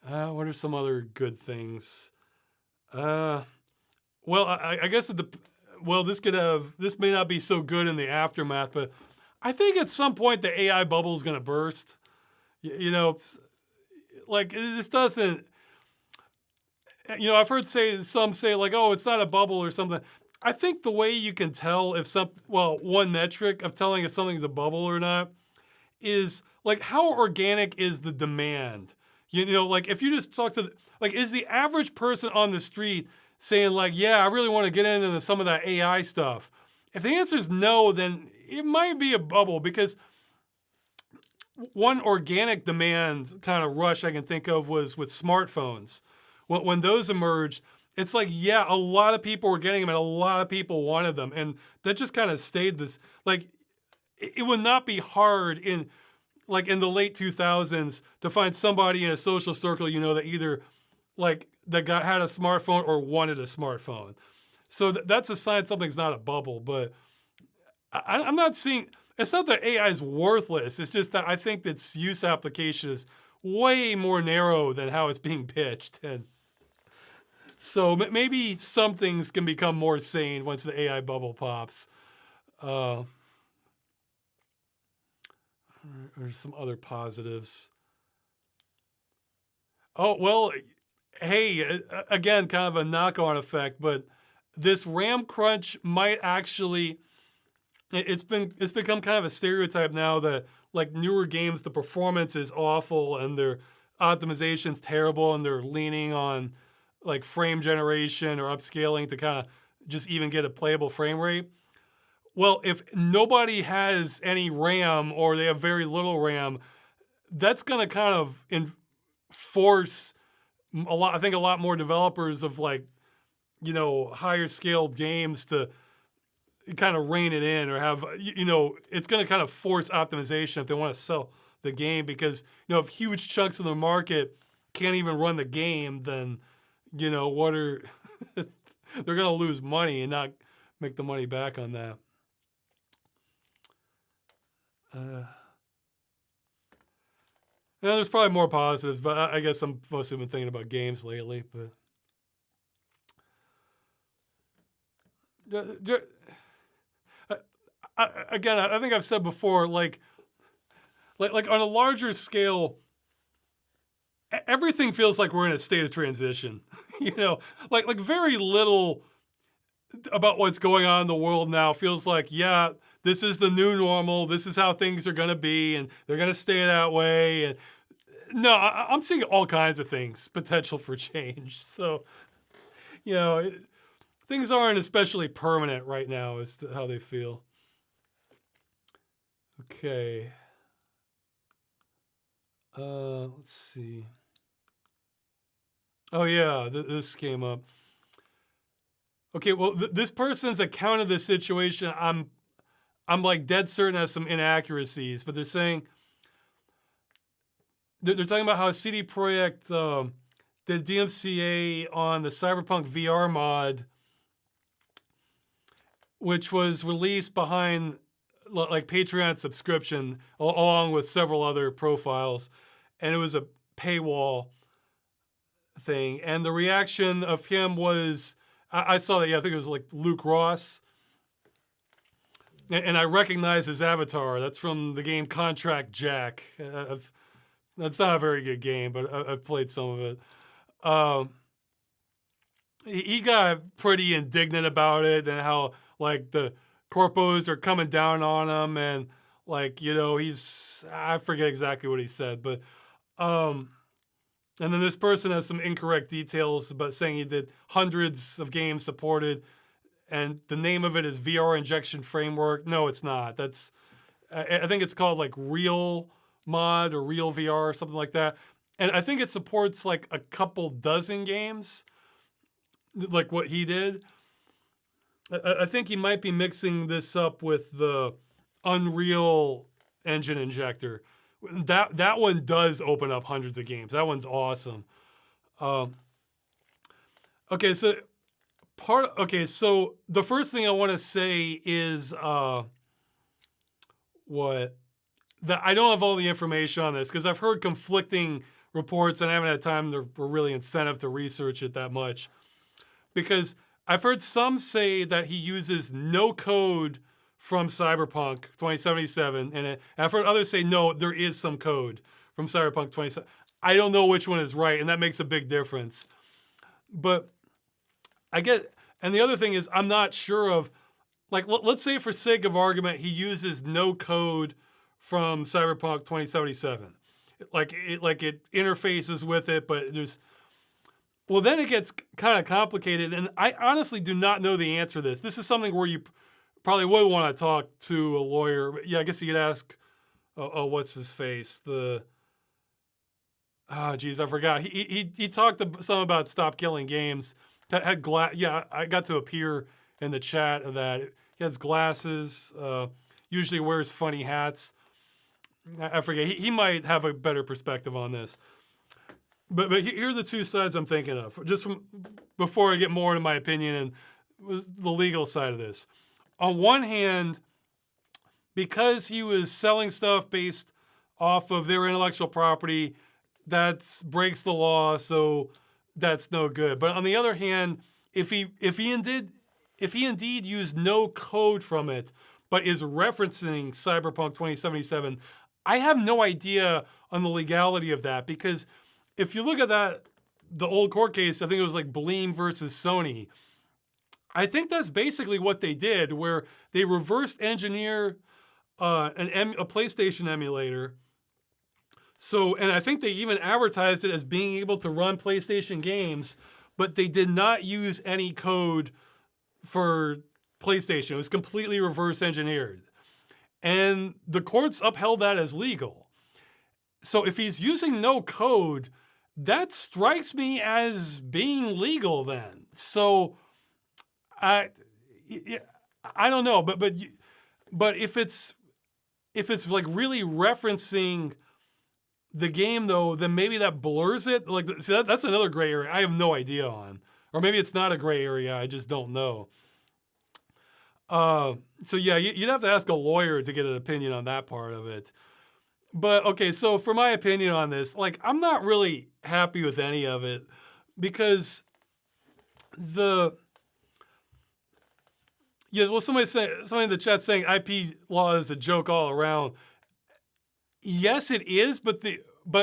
What are some other good things? Well, I guess this may not be so good in the aftermath, but I think at some point the AI bubble is going to burst. You know, like this doesn't. You know, I've heard some say like, oh, it's not a bubble or something. I think the way you can tell if one metric of telling if something's a bubble or not is like how organic is the demand. You know, like if you just talk to is the average person on the street saying like, yeah, I really want to get into some of that AI stuff. If the answer is no, then it might be a bubble, because one organic demand kind of rush I can think of was with smartphones. When those emerged, it's like, yeah, a lot of people were getting them and a lot of people wanted them. And that just kind of stayed this, like, it would not be hard in the late 2000s to find somebody in a social circle, you know, that either had a smartphone or wanted a smartphone. So that's a sign something's not a bubble. But I'm not seeing, it's not that AI is worthless. It's just that I think its use application is way more narrow than how it's being pitched. And so maybe some things can become more sane once the AI bubble pops. Or some other positives. Oh, well, hey, again, kind of a knock-on effect, but this RAM crunch might actually, it's become kind of a stereotype now that like newer games, the performance is awful and their optimization's terrible, and they're leaning on like frame generation or upscaling to kind of just even get a playable frame rate. Well, if nobody has any RAM or they have very little RAM, that's going to kind of force a lot. I think a lot more developers of like, you know, higher scaled games to kind of rein it in, or have, you know, it's going to kind of force optimization if they want to sell the game, because, you know, if huge chunks of the market can't even run the game, then, you know, what are they're going to lose money and not make the money back on that. There's probably more positives, but I guess I'm mostly been thinking about games lately. But again, I think I've said before, like on a larger scale, everything feels like we're in a state of transition. You know, like very little about what's going on in the world now feels like, yeah, this is the new normal. This is how things are going to be, and they're going to stay that way. And no, I'm seeing all kinds of things, potential for change. So, you know, things aren't especially permanent right now as to how they feel. Okay. Let's see. Oh yeah, this came up. Okay, well, this person's account of the situation, I'm like dead certain has some inaccuracies, but they're saying they're talking about how CD Projekt did DMCA on the Cyberpunk VR mod, which was released behind like Patreon subscription along with several other profiles, and it was a paywall thing. And the reaction of him was, I saw that, yeah, I think it was like Luke Ross, and I recognize his avatar. That's from the game Contract Jack. That's not a very good game, but I've played some of it. He got pretty indignant about it, and how like the corpos are coming down on him, and like, you know, I forget exactly what he said, but and then this person has some incorrect details about saying he did hundreds of games supported, and the name of it is VR Injection Framework. No, it's not. I think it's called like Real Mod or Real VR or something like that. And I think it supports like a couple dozen games, like what he did. I think he might be mixing this up with the Unreal Engine Injector. That one does open up hundreds of games. That one's awesome. Okay, so the first thing I want to say is that I don't have all the information on this, because I've heard conflicting reports and I haven't had time or really incentive to research it that much. Because I've heard some say that he uses no code from Cyberpunk 2077, and I've heard others say, no, there is some code from Cyberpunk 2077. I don't know which one is right, and that makes a big difference. But and the other thing is, I'm not sure of, like, let's say for sake of argument, he uses no code from Cyberpunk 2077. Like it interfaces with it, but well, then it gets kind of complicated, and I honestly do not know the answer to this. This is something where you probably would want to talk to a lawyer. But yeah, I guess you could ask, what's his face? Geez, I forgot. He talked some about Stop Killing Games. That had yeah, I got to appear in the chat of that. He has glasses, usually wears funny hats. I forget. He might have a better perspective on this. But here are the two sides I'm thinking of, just from before I get more into my opinion and the legal side of this. On one hand, because he was selling stuff based off of their intellectual property, that breaks the law, so that's no good. But on the other hand, if he indeed used no code from it, but is referencing Cyberpunk 2077, I have no idea on the legality of that, because if you look at the old court case, I think it was like Bleem versus Sony. I think that's basically what they did, where they reversed engineer a PlayStation emulator. So, and I think they even advertised it as being able to run PlayStation games, but they did not use any code for PlayStation. It was completely reverse engineered. And the courts upheld that as legal. So if he's using no code, that strikes me as being legal then. So I don't know, but if it's like really referencing the game though, then maybe that blurs it. Like, see, that's another gray area I have no idea on, or maybe it's not a gray area. I just don't know. So yeah, you'd have to ask a lawyer to get an opinion on that part of it. But okay, so for my opinion on this, like, I'm not really happy with any of it because somebody in the chat saying IP law is a joke all around. Yes, it is, but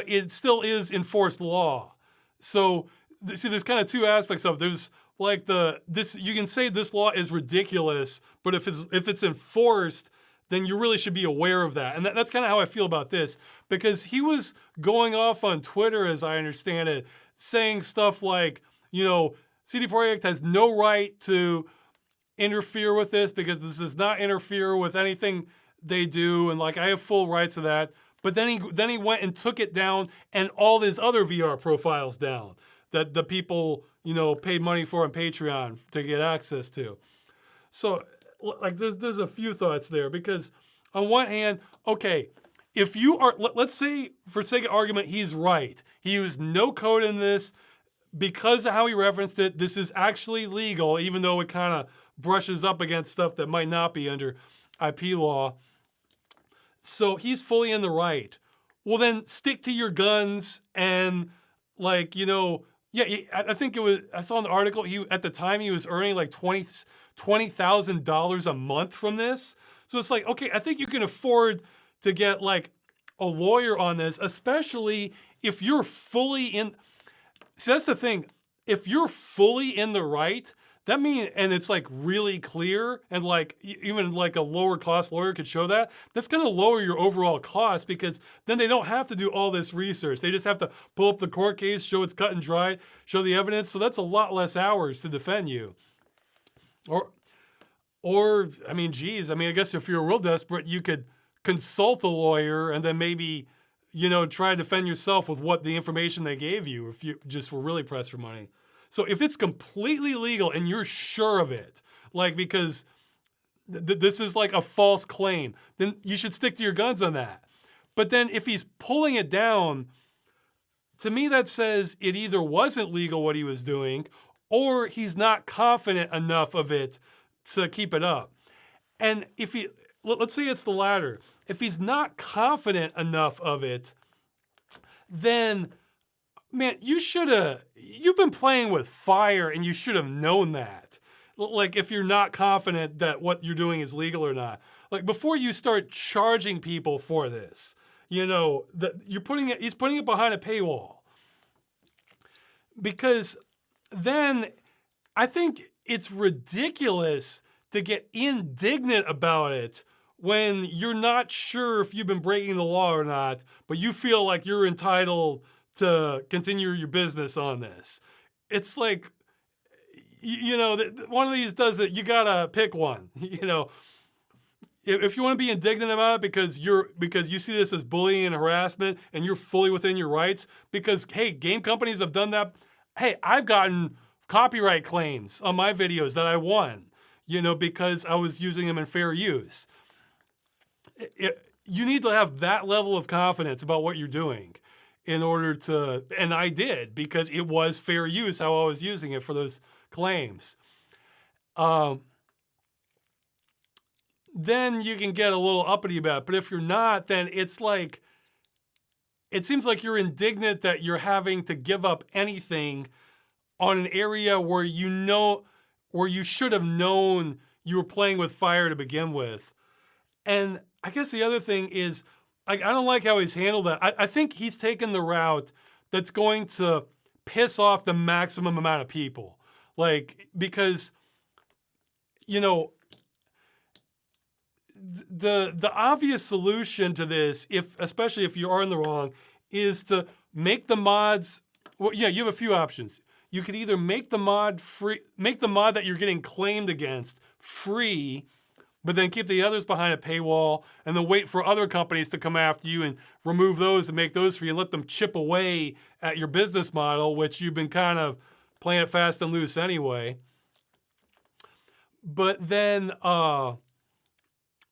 it still is enforced law. So see, there's kind of two aspects of it. There's like you can say this law is ridiculous, but if it's enforced, then you really should be aware of that. And that's kind of how I feel about this, because he was going off on Twitter, as I understand it, saying stuff like, CD Projekt has no right to interfere with this because this does not interfere with anything they do, and like I have full rights to that. But then he went and took it down and all his other VR profiles down that the people paid money for on Patreon to get access to. So like there's a few thoughts there, because on one hand, okay, if you are, let's say for sake of argument, he's right. He used no code in this because of how he referenced it. This is actually legal, even though it kind of brushes up against stuff that might not be under IP law. So he's fully in the right. Well, then stick to your guns and I think I saw in the article, at the time he was earning like $20,000 a month from this. So it's like, okay, I think you can afford to get like a lawyer on this, especially if you're fully in. See, that's the thing. If you're fully in the right, that means, and it's like really clear, and like even like a lower cost lawyer could show that, that's going to lower your overall cost, because then they don't have to do all this research. They just have to pull up the court case, show it's cut and dry, show the evidence. So that's a lot less hours to defend you. Or I mean, geez, I guess if you're real desperate, you could consult a lawyer and then maybe, try to defend yourself with what the information they gave you, if you just were really pressed for money. So if it's completely legal and you're sure of it, like because this is like a false claim, then you should stick to your guns on that. But then if he's pulling it down, to me that says it either wasn't legal what he was doing, or he's not confident enough of it to keep it up. And let's say it's the latter. If he's not confident enough of it, then man, you've been playing with fire and you should have known that. Like if you're not confident that what you're doing is legal or not, like before you start charging people for this, that he's putting it behind a paywall. Because then I think it's ridiculous to get indignant about it when you're not sure if you've been breaking the law or not, but you feel like you're entitled to continue your business on this. It's like, one of these does it, you gotta pick one. If you want to be indignant about it because you see this as bullying and harassment and you're fully within your rights, because hey, game companies have done that. Hey, I've gotten copyright claims on my videos that I won, because I was using them in fair use. You need to have that level of confidence about what you're doing in order to, and I did, because it was fair use how I was using it for those claims. Then you can get a little uppity about it. But if you're not, then it's like, it seems like you're indignant that you're having to give up anything on an area where where you should have known you were playing with fire to begin with. And I guess the other thing is, I don't like how he's handled that. I think he's taken the route that's going to piss off the maximum amount of people. Like, because, the obvious solution to this, especially if you are in the wrong, is to make the mods. Well, yeah, you have a few options. You could either make the mod free, make the mod that you're getting claimed against free, but then keep the others behind a paywall, and then wait for other companies to come after you and remove those and make those free, and let them chip away at your business model, which you've been kind of playing it fast and loose anyway. But then,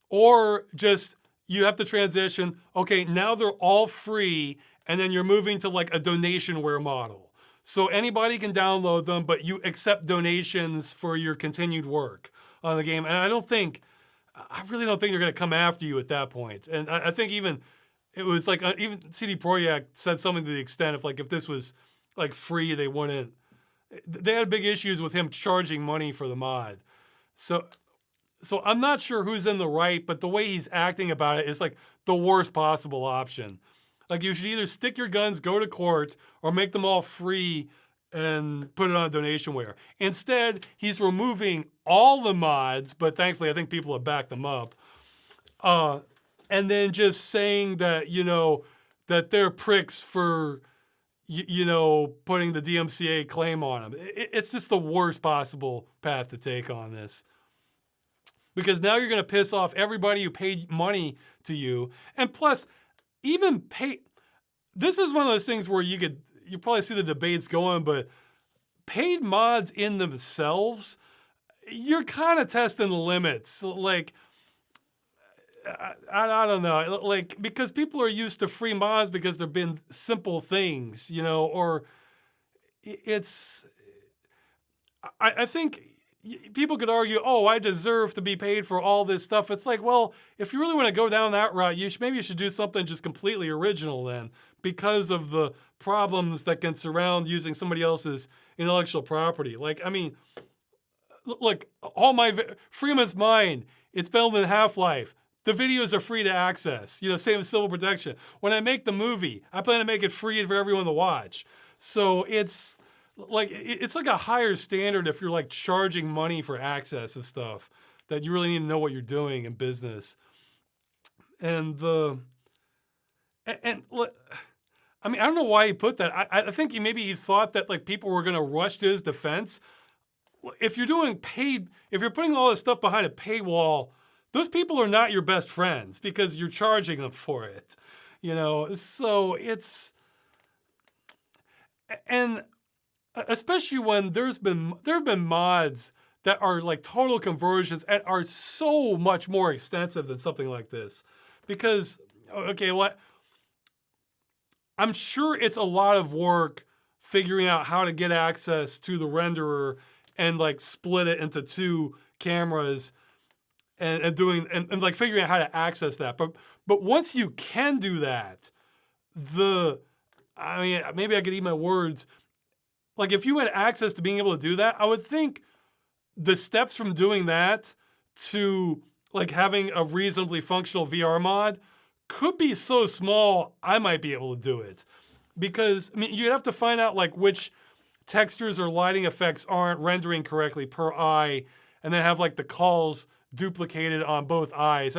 or just you have to transition. Okay, now they're all free, and then you're moving to like a donationware model. So anybody can download them, but you accept donations for your continued work on the game. And I really don't think they're going to come after you at that point. And I think even it was like even CD Projekt said something to the extent of like if this was like free, they wouldn't. They had big issues with him charging money for the mod. So I'm not sure who's in the right, but the way he's acting about it is like the worst possible option. Like you should either stick your guns, go to court, or make them all free and put it on donationware. Instead, he's removing all the mods, but thankfully I think people have backed them up. And then just saying that, that they're pricks for, putting the DMCA claim on them. It's just the worst possible path to take on this. Because now you're going to piss off everybody who paid money to you. And plus, this is one of those things where you probably see the debates going, but paid mods in themselves, you're kind of testing the limits. Like, I don't know, like, because people are used to free mods because they've been simple things, or I think people could argue, oh, I deserve to be paid for all this stuff. It's like, well, if you really want to go down that route, maybe you should do something just completely original then, because of the problems that can surround using somebody else's intellectual property. Like, I mean, look, all my Freeman's Mind, it's built in Half-Life. The videos are free to access, same with Civil Protection. When I make the movie, I plan to make it free for everyone to watch. So it's like a higher standard if you're like charging money for access of stuff, that you really need to know what you're doing in business. And I mean, I don't know why he put that. I think maybe he thought that like people were going to rush to his defense. If you're putting all this stuff behind a paywall, those people are not your best friends because you're charging them for it, So and especially when there have been mods that are like total conversions and are so much more extensive than something like this, because I'm sure it's a lot of work figuring out how to get access to the renderer and like split it into two cameras and like figuring out how to access that. But once you can do that, maybe I could eat my words. Like if you had access to being able to do that, I would think the steps from doing that to like having a reasonably functional VR mod could be so small, I might be able to do it. Because, you'd have to find out like which textures or lighting effects aren't rendering correctly per eye, and then have like the calls duplicated on both eyes.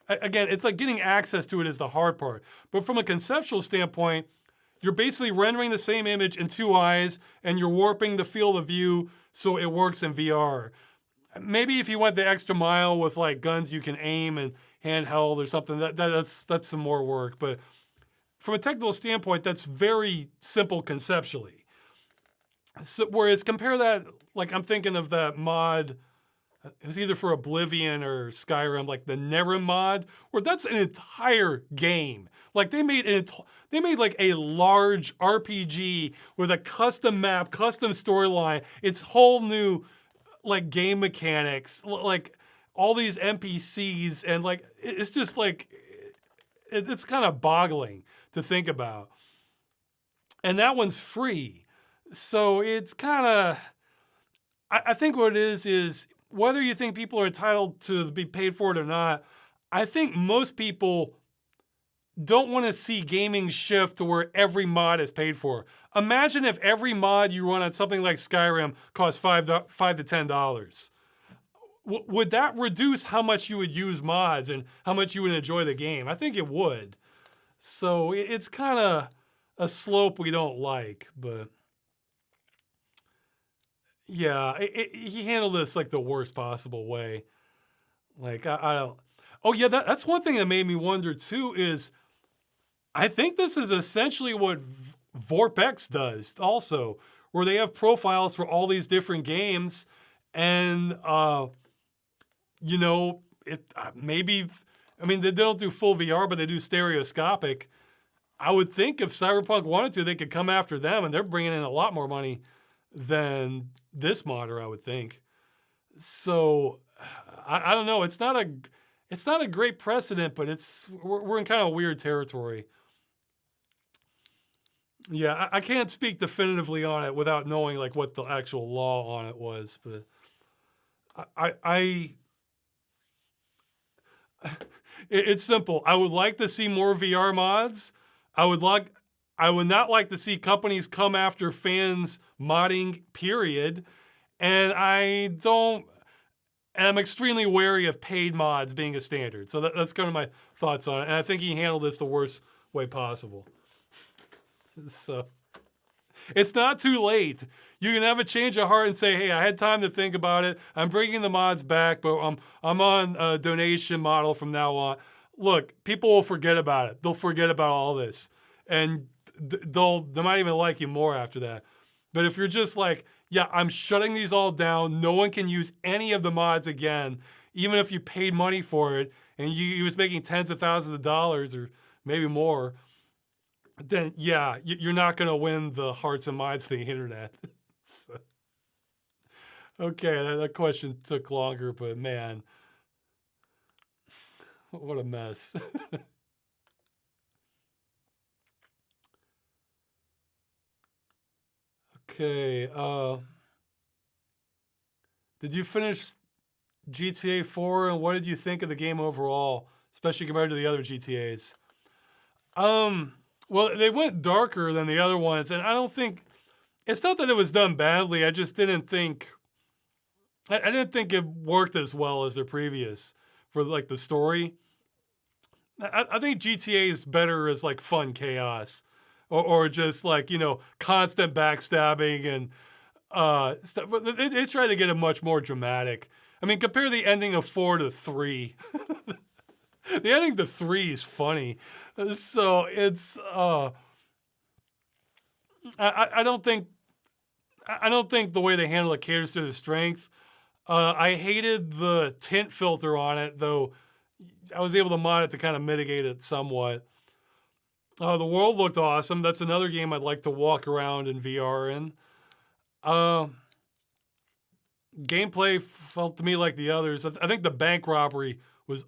Again, it's like getting access to it is the hard part. But from a conceptual standpoint, you're basically rendering the same image in two eyes, and you're warping the field of view so it works in VR. Maybe if you went the extra mile with like guns you can aim and handheld or something, that's some more work. But from a technical standpoint, that's very simple conceptually. So, whereas compare that, like I'm thinking of that mod, it was either for Oblivion or Skyrim, like the Nerim mod, where that's an entire game. Like they made like a large RPG with a custom map, custom storyline. It's whole new like game mechanics, like all these NPCs, and like it's just like it's kind of boggling to think about. And that one's free, so it's kind of. I think what it is whether you think people are entitled to be paid for it or not, I think most people don't want to see gaming shift to where every mod is paid for. Imagine if every mod you run on something like Skyrim costs $5 to $10. would that reduce how much you would use mods and how much you would enjoy the game? I think it would. So it's kind of a slope we don't like, but yeah, he handled this like the worst possible way. Like I don't. Oh yeah, that's one thing that made me wonder too. Is I think this is essentially what VorpX does also, where they have profiles for all these different games, and you know, maybe. I mean, they don't do full VR, but they do stereoscopic. I would think if Cyberpunk wanted to, they could come after them, and they're bringing in a lot more money than this modder, I would think. So I don't know. It's not a great precedent, but we're in kind of weird territory. Yeah, I can't speak definitively on it without knowing like what the actual law on it was, but I it's simple. I would like to see more VR mods. I would not like to see companies come after fans modding, period. And I'm extremely wary of paid mods being a standard. So that's kind of my thoughts on it. And I think he handled this the worst way possible. So it's not too late. You can have a change of heart and say, hey, I had time to think about it. I'm bringing the mods back, but I'm on a donation model from now on. Look, people will forget about it. They'll forget about all this. And they might even like you more after that. But if you're just like, yeah, I'm shutting these all down. No one can use any of the mods again, even if you paid money for it, and you was making tens of thousands of dollars or maybe more, then yeah, you're not going to win the hearts and minds of the internet. So, okay, that question took longer, but man, what a mess. Okay, did you finish GTA 4 and what did you think of the game overall, especially compared to the other GTAs? Well, they went darker than the other ones, and I don't think it's not that it was done badly. I just didn't think I didn't think it worked as well as their previous for like the story. I think GTA is better as like fun chaos, or just like constant backstabbing and stuff. But they try to get it much more dramatic. I mean, compare the ending of 4 to 3. The ending to 3 is funny, so it's I don't think the way they handle it caters to the strength. I hated the tint filter on it, though. I was able to mod it to kind of mitigate it somewhat. The world looked awesome. That's another game I'd like to walk around in VR in. Gameplay felt to me like the others. I think the bank robbery was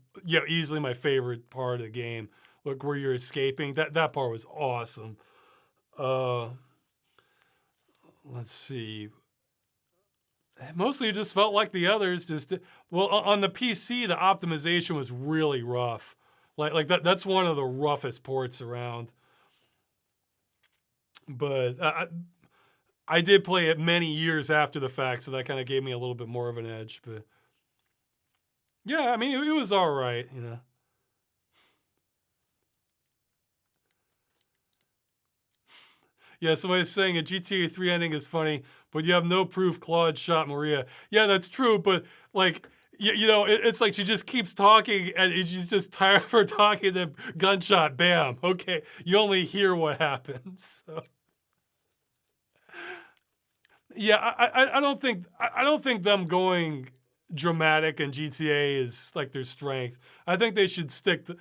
easily my favorite part of the game. Look, where you're escaping. That part was awesome. Let's see. Mostly it just felt like the others. Well, on the PC, the optimization was really rough. Like that's one of the roughest ports around. But I did play it many years after the fact, so that kind of gave me a little bit more of an edge. But yeah, I mean, it was all right, Yeah, somebody's saying a GTA 3 ending is funny, but you have no proof Claude shot Maria. Yeah, that's true, but like, it's like she just keeps talking and she's just tired of her talking, then gunshot, bam. Okay, you only hear what happens. So. Yeah, I don't think them going dramatic in GTA is like their strength. I think they should stick to.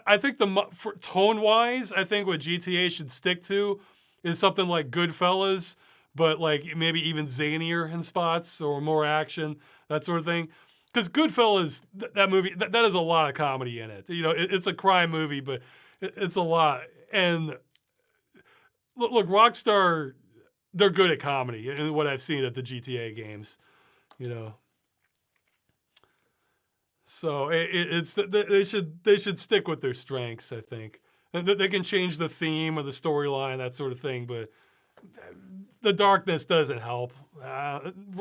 I think for tone wise, I think what GTA should stick to is something like Goodfellas, but like maybe even zanier in spots or more action, that sort of thing. Because Goodfellas, that movie, that has a lot of comedy in it. It's a crime movie, but it's a lot. And look, Rockstar, they're good at comedy in what I've seen at the GTA games, So they should stick with their strengths, I think. And they can change the theme or the storyline, that sort of thing, but the darkness doesn't help.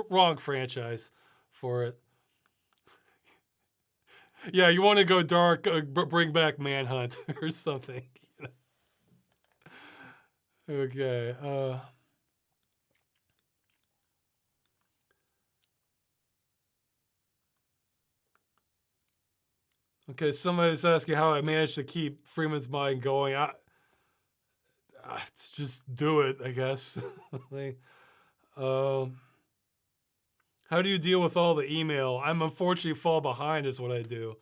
Wrong franchise for it. Yeah, you want to go dark, bring back Manhunt or something. Okay. Okay, somebody's asking how I managed to keep Freeman's Mind going. I just do it, I guess. Like, how do you deal with all the email? I'm unfortunately fall behind is what I do.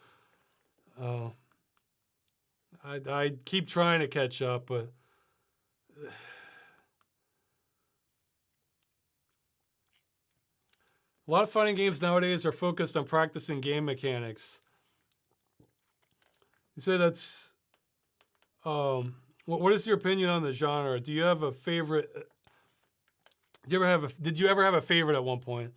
I keep trying to catch up, but a lot of fighting games nowadays are focused on practicing game mechanics. You say that's, what is your opinion on the genre? Do you have a favorite? Did you ever have a favorite at one point?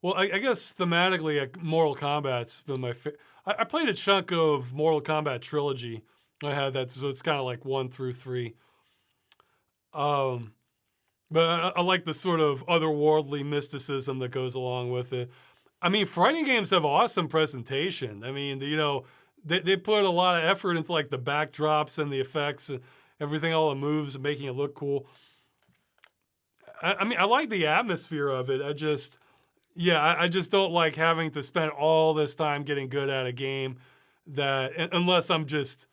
Well, I guess thematically, Mortal Kombat's been my favorite. I played a chunk of Mortal Kombat Trilogy. I had that, so it's kind of like 1 through 3. But I like the sort of otherworldly mysticism that goes along with it. I mean, fighting games have awesome presentation. I mean, you know, they put a lot of effort into like the backdrops and the effects and everything, all the moves, and making it look cool. I mean, I like the atmosphere of it. I just don't like having to spend all this time getting good at a game that, unless I'm just,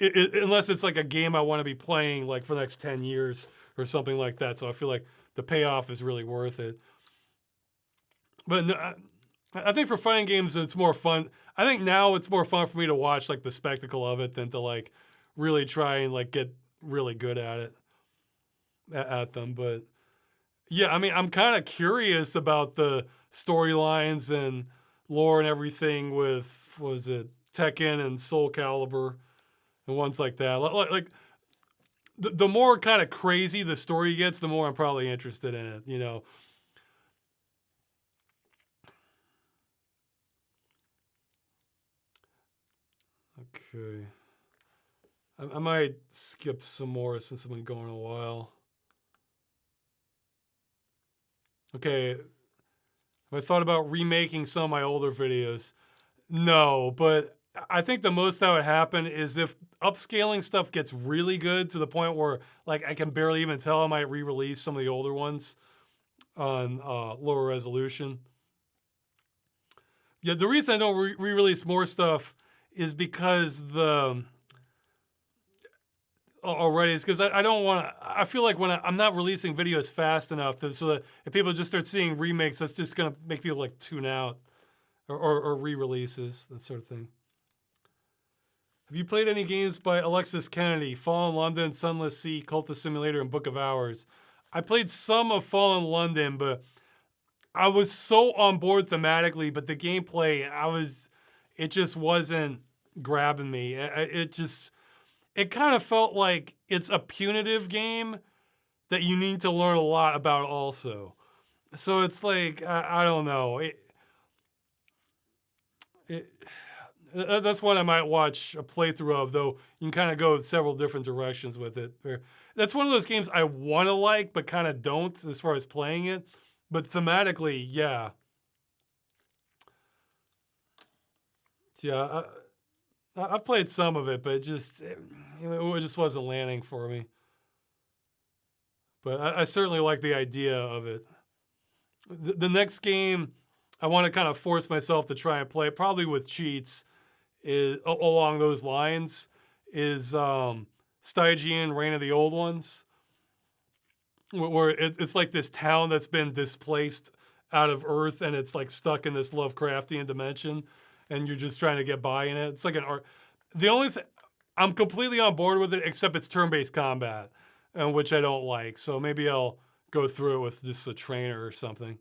unless it's like a game I want to be playing like for the next 10 years or something like that. So I feel like the payoff is really worth it. But no, I think for fighting games, it's more fun. I think now it's more fun for me to watch like the spectacle of it than to like really try and like get really good at it, at them. But yeah, I mean, I'm kind of curious about the storylines and lore and everything with, was it Tekken and Soul Calibur and ones like that. Like the more kind of crazy the story gets, the more I'm probably interested in it, you know. Okay. I might skip some more since I've been going a while. Okay. Have I thought about remaking some of my older videos? No, but I think the most that would happen is if upscaling stuff gets really good to the point where like I can barely even tell, I might re-release some of the older ones on lower resolution. Yeah, the reason I don't re-release more stuff is because the already is because I don't want to. I feel like when I'm not releasing videos fast enough, so that if people just start seeing remakes, that's just gonna make people like tune out, or re-releases, that sort of thing. Have you played any games by Alexis Kennedy? Fallen London, Sunless Sea, Cultist Simulator, and Book of Hours. I played some of Fallen London, but I was so on board thematically, but the gameplay, it just wasn't grabbing me. It kind of felt like it's a punitive game that you need to learn a lot about also. So it's like, I don't know. That's one I might watch a playthrough of, though you can kind of go several different directions with it. That's one of those games I want to like, but kind of don't as far as playing it. But thematically, yeah. Yeah, I've played some of it, but it just wasn't landing for me. But I certainly like the idea of it. The next game I want to kind of force myself to try and play, probably with cheats, is along those lines, is Stygian, Reign of the Old Ones, where it's like this town that's been displaced out of Earth and it's like stuck in this Lovecraftian dimension, and you're just trying to get by in it. It's like an art. The only thing, I'm completely on board with it, except it's turn-based combat, which I don't like. So maybe I'll go through it with just a trainer or something.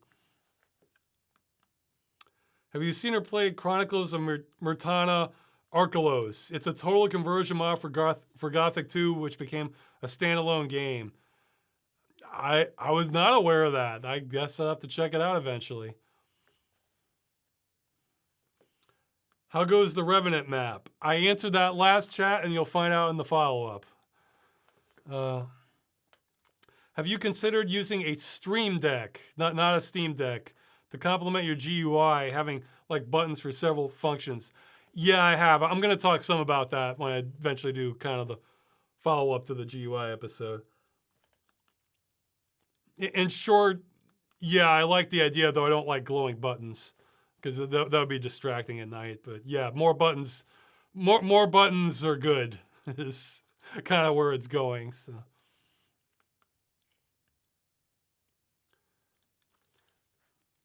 Have you seen or played Chronicles of Myrtana Arkelos? It's a total conversion mod for Gothic 2, which became a standalone game. I was not aware of that. I guess I'll have to check it out eventually. How goes the Revenant map? I answered that last chat, and you'll find out in the follow-up. Have you considered using a Stream Deck, not a Steam Deck, to complement your GUI, having like buttons for several functions? Yeah, I have. I'm going to talk some about that when I eventually do kind of the follow-up to the GUI episode. In short, yeah, I like the idea, though I don't like glowing buttons because that would be distracting at night. But yeah, more buttons are good is kind of where it's going. So.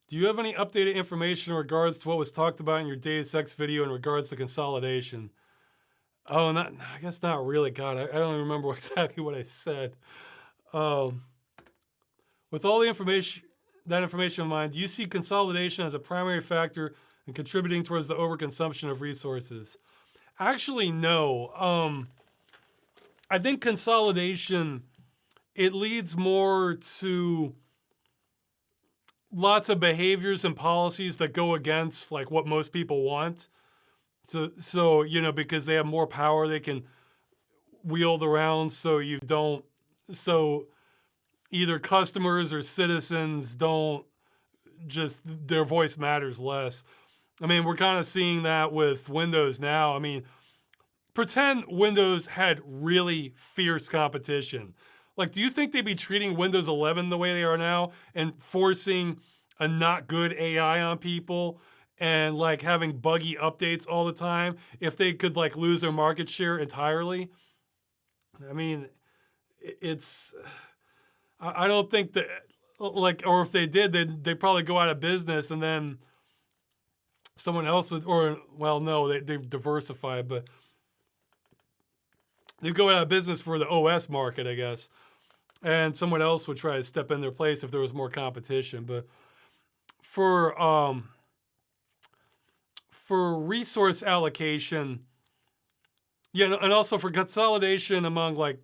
Do you have any updated information in regards to what was talked about in your Deus Ex video in regards to consolidation? Oh, I guess not really. God, I don't even remember exactly what I said. With all the information in mind, do you see consolidation as a primary factor in contributing towards the overconsumption of resources? Actually, no. I think consolidation, it leads more to lots of behaviors and policies that go against like what most people want. So you know, because they have more power, they can wield around. So either customers or citizens don't just, their voice matters less. I mean, we're kind of seeing that with Windows now. I mean, pretend Windows had really fierce competition. Like, do you think they'd be treating Windows 11 the way they are now and forcing a not good AI on people and like having buggy updates all the time if they could like lose their market share entirely? I mean, I don't think that, like, or if they did, they'd probably go out of business and then someone else would, or, well, no, they've diversified, but they'd go out of business for the OS market, I guess. And someone else would try to step in their place if there was more competition. But for resource allocation, yeah, and also for consolidation among like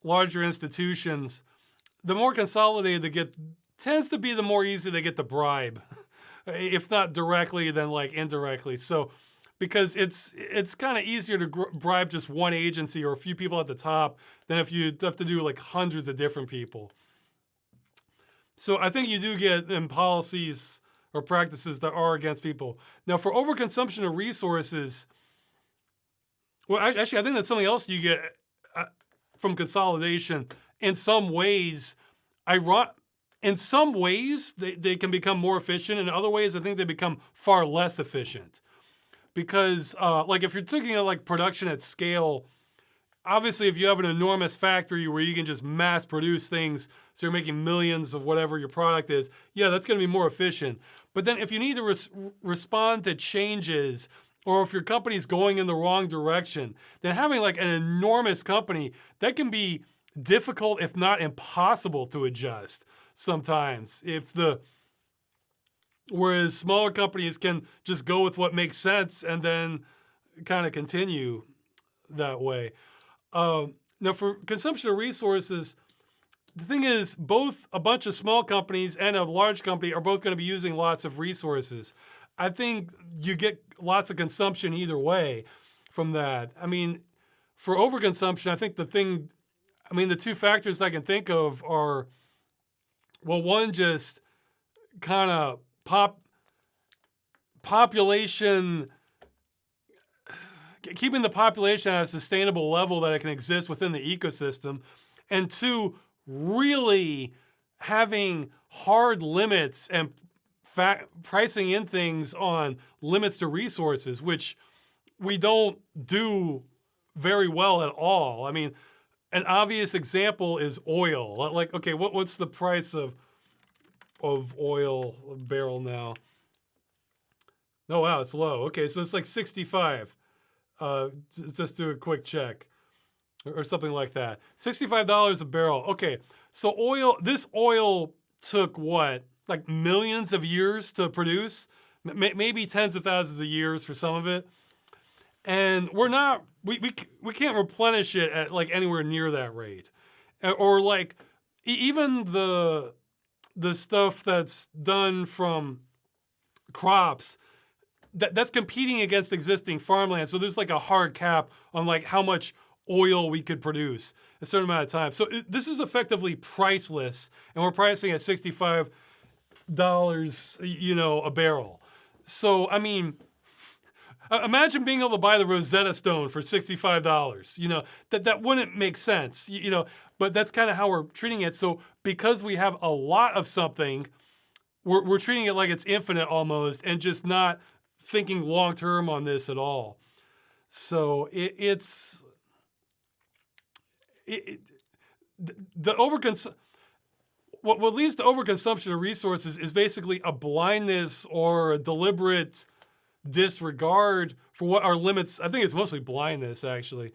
larger institutions, the more consolidated they get, tends to be the more easy they get to bribe, if not directly, then like indirectly. So, because it's kind of easier to bribe just one agency or a few people at the top than if you have to do like hundreds of different people. So I think you do get in policies or practices that are against people. Now, for overconsumption of resources, well, actually, I think that's something else you get from consolidation. In some ways, in some ways, they can become more efficient. In other ways, I think they become far less efficient. Because, like, if you're taking like production at scale, obviously, if you have an enormous factory where you can just mass produce things, so you're making millions of whatever your product is, yeah, that's going to be more efficient. But then if you need to respond to changes, or if your company's going in the wrong direction, then having like an enormous company, that can be difficult, if not impossible, to adjust sometimes. Whereas smaller companies can just go with what makes sense and then kind of continue that way. Now, for consumption of resources, the thing is, both a bunch of small companies and a large company are both going to be using lots of resources. I think you get lots of consumption either way from that. I mean, for overconsumption, I think the two factors I can think of are, well, one, just kind of population, keeping the population at a sustainable level that it can exist within the ecosystem, and two, really having hard limits and pricing in things on limits to resources, which we don't do very well at all. I mean, an obvious example is oil. Like, okay, what's the price of oil a barrel now? Oh, wow, it's low. Okay, so it's like 65. Just do a quick check or something like that. $65 a barrel. Okay, so this oil took what? Like millions of years to produce? Maybe tens of thousands of years for some of it. And we can't replenish it at like anywhere near that rate. Or like even the stuff that's done from crops, that's competing against existing farmland. So there's like a hard cap on like how much oil we could produce a certain amount of time. So this is effectively priceless, and we're pricing at $65, a barrel. So, I mean, imagine being able to buy the Rosetta Stone for $65. That wouldn't make sense, but that's kind of how we're treating it. So because we have a lot of something, we're treating it like it's infinite almost, and just not thinking long-term on this at all. So what leads to overconsumption of resources is basically a blindness or a deliberate disregard for what our limits, I think it's mostly blindness actually,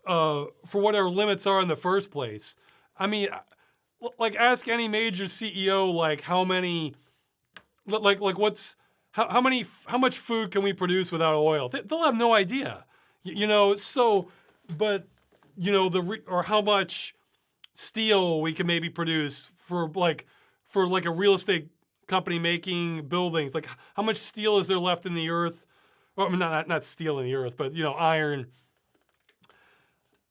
for what our limits are in the first place. I mean, like ask any major CEO, like how many, how much food can we produce without oil? They'll have no idea, but or how much steel we can maybe produce for a real estate company making buildings. Like how much steel is there left in the earth? Well, I mean, not steel in the earth, but iron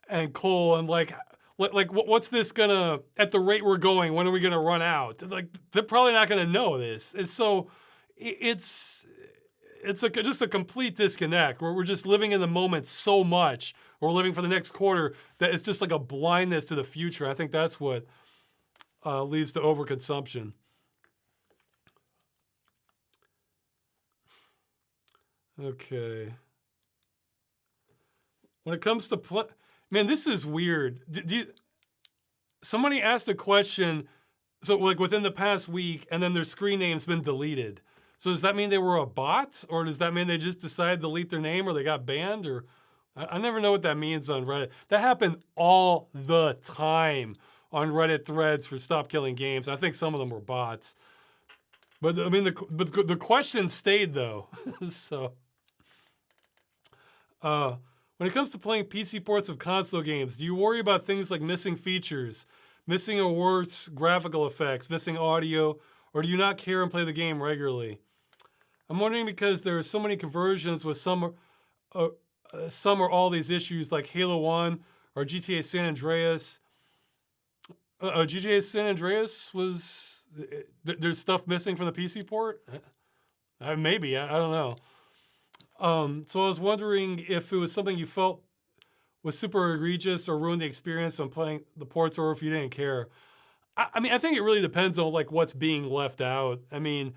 and coal, and what's this gonna, at the rate we're going, when are we gonna run out? Like they're probably not gonna know this. And so it's just a complete disconnect where we're just living in the moment so much, or living for the next quarter, that it's just like a blindness to the future. I think that's what leads to overconsumption. Okay. When it comes to man, this is weird. Somebody asked a question, so like within the past week, and then their screen name's been deleted. So does that mean they were a bot, or does that mean they just decided to delete their name, or they got banned, or I never know what that means on Reddit. That happened all the time on Reddit threads for Stop Killing Games. I think some of them were bots, but I mean the question stayed though. So when it comes to playing PC ports of console games, do you worry about things like missing features, missing or worse graphical effects, missing audio, or do you not care and play the game regularly? I'm wondering because there are so many conversions with some or all these issues, like Halo 1 or GTA San Andreas. GTA San Andreas was, there's stuff missing from the PC port? Maybe, I don't know. So I was wondering if it was something you felt was super egregious or ruined the experience when playing the ports, or if you didn't care. I mean, I think it really depends on like what's being left out. I mean,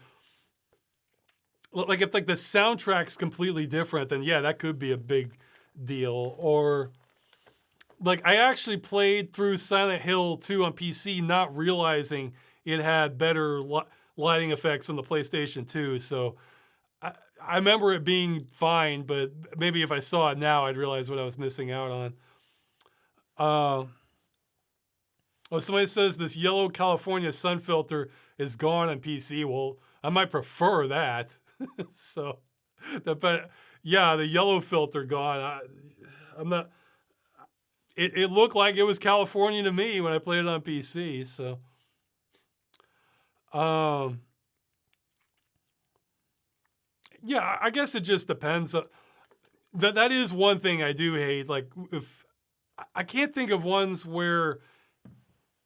like if like the soundtrack's completely different, then yeah, that could be a big deal. Or like I actually played through Silent Hill 2 on PC, not realizing it had better lighting effects on the PlayStation 2. So I remember it being fine, but maybe if I saw it now, I'd realize what I was missing out on. Somebody says this yellow California sun filter is gone on PC. Well, I might prefer that. So, but yeah, the yellow filter gone. I'm not. It looked like it was California to me when I played it on PC. So, yeah, I guess it just depends. That is one thing I do hate. Like, if I can't think of ones where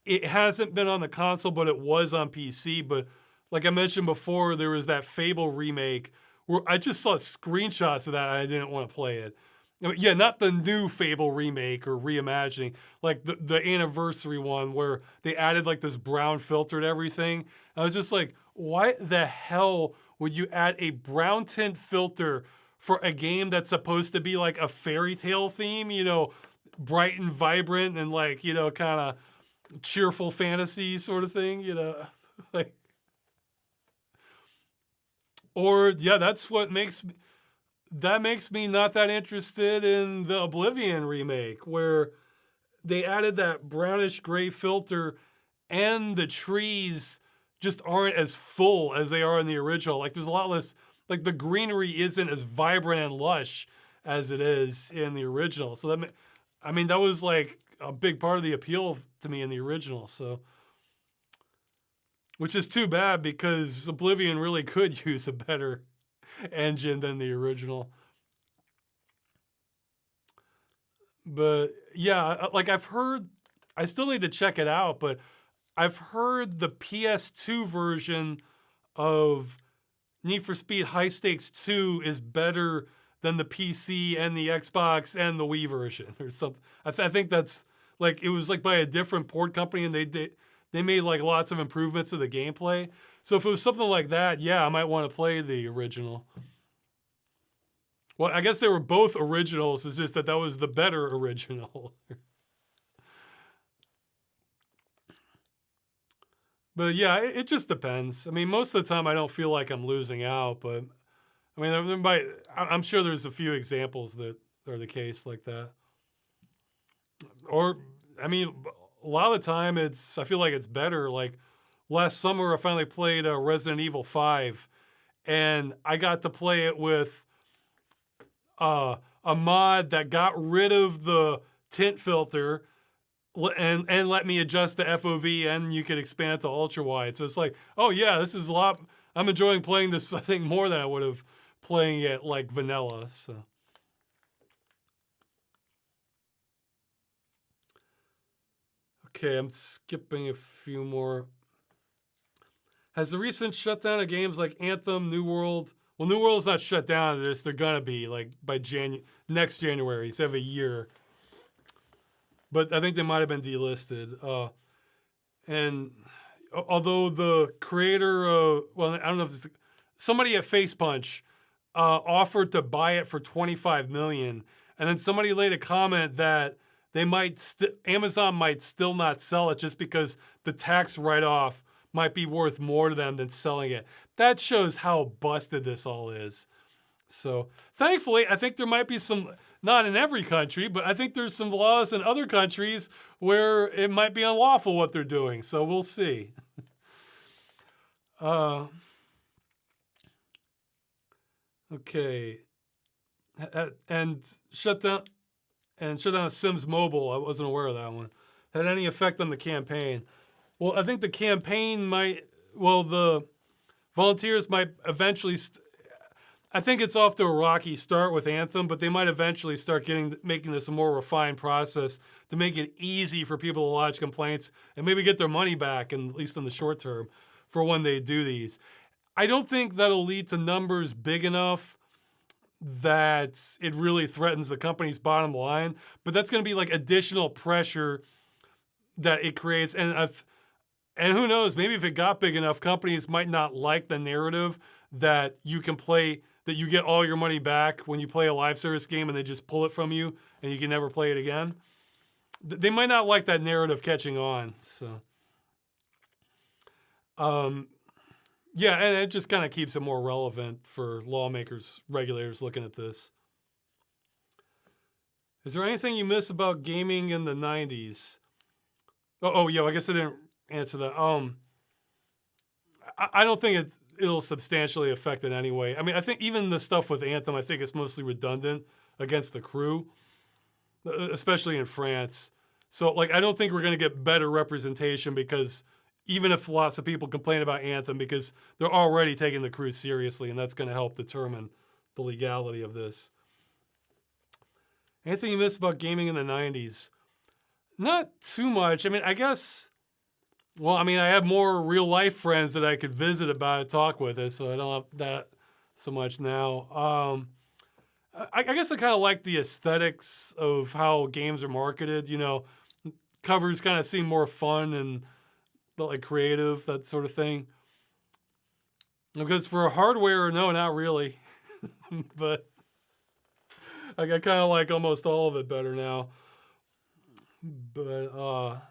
it hasn't been on the console, but it was on PC. But like I mentioned before, there was that Fable remake where I just saw screenshots of that and I didn't want to play it. I mean, yeah, not the new Fable remake or reimagining, like the anniversary one where they added like this brown filter to everything. I was just like, why the hell would you add a brown tint filter for a game that's supposed to be like a fairy tale theme, bright and vibrant and like, kind of cheerful fantasy sort of thing, like, or yeah, that's what makes me not that interested in the Oblivion remake, where they added that brownish gray filter and the trees just aren't as full as they are in the original. Like there's a lot less, like the greenery isn't as vibrant and lush as it is in the original. So that was like a big part of the appeal to me in the original. So, which is too bad because Oblivion really could use a better engine than the original. But yeah, like I've heard, I still need to check it out, but I've heard the PS2 version of Need for Speed High Stakes 2 is better than the PC and the Xbox and the Wii version or something. I think that's like, it was like by a different port company and they made like lots of improvements to the gameplay. So if it was something like that, yeah, I might want to play the original. Well, I guess they were both originals. It's just that that was the better original. But yeah, it just depends. I mean, most of the time I don't feel like I'm losing out, but I mean, there might, I'm sure there's a few examples that are the case like that. Or, I mean, a lot of the time I feel like it's better. Like last summer, I finally played Resident Evil 5, and I got to play it with a mod that got rid of the tint filter and let me adjust the FOV, and you can expand it to ultra wide. So it's like, oh yeah, this is a lot. I'm enjoying playing this thing more than I would have playing it like vanilla. So okay, I'm skipping a few more. Has the recent shutdown of games like Anthem, New World? Well, New World's not shut down. They're gonna be like by next January. So they have a year. But I think they might have been delisted. And although the creator, well, I don't know if it's somebody at Face Punch offered to buy it for $25 million, and then somebody laid a comment that Amazon might still not sell it just because the tax write-off might be worth more to them than selling it. That shows how busted this all is. So thankfully, I think there might be some, not in every country, but I think there's some laws in other countries where it might be unlawful what they're doing. So we'll see. Okay. And shutdown of Sims Mobile. I wasn't aware of that one. Had any effect on the campaign? Well, I think the campaign the volunteers might eventually, I think it's off to a rocky start with Anthem, but they might eventually start making this a more refined process to make it easy for people to lodge complaints and maybe get their money back, and at least in the short term, for when they do these. I don't think that'll lead to numbers big enough that it really threatens the company's bottom line, but that's going to be like additional pressure that it creates. And who knows, maybe if it got big enough, companies might not like the narrative that you can play, that you get all your money back when you play a live service game and they just pull it from you and you can never play it again. They might not like that narrative catching on. So, yeah, and it just kind of keeps it more relevant for lawmakers, regulators looking at this. Is there anything you miss about gaming in the 90s? Oh yeah, I guess I didn't answer that. I don't think it'll substantially affect it anyway. I mean, I think even the stuff with Anthem, I think it's mostly redundant against the crew, especially in France. So, like, I don't think we're going to get better representation because even if lots of people complain about Anthem, because they're already taking the crew seriously, and that's going to help determine the legality of this. Anything you miss about gaming in the 90s? Not too much. I mean, I guess, well, I mean, I have more real life friends that I could visit about it, talk with it, so I don't have that so much now. I guess I kind of like the aesthetics of how games are marketed. You know, covers kind of seem more fun and like creative, that sort of thing. Because for hardware, no, not really. But I kind of like almost all of it better now. But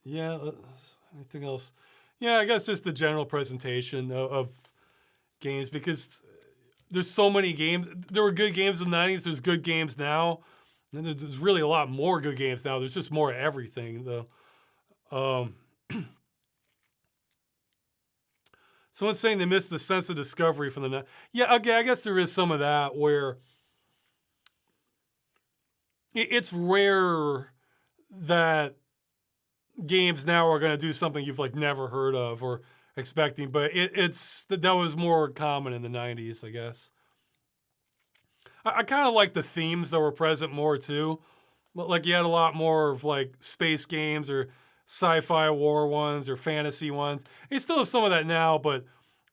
yeah, anything else? Yeah, I guess just the general presentation of games, because there's so many games. There were good games in the 90s. There's good games now. And there's really a lot more good games now. There's just more of everything, though. Someone's saying they missed the sense of discovery from the... Yeah, okay, I guess there is some of that where it's rare that games now are going to do something you've like never heard of or expecting, but that was more common in the 90s, I guess. I kind of like the themes that were present more too. Like you had a lot more of like space games or sci-fi war ones or fantasy ones. You still have some of that now, but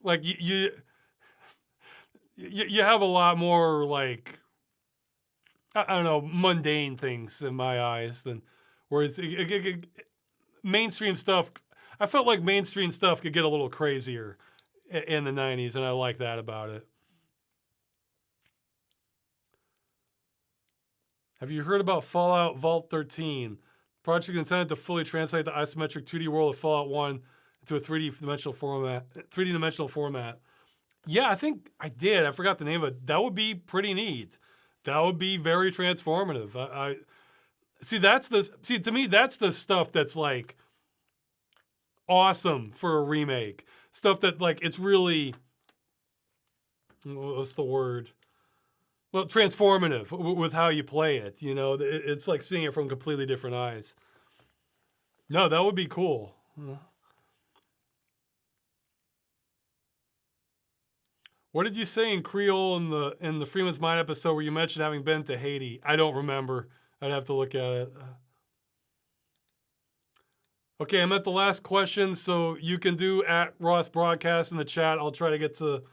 like you have a lot more like I don't know, mundane things in my eyes than whereas mainstream stuff. I felt like mainstream stuff could get a little crazier in the 90s, and I like that about it. Have you heard about Fallout Vault 13? Project intended to fully translate the isometric 2D world of Fallout 1 into a 3D dimensional format. 3D dimensional format. Yeah, I think I did. I forgot the name of it. That would be pretty neat. That would be very transformative. I see. To me, that's the stuff that's like awesome for a remake. Stuff that like it's really, what's the word? Well, transformative with how you play it. You know, it's like seeing it from completely different eyes. No, that would be cool. What did you say in Creole in the Freeman's Mind episode where you mentioned having been to Haiti? I don't remember. I'd have to look at it. Okay, I'm at the last question, so you can do at Ross Broadcast in the chat. I'll try to get to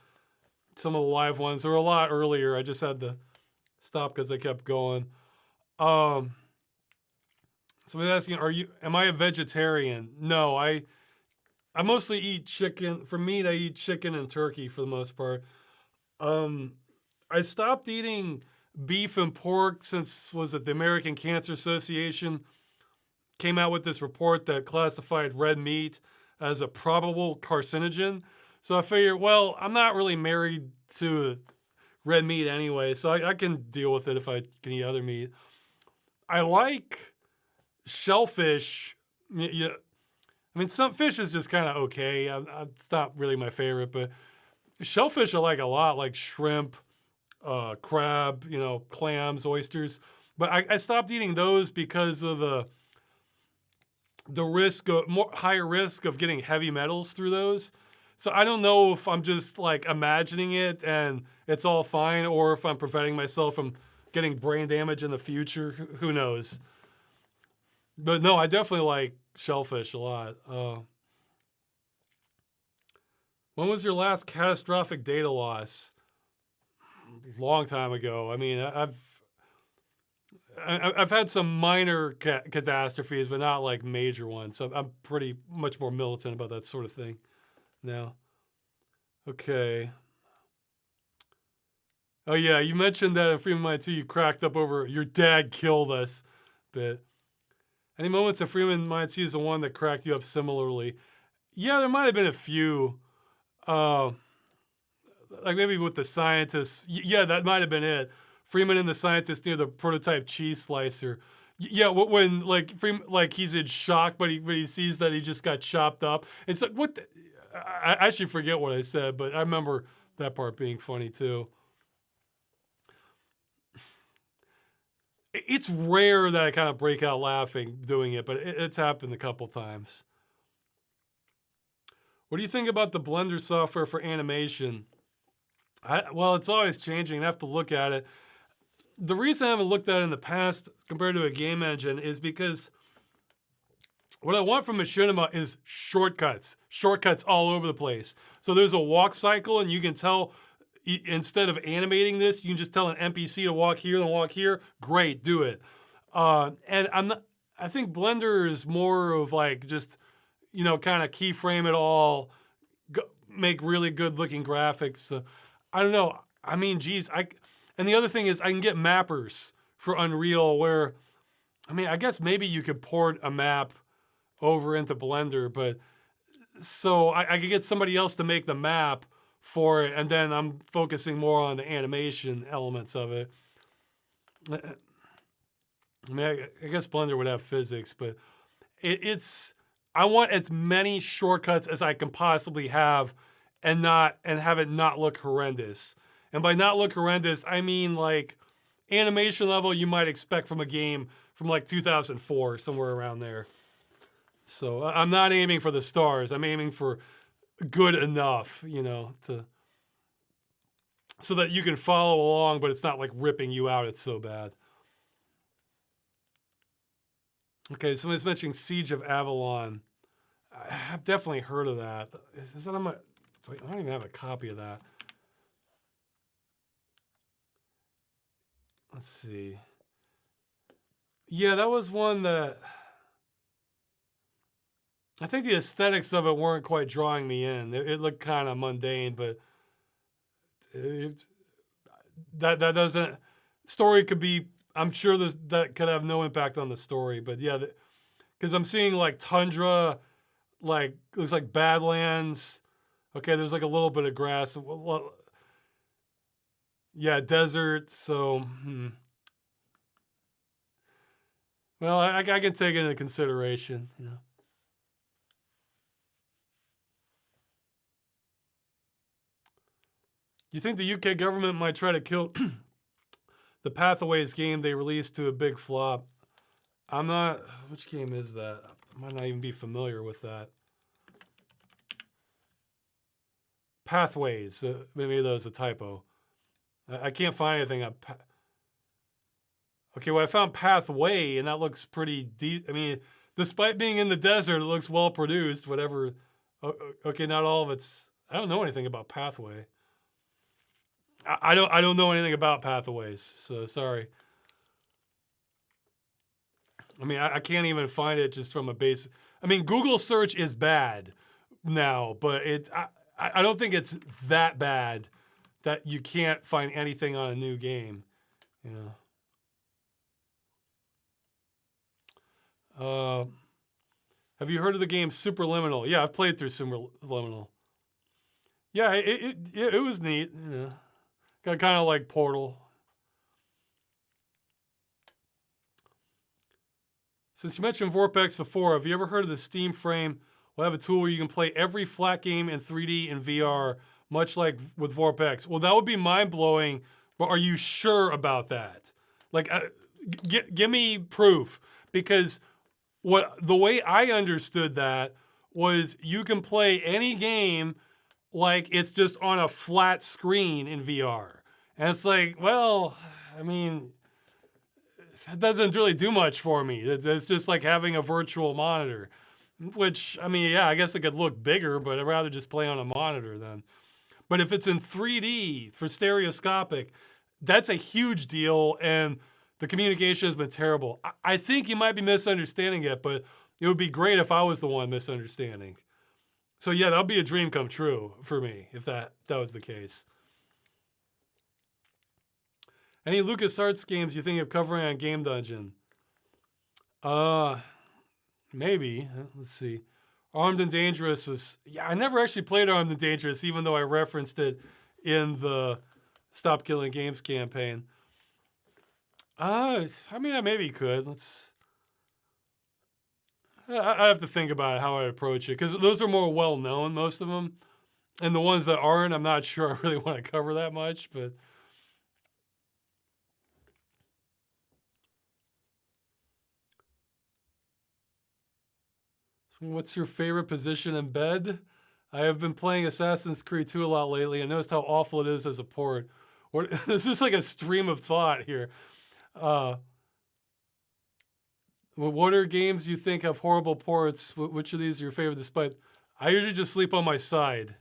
some of the live ones. They were a lot earlier. I just had to stop because I kept going. Somebody's asking, am I a vegetarian? No, I mostly eat chicken. For meat, I eat chicken and turkey for the most part. I stopped eating beef and pork since, was it the American Cancer Association came out with this report that classified red meat as a probable carcinogen. So I figured, well, I'm not really married to red meat anyway, so I can deal with it if I can eat other meat. I like shellfish. Yeah, I mean, some fish is just kind of okay. It's not really my favorite, but shellfish I like a lot, like shrimp, crab, clams, oysters. But I stopped eating those because of the risk of higher risk of getting heavy metals through those. So I don't know if I'm just like imagining it and it's all fine, or if I'm preventing myself from getting brain damage in the future. Who knows? But no, I definitely like shellfish a lot. When was your last catastrophic data loss? Long time ago. I mean, I've had some minor catastrophes, but not like major ones. So I'm pretty much more militant about that sort of thing now. Okay. Oh yeah, you mentioned that in Freeman Mind 2 you cracked up over your dad killed us bit. Any moments in Freeman Mind 2 is the one that cracked you up similarly? Yeah, there might have been a few. Like maybe with the scientist. Yeah, that might have been it. Freeman and the scientist near the prototype cheese slicer. Yeah, when like Freeman, like he's in shock, but he sees that he just got chopped up. It's like what? I actually forget what I said, but I remember that part being funny too. It's rare that I kind of break out laughing doing it, but it's happened a couple times. What do you think about the Blender software for animation? Well, it's always changing. I have to look at it. The reason I haven't looked at it in the past compared to a game engine is because what I want from Machinima is shortcuts all over the place. So there's a walk cycle, and you can tell, instead of animating this, you can just tell an NPC to walk here and walk here. Great, do it. And I think Blender is more of like just, kind of keyframe it all, make really good looking graphics. I don't know. I mean, geez, and the other thing is I can get mappers for Unreal where, I mean, I guess maybe you could port a map over into Blender, but so I could get somebody else to make the map for it, and then I'm focusing more on the animation elements of it. I mean, I guess Blender would have physics, but I want as many shortcuts as I can possibly have and have it not look horrendous. And by not look horrendous, I mean like animation level you might expect from a game from like 2004, somewhere around there. So I'm not aiming for the stars. I'm aiming for good enough, to so that you can follow along, but it's not like ripping you out. It's so bad. Okay, somebody's mentioning Siege of Avalon. I've definitely heard of that. Is that on my... Wait, I don't even have a copy of that. Let's see. Yeah, that was one that... I think the aesthetics of it weren't quite drawing me in. It looked kind of mundane, but that doesn't... Story could be... I'm sure that could have no impact on the story, but yeah, because I'm seeing like tundra, like looks like Badlands. Okay, there's like a little bit of grass. Yeah, desert. So, well, I can take it into consideration. You know. Do you think the UK government might try to kill the Pathways game they released to a big flop? I'm not... Which game is that? I might not even be familiar with that. Pathways. Maybe that was a typo. I can't find anything on... Okay, well, I found Pathway, and that looks pretty deep. I mean, despite being in the desert, it looks well produced, whatever. Okay, not all of it's... I don't know anything about Pathway. I don't know anything about Pathways, so sorry. I mean, I can't even find it just from a base. I mean, Google search is bad now, but I don't think it's that bad that you can't find anything on a new game, you know. Have you heard of the game Superliminal? Yeah, I've played through Superliminal. Yeah, it was neat. You know, got kind of like Portal. Since you mentioned Vorpex before, have you ever heard of the Steam Frame? We'll have a tool where you can play every flat game in 3D and VR, much like with Vorpex. Well, that would be mind-blowing, but are you sure about that? Like, give me proof, because the way I understood that was you can play any game like it's just on a flat screen in VR. And it's like, well, I mean... It doesn't really do much for me. It's just like having a virtual monitor, which, I mean, yeah, I guess it could look bigger, but I'd rather just play on a monitor then. But if it's in 3D for stereoscopic, that's a huge deal, and the communication has been terrible. I think you might be misunderstanding it, but it would be great if I was the one misunderstanding. So yeah, that would be a dream come true for me if that was the case. Any LucasArts games you think of covering on Game Dungeon? Maybe. Let's see. Armed and Dangerous was... Yeah, I never actually played Armed and Dangerous, even though I referenced it in the Stop Killing Games campaign. I mean, I maybe could. I have to think about it, how I'd approach it, because those are more well-known, most of them. And the ones that aren't, I'm not sure I really want to cover that much, but... What's your favorite position in bed? I have been playing Assassin's Creed 2 a lot lately. I noticed how awful it is as a port. This is like a stream of thought here. What are games you think have horrible ports? Which of these are your favorite despite... I usually just sleep on my side.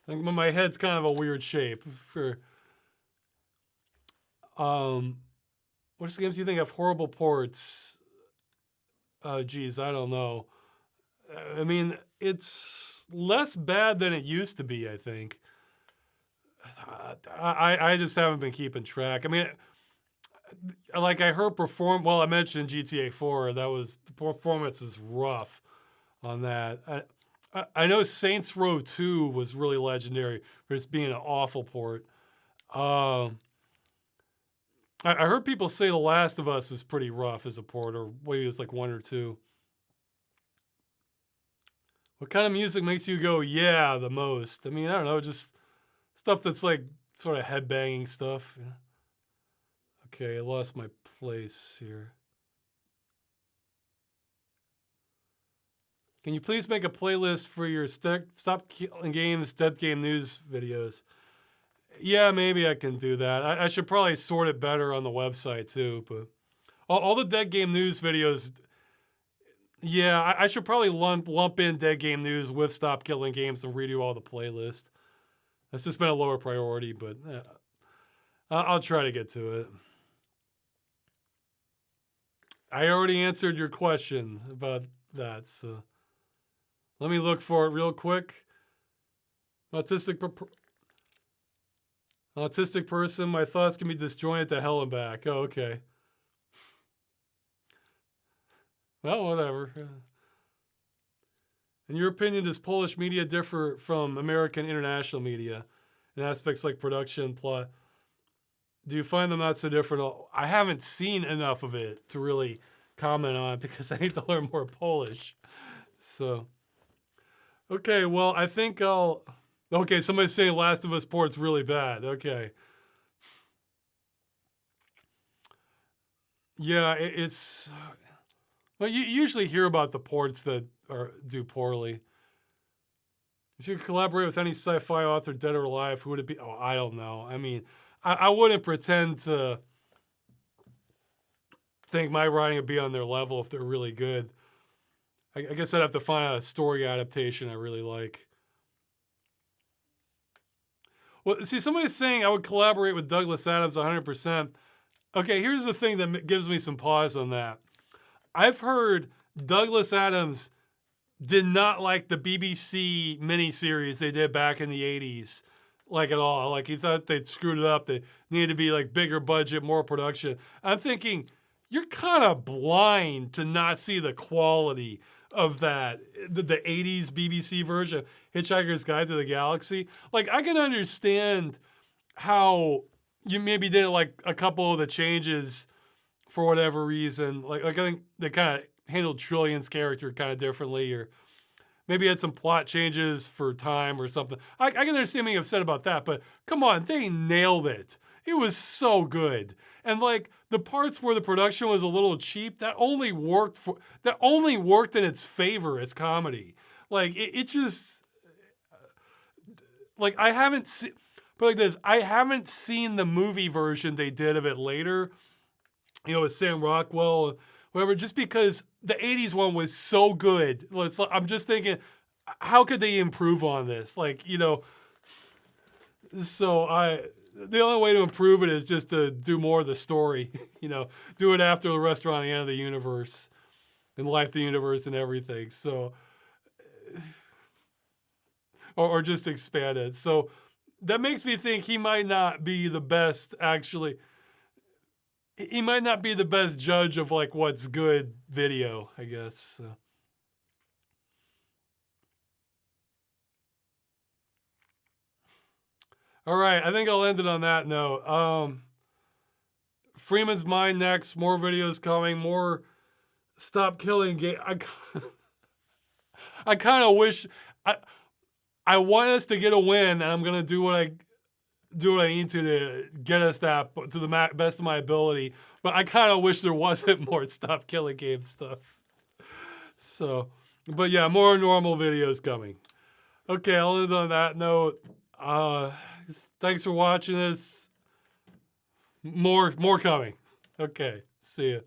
I think my head's kind of a weird shape. Which games do you think have horrible ports? Geez, I don't know. I mean, it's less bad than it used to be, I think. I just haven't been keeping track. I mean, like I heard I mentioned GTA 4. The performance is rough on that. I know Saints Row 2 was really legendary for just being an awful port. I heard people say The Last of Us was pretty rough as a port, or maybe it was like 1 or 2. What kind of music makes you go, yeah, the most? I mean, I don't know, just stuff that's like sort of headbanging stuff. Yeah. Okay, I lost my place here. Can you please make a playlist for your Stop Killing Games Dead Game News videos? Yeah, maybe I can do that. I should probably sort it better on the website too, but all the dead game news videos, yeah, I should probably lump in dead game news with Stop Killing Games and redo all the playlist. That's just been a lower priority, but I'll try to get to it. I already answered your question about that, so let me look for it real quick. Autistic person, my thoughts can be disjointed to hell and back. Oh, okay. Well, whatever. In your opinion, does Polish media differ from American international media in aspects like production, plot? Do you find them not so different? I haven't seen enough of it to really comment on it because I need to learn more Polish. So, okay, well, I think I'll... Okay, somebody's saying Last of Us port's really bad. Okay. Yeah, it's... Well, you usually hear about the ports that do poorly. If you could collaborate with any sci-fi author, dead or alive, who would it be? Oh, I don't know. I mean, I wouldn't pretend to think my writing would be on their level if they're really good. I guess I'd have to find a story adaptation I really like. Well, see, somebody's saying I would collaborate with Douglas Adams 100%. Okay, here's the thing that gives me some pause on that. I've heard Douglas Adams did not like the BBC miniseries they did back in the 80s, like at all. Like he thought they'd screwed it up. They needed to be like bigger budget, more production. I'm thinking, you're kind of blind to not see the quality of that, the 80s BBC version, Hitchhiker's Guide to the Galaxy. Like I can understand how you maybe did like a couple of the changes for whatever reason. Like I think they kind of handled Trillian's character kind of differently, or maybe had some plot changes for time or something. I can understand being upset about that, but come on, they nailed it. It was so good. And like the parts where the production was a little cheap, that only worked in its favor as comedy. Like it just, like I haven't seen, but like this, I haven't seen the movie version they did of it later, you know, with Sam Rockwell, whatever, just because the 80s one was so good. I'm just thinking, how could they improve on this? Like, you know, so the only way to improve it is just to do more of the story, you know, do it after the restaurant, the end of the universe, and Life, the Universe, and everything. So, or just expand it. So that makes me think he might not be the best, actually. He might not be the best judge of like what's good video, I guess. So. All right, I think I'll end it on that note. Freeman's Mind next. More videos coming. More Stop Killing Game. I kind of wish I want us to get a win, and I'm gonna do what I need to get us that to the best of my ability. But I kind of wish there wasn't more Stop Killing Game stuff. So, but yeah, more normal videos coming. Okay, I'll end on that note. Thanks for watching this. More coming. Okay, see ya.